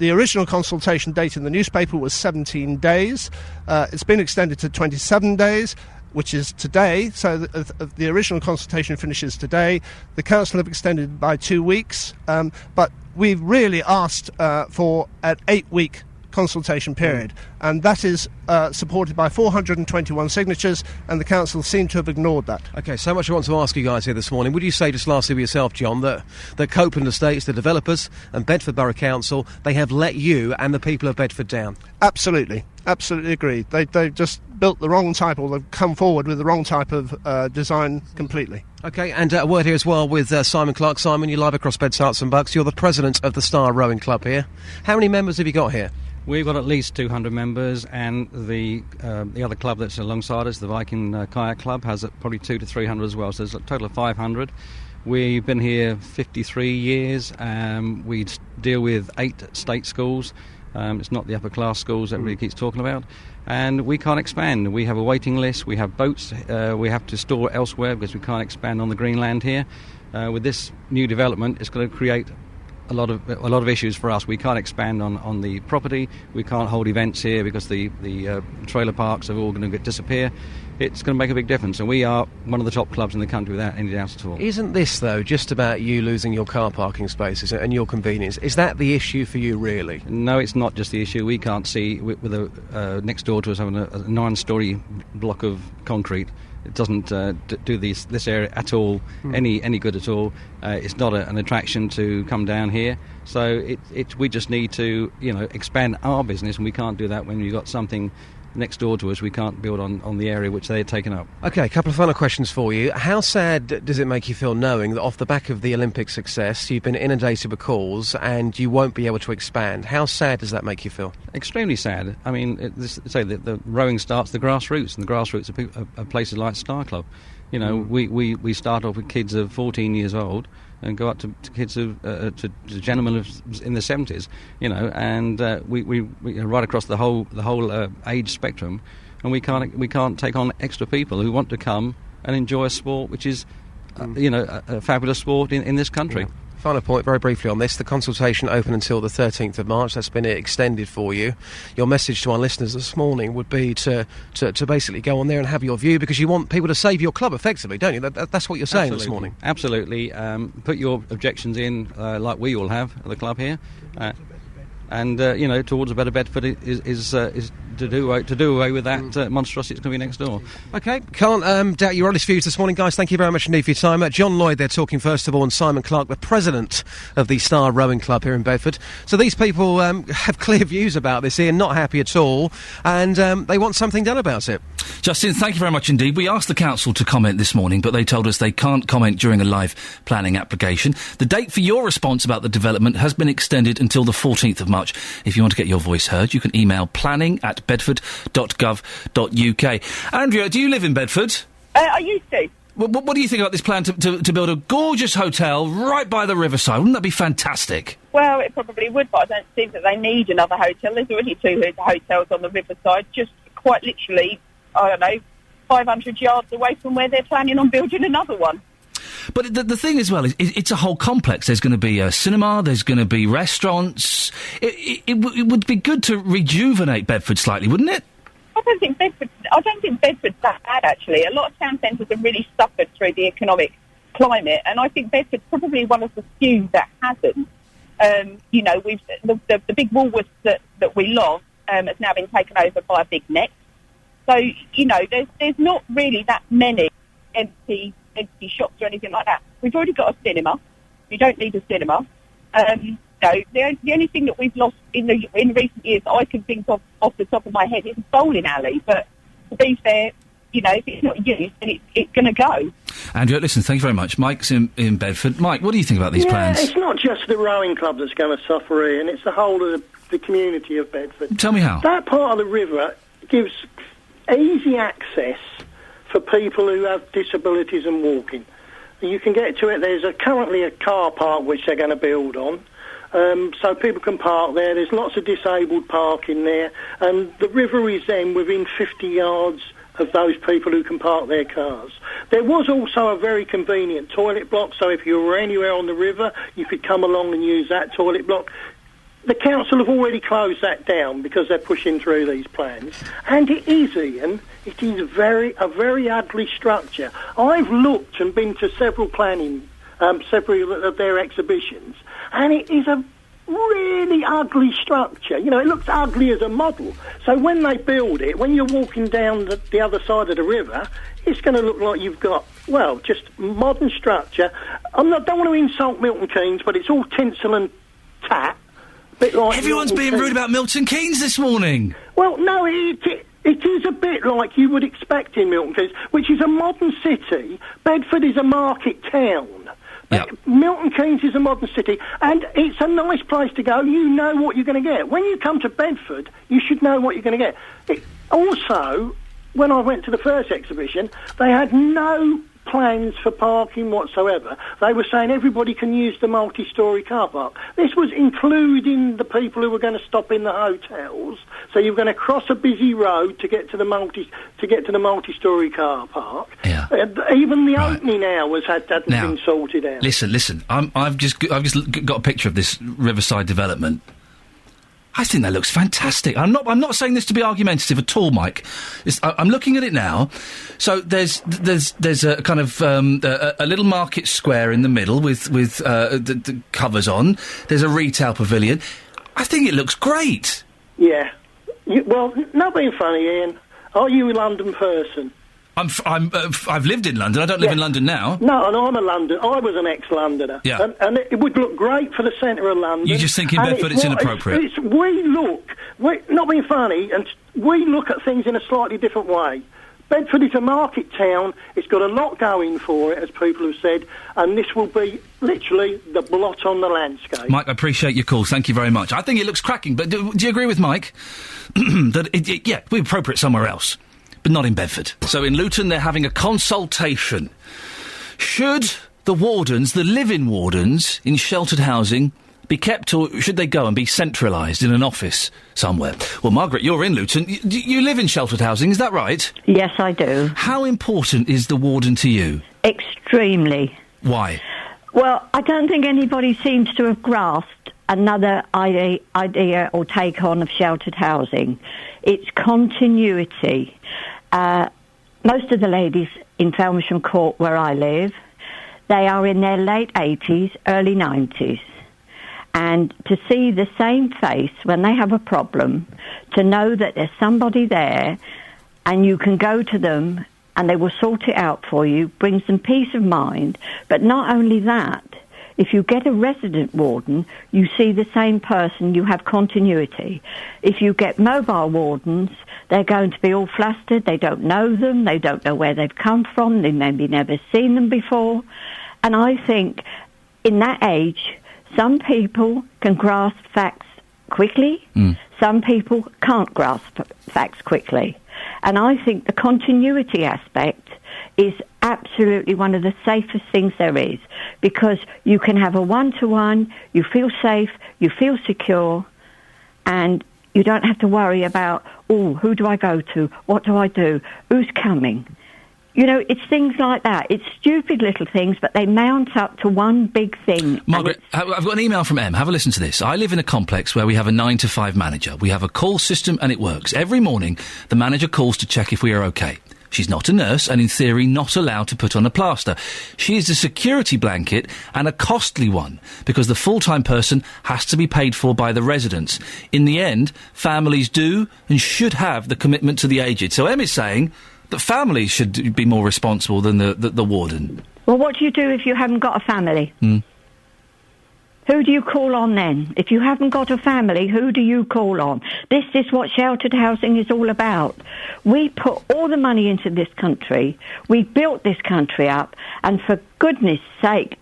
original consultation date in the newspaper was 17 days. It's been extended to 27 days. Which is today, so the original consultation finishes today. The council have extended by 2 weeks, but we've really asked for an 8-week consultation period, and that is supported by 421 signatures, and the council seem to have ignored that. OK, so much I want to ask you guys here this morning. Would you say, just lastly with yourself, John, that Copeland Estates, the developers, and Bedford Borough Council, they have let you and the people of Bedford down? Absolutely agreed. They've just built the wrong type, or they've come forward with the wrong type of design completely. OK, and a word here as well with Simon Clark. Simon, you're live across Beds, Herts and Bucks. You're the president of the Star Rowing Club here. How many members have you got here? We've got at least 200 members, and the other club that's alongside us, the Viking Kayak Club, has probably 200 to 300 as well, so there's a total of 500. We've been here 53 years. We deal with 8 state schools. It's not the upper class schools that everybody keeps talking about. And we can't expand. We have a waiting list, we have boats, we have to store elsewhere because we can't expand on the Greenland here. With this new development, it's going to create a lot of issues for us. We can't expand on the property. We can't hold events here because the trailer parks are all going to disappear. It's going to make a big difference, and we are one of the top clubs in the country without any doubt at all. Isn't this, though, just about you losing your car parking spaces and your convenience? Is that the issue for you, really? No, it's not just the issue. We can't see, with next door to us having a 9-storey block of concrete. It doesn't do this area at all any good at all. It's not an attraction to come down here. So we just need to expand our business, and we can't do that when you've got something next door to us. We can't build on the area which they're taken up. OK, a couple of final questions for you. How sad does it make you feel knowing that off the back of the Olympic success you've been inundated with calls and you won't be able to expand? How sad does that make you feel? Extremely sad. I mean, the rowing starts the grassroots, and the grassroots are places like Star Club. We start off with kids of 14 years old and go up to kids of to gentlemen in the 70s, and we right across the whole age spectrum, and we can't take on extra people who want to come and enjoy a sport which is a fabulous sport in this country. Yeah. final point, very briefly on this. The consultation open until the 13th of March. That's been extended for you. Your message to our listeners this morning would be to basically go on there and have your view, because you want people to save your club, effectively, don't you? That's what you're saying this morning. Absolutely. Put your objections in, like we all have at the club here. And towards a better Bedford is to do away with that monstrosity that's going to be next door. OK, can't doubt your honest views this morning, guys. Thank you very much indeed for your time. John Lloyd there talking first of all, and Simon Clark, the president of the Star Rowing Club here in Bedford. So these people have clear views about this, Ian, not happy at all, and they want something done about it. Justin, thank you very much indeed. We asked the council to comment this morning, but they told us they can't comment during a live planning application. The date for your response about the development has been extended until the 14th of March. If you want to get your voice heard, you can email planning@bedford.gov.uk. Andrea, do you live in Bedford? I used to. What do you think about this plan to build a gorgeous hotel right by the riverside? Wouldn't that be fantastic? Well, it probably would, but I don't think that they need another hotel. There's already 2 hotels on the riverside, just quite literally, 500 yards away from where they're planning on building another one. But the thing as well is it's a whole complex. There's going to be a cinema, there's going to be restaurants. It would be good to rejuvenate Bedford slightly, wouldn't it? I don't think Bedford's that bad, actually. A lot of town centres have really suffered through the economic climate, and I think Bedford's probably one of the few that hasn't. The big Woolworths that we lost has now been taken over by a big Next. So, there's not really that many empty shops or anything like that. We've already got a cinema. We don't need a cinema. The only thing that we've lost in recent years that I can think of off the top of my head is a bowling alley. But to be fair, if it's not used, then it's going to go. Andrew, listen, thank you very much. Mike's in Bedford. Mike, what do you think about these plans? It's not just the rowing club that's going to suffer, Ian. It's the whole of the community of Bedford. Tell me how. That part of the river gives easy access for people who have disabilities and walking. You can get to it. There's currently a car park which they're going to build on, so people can park there. There's lots of disabled parking there, and the river is then within 50 yards of those people who can park their cars. There was also a very convenient toilet block, so if you were anywhere on the river, you could come along and use that toilet block. The council have already closed that down because they're pushing through these plans. And it is, Ian, it is a very ugly structure. I've looked and been to several several of their exhibitions, and it is a really ugly structure. It looks ugly as a model. So when they build it, when you're walking down the other side of the river, it's going to look like you've got, just modern structure. Don't want to insult Milton Keynes, but it's all tinsel and tat. Like everyone's being rude about Milton Keynes this morning. Well, no, it is a bit like you would expect in Milton Keynes, which is a modern city. Bedford is a market town. Yep. Milton Keynes is a modern city, and it's a nice place to go. You know what you're going to get. When you come to Bedford, you should know what you're going to get. Also, when I went to the first exhibition, they had no plans for parking whatsoever. They were saying everybody can use the multi-storey car park. This was including the people who were going to stop in the hotels. So you're going to cross a busy road to get to the multi-storey car park. Yeah. Even the opening hours hadn't been sorted out. Listen. I've just got a picture of this riverside development. I think that looks fantastic. I'm not saying this to be argumentative at all, Mike. I'm looking at it now. So there's a kind of a little market square in the middle with the covers on. There's a retail pavilion. I think it looks great. Yeah. Not being funny, Ian. Are you a London person? I've lived in London. I don't live in London now. No, and I was an ex-Londoner. Yeah. And it would look great for the centre of London. You just think in Bedford it's inappropriate? Not being funny, and we look at things in a slightly different way. Bedford is a market town. It's got a lot going for it, as people have said, and this will be literally the blot on the landscape. Mike, I appreciate your call. Thank you very much. I think it looks cracking, but do you agree with Mike that it we're appropriate somewhere else? But not in Bedford. So in Luton, they're having a consultation. Should the live-in wardens in sheltered housing be kept, or should they go and be centralised in an office somewhere? Well, Margaret, you're in Luton. You live in sheltered housing, is that right? Yes, I do. How important is the warden to you? Extremely. Why? Well, I don't think anybody seems to have grasped another idea or take on of sheltered housing. It's continuity. Most of the ladies in Felmersham Court, where I live, they are in their late 80s, early 90s. And to see the same face when they have a problem, to know that there's somebody there and you can go to them and they will sort it out for you, brings them peace of mind. But not only that, if you get a resident warden, you see the same person, you have continuity. If you get mobile wardens, they're going to be all flustered, they don't know them, they don't know where they've come from, they maybe never seen them before. And I think in that age, some people can grasp facts quickly, some people can't grasp facts quickly. And I think the continuity aspect is absolutely one of the safest things there is, because you can have a one-to-one, you feel safe, you feel secure, and you don't have to worry about, who do I go to? What do I do? Who's coming? You know, it's things like that. It's stupid little things, but they mount up to one big thing. Margaret, I've got an email from Em. Have a listen to this. I live in a complex where we have a 9 to 5 manager. We have a call system and it works. Every morning, the manager calls to check if we are okay. She's not a nurse and, in theory, not allowed to put on a plaster. She is a security blanket, and a costly one, because the full-time person has to be paid for by the residents. In the end, families do and should have the commitment to the aged. So Em is saying that families should be more responsible than the warden. Well, what do you do if you haven't got a family? Who do you call on then? If you haven't got a family, who do you call on? This is what sheltered housing is all about. We put all the money into this country. We built this country up. And for goodness sake,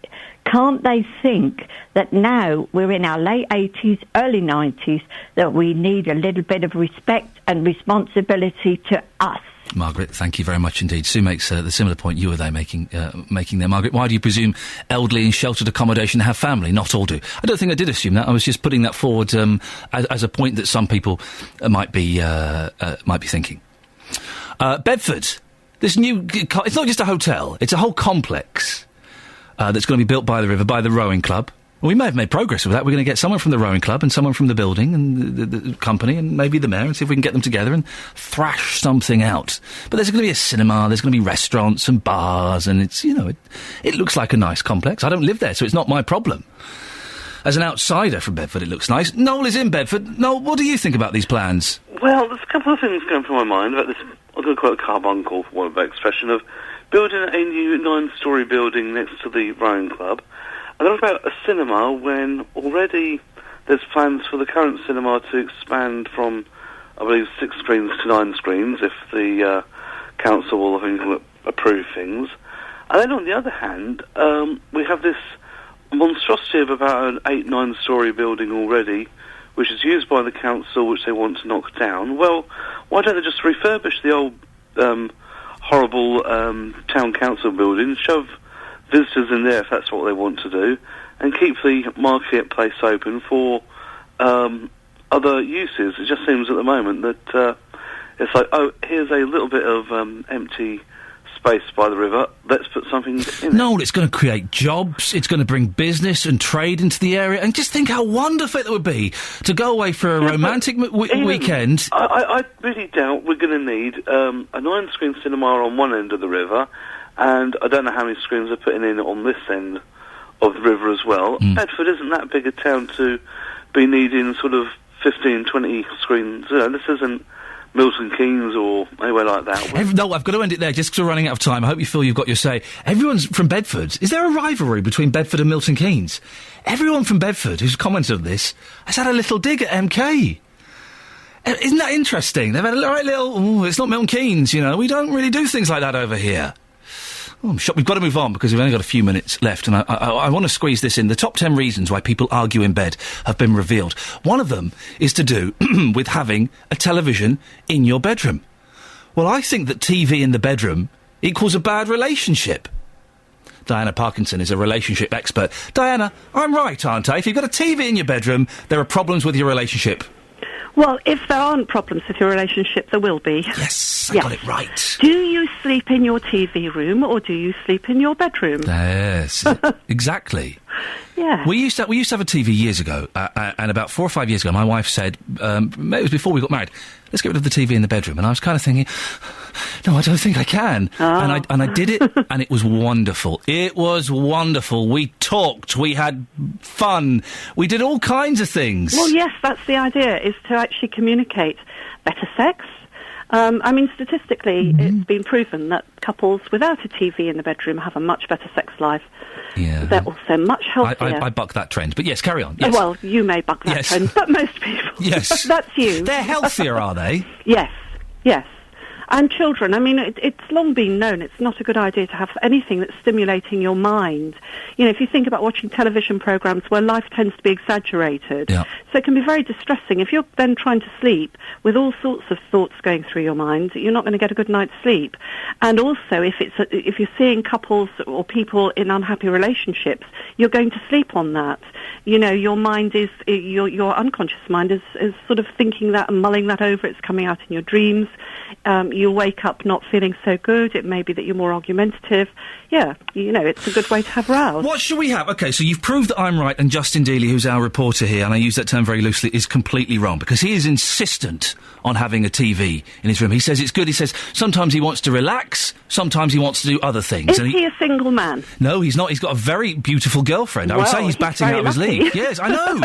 can't they think that now we're in our late 80s, early 90s, that we need a little bit of respect and responsibility to us? Margaret, thank you very much indeed. Sue makes the similar point you were there making there. Margaret, why do you presume elderly in sheltered accommodation have family? Not all do. I don't think I did assume that. I was just putting that forward as a point that some people might be thinking. Bedford, this new... It's not just a hotel, it's a whole complex that's going to be built by the river, by the rowing club. Well, we may have made progress with that. We're going to get someone from the rowing club and someone from the building and the company and maybe the mayor and see if we can get them together and thrash something out. But there's going to be a cinema, there's going to be restaurants and bars, and it's, it looks like a nice complex. I don't live there, so it's not my problem. As an outsider from Bedford, it looks nice. Noel is in Bedford. Noel, what do you think about these plans? Well, there's a couple of things going through my mind about this, I'm going to call it a carbuncle, for want of an expression, of building a new 9-storey building next to the rowing club. I don't know about a cinema when already there's plans for the current cinema to expand from, I believe, 6 screens to 9 screens if the council will, I think, approve things. And then on the other hand, we have this monstrosity of about an 8-9-storey building already, which is used by the council, which they want to knock down. Well, why don't they just refurbish the old horrible town council building, shove visitors in there if that's what they want to do, and keep the marketplace open for other uses? It just seems at the moment that it's like, here's a little bit of empty space by the river, let's put something in. No, it's going to create jobs, it's going to bring business and trade into the area, and just think how wonderful it would be to go away for a romantic weekend. I really doubt we're going to need a 9-screen cinema on one end of the river, and I don't know how many screens they're putting in on this end of the river as well. Bedford isn't that big a town to be needing sort of 15, 20 screens. This isn't Milton Keynes or anywhere like that. No, I've got to end it there just because we're running out of time. I hope you feel you've got your say. Everyone's from Bedford. Is there a rivalry between Bedford and Milton Keynes? Everyone from Bedford who's commented on this has had a little dig at MK. Isn't that interesting? They've had a right little... it's not Milton Keynes, We don't really do things like that over here. I'm shocked. We've got to move on because we've only got a few minutes left, and I want to squeeze this in. The top 10 reasons why people argue in bed have been revealed. One of them is to do with having a television in your bedroom. Well, I think that TV in the bedroom equals a bad relationship. Diana Parkinson is a relationship expert. Diana, I'm right, aren't I? If you've got a TV in your bedroom, there are problems with your relationship. Well, if there aren't problems with your relationship, there will be. Yes, I got it right. Do you sleep in your TV room or do you sleep in your bedroom? Yes, exactly. Yeah. We used to have a TV years ago, and about 4 or 5 years ago, my wife said, it was before we got married, let's get rid of the TV in the bedroom. And I was kind of thinking, no, I don't think I can. And I did it, and it was wonderful. It was wonderful. We talked, we had fun, we did all kinds of things. Well, yes, that's the idea, is to actually communicate better sex. I mean, statistically, it's been proven that couples without a TV in the bedroom have a much better sex life. Yeah. They're also much healthier. I buck that trend. But yes, carry on. Yes. Well, you may buck that trend, but most people. Yes. That's you. They're healthier, are they? Yes, yes. And children, I mean, it's long been known it's not a good idea to have anything that's stimulating your mind. You know, if you think about watching television programs where life tends to be exaggerated, so it can be very distressing. If you're then trying to sleep with all sorts of thoughts going through your mind, you're not going to get a good night's sleep. And also, if you're seeing couples or people in unhappy relationships, you're going to sleep on that. You know, your mind is, your unconscious mind is sort of thinking that and mulling that over. It's coming out in your dreams. You wake up not feeling so good. It may be that you're more argumentative. Yeah, you know, it's a good way to have rows. What should we have? OK, so you've proved that I'm right and Justin Dealey, who's our reporter here, and I use that term very loosely, is completely wrong, because he is insistent on having a TV in his room. He says it's good. He says sometimes he wants to relax, sometimes he wants to do other things. Is he a single man? No, he's not. He's got a very beautiful girlfriend. I would say he's batting out of his league. Yes, I know.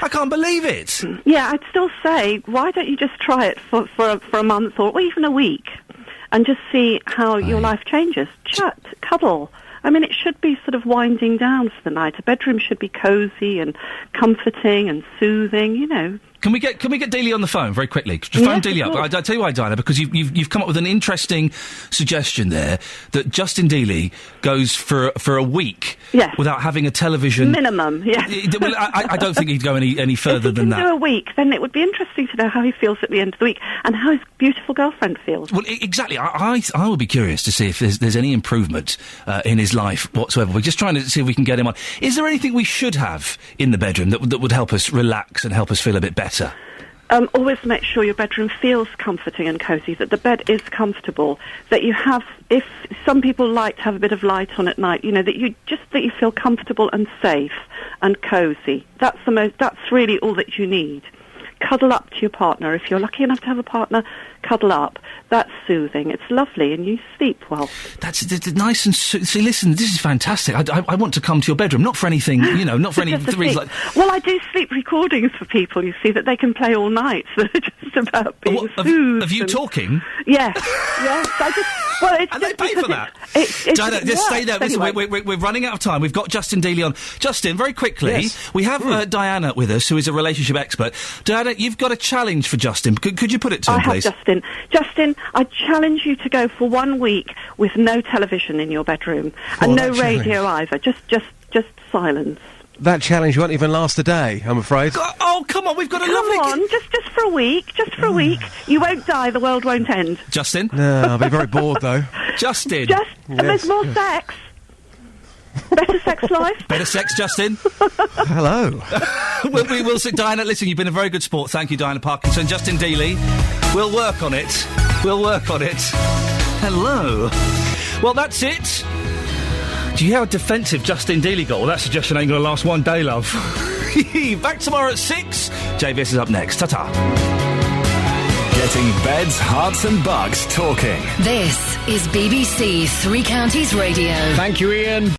I can't believe it. Yeah, I'd still say, why don't you just try it for a month or even a week and just see how your life changes? Chat, cuddle. I mean, it should be sort of winding down for the night. A bedroom should be cosy and comforting and soothing, you know. Can we get Dealey on the phone very quickly? Just phone Dealey up. I'll tell you why, Diana, because you've come up with an interesting suggestion there that Justin Dealey goes for a week without having a television. Minimum, yes. Well, I don't think he'd go any further than that. If he can do a week, then it would be interesting to know how he feels at the end of the week and how his beautiful girlfriend feels. Well, exactly. I would be curious to see if there's any improvement in his life whatsoever. We're just trying to see if we can get him on. Is there anything we should have in the bedroom that would help us relax and help us feel a bit better? Always make sure your bedroom feels comforting and cosy, that the bed is comfortable, that you have, if some people like to have a bit of light on at night, you know, that you feel comfortable and safe and cosy. That's really all that you need. Cuddle up to your partner. If you're lucky enough to have a partner, cuddle up. That's soothing. It's lovely, and you sleep well. That's nice and see. Listen, this is fantastic. I want to come to your bedroom, not for anything, you know, not for any reason like. Well, I do sleep recordings for people. You see that they can play all night. So they're just about being soothed. Of you talking? Yes, yes. And they pay for that. Diana, just stay there. Listen, we're running out of time. We've got Justin Dealey on. Justin, very quickly, we have Diana with us, who is a relationship expert. Diana, you've got a challenge for Justin. Could you put it to him, please? Justin, I challenge you to go for 1 week with no television in your bedroom and no radio either. Just silence. That challenge won't even last a day, I'm afraid. Oh, come on, we've got a lovely... Come on, just for a week, You won't die, the world won't end. Justin? No, I'll be very bored, though. Justin? And there's more sex. Better sex life. Better sex, Justin. Hello. we will see. Diana, listen, you've been a very good sport. Thank you, Diana Parkinson. Justin Dealey, we'll work on it. Hello. Well, that's it. Do you hear how defensive Justin Dealey got? Well, that suggestion ain't going to last one day, love. Back tomorrow at 6. JVS is up next. Ta-ta. Getting beds, hearts and bucks talking. This is BBC Three Counties Radio. Thank you, Iain.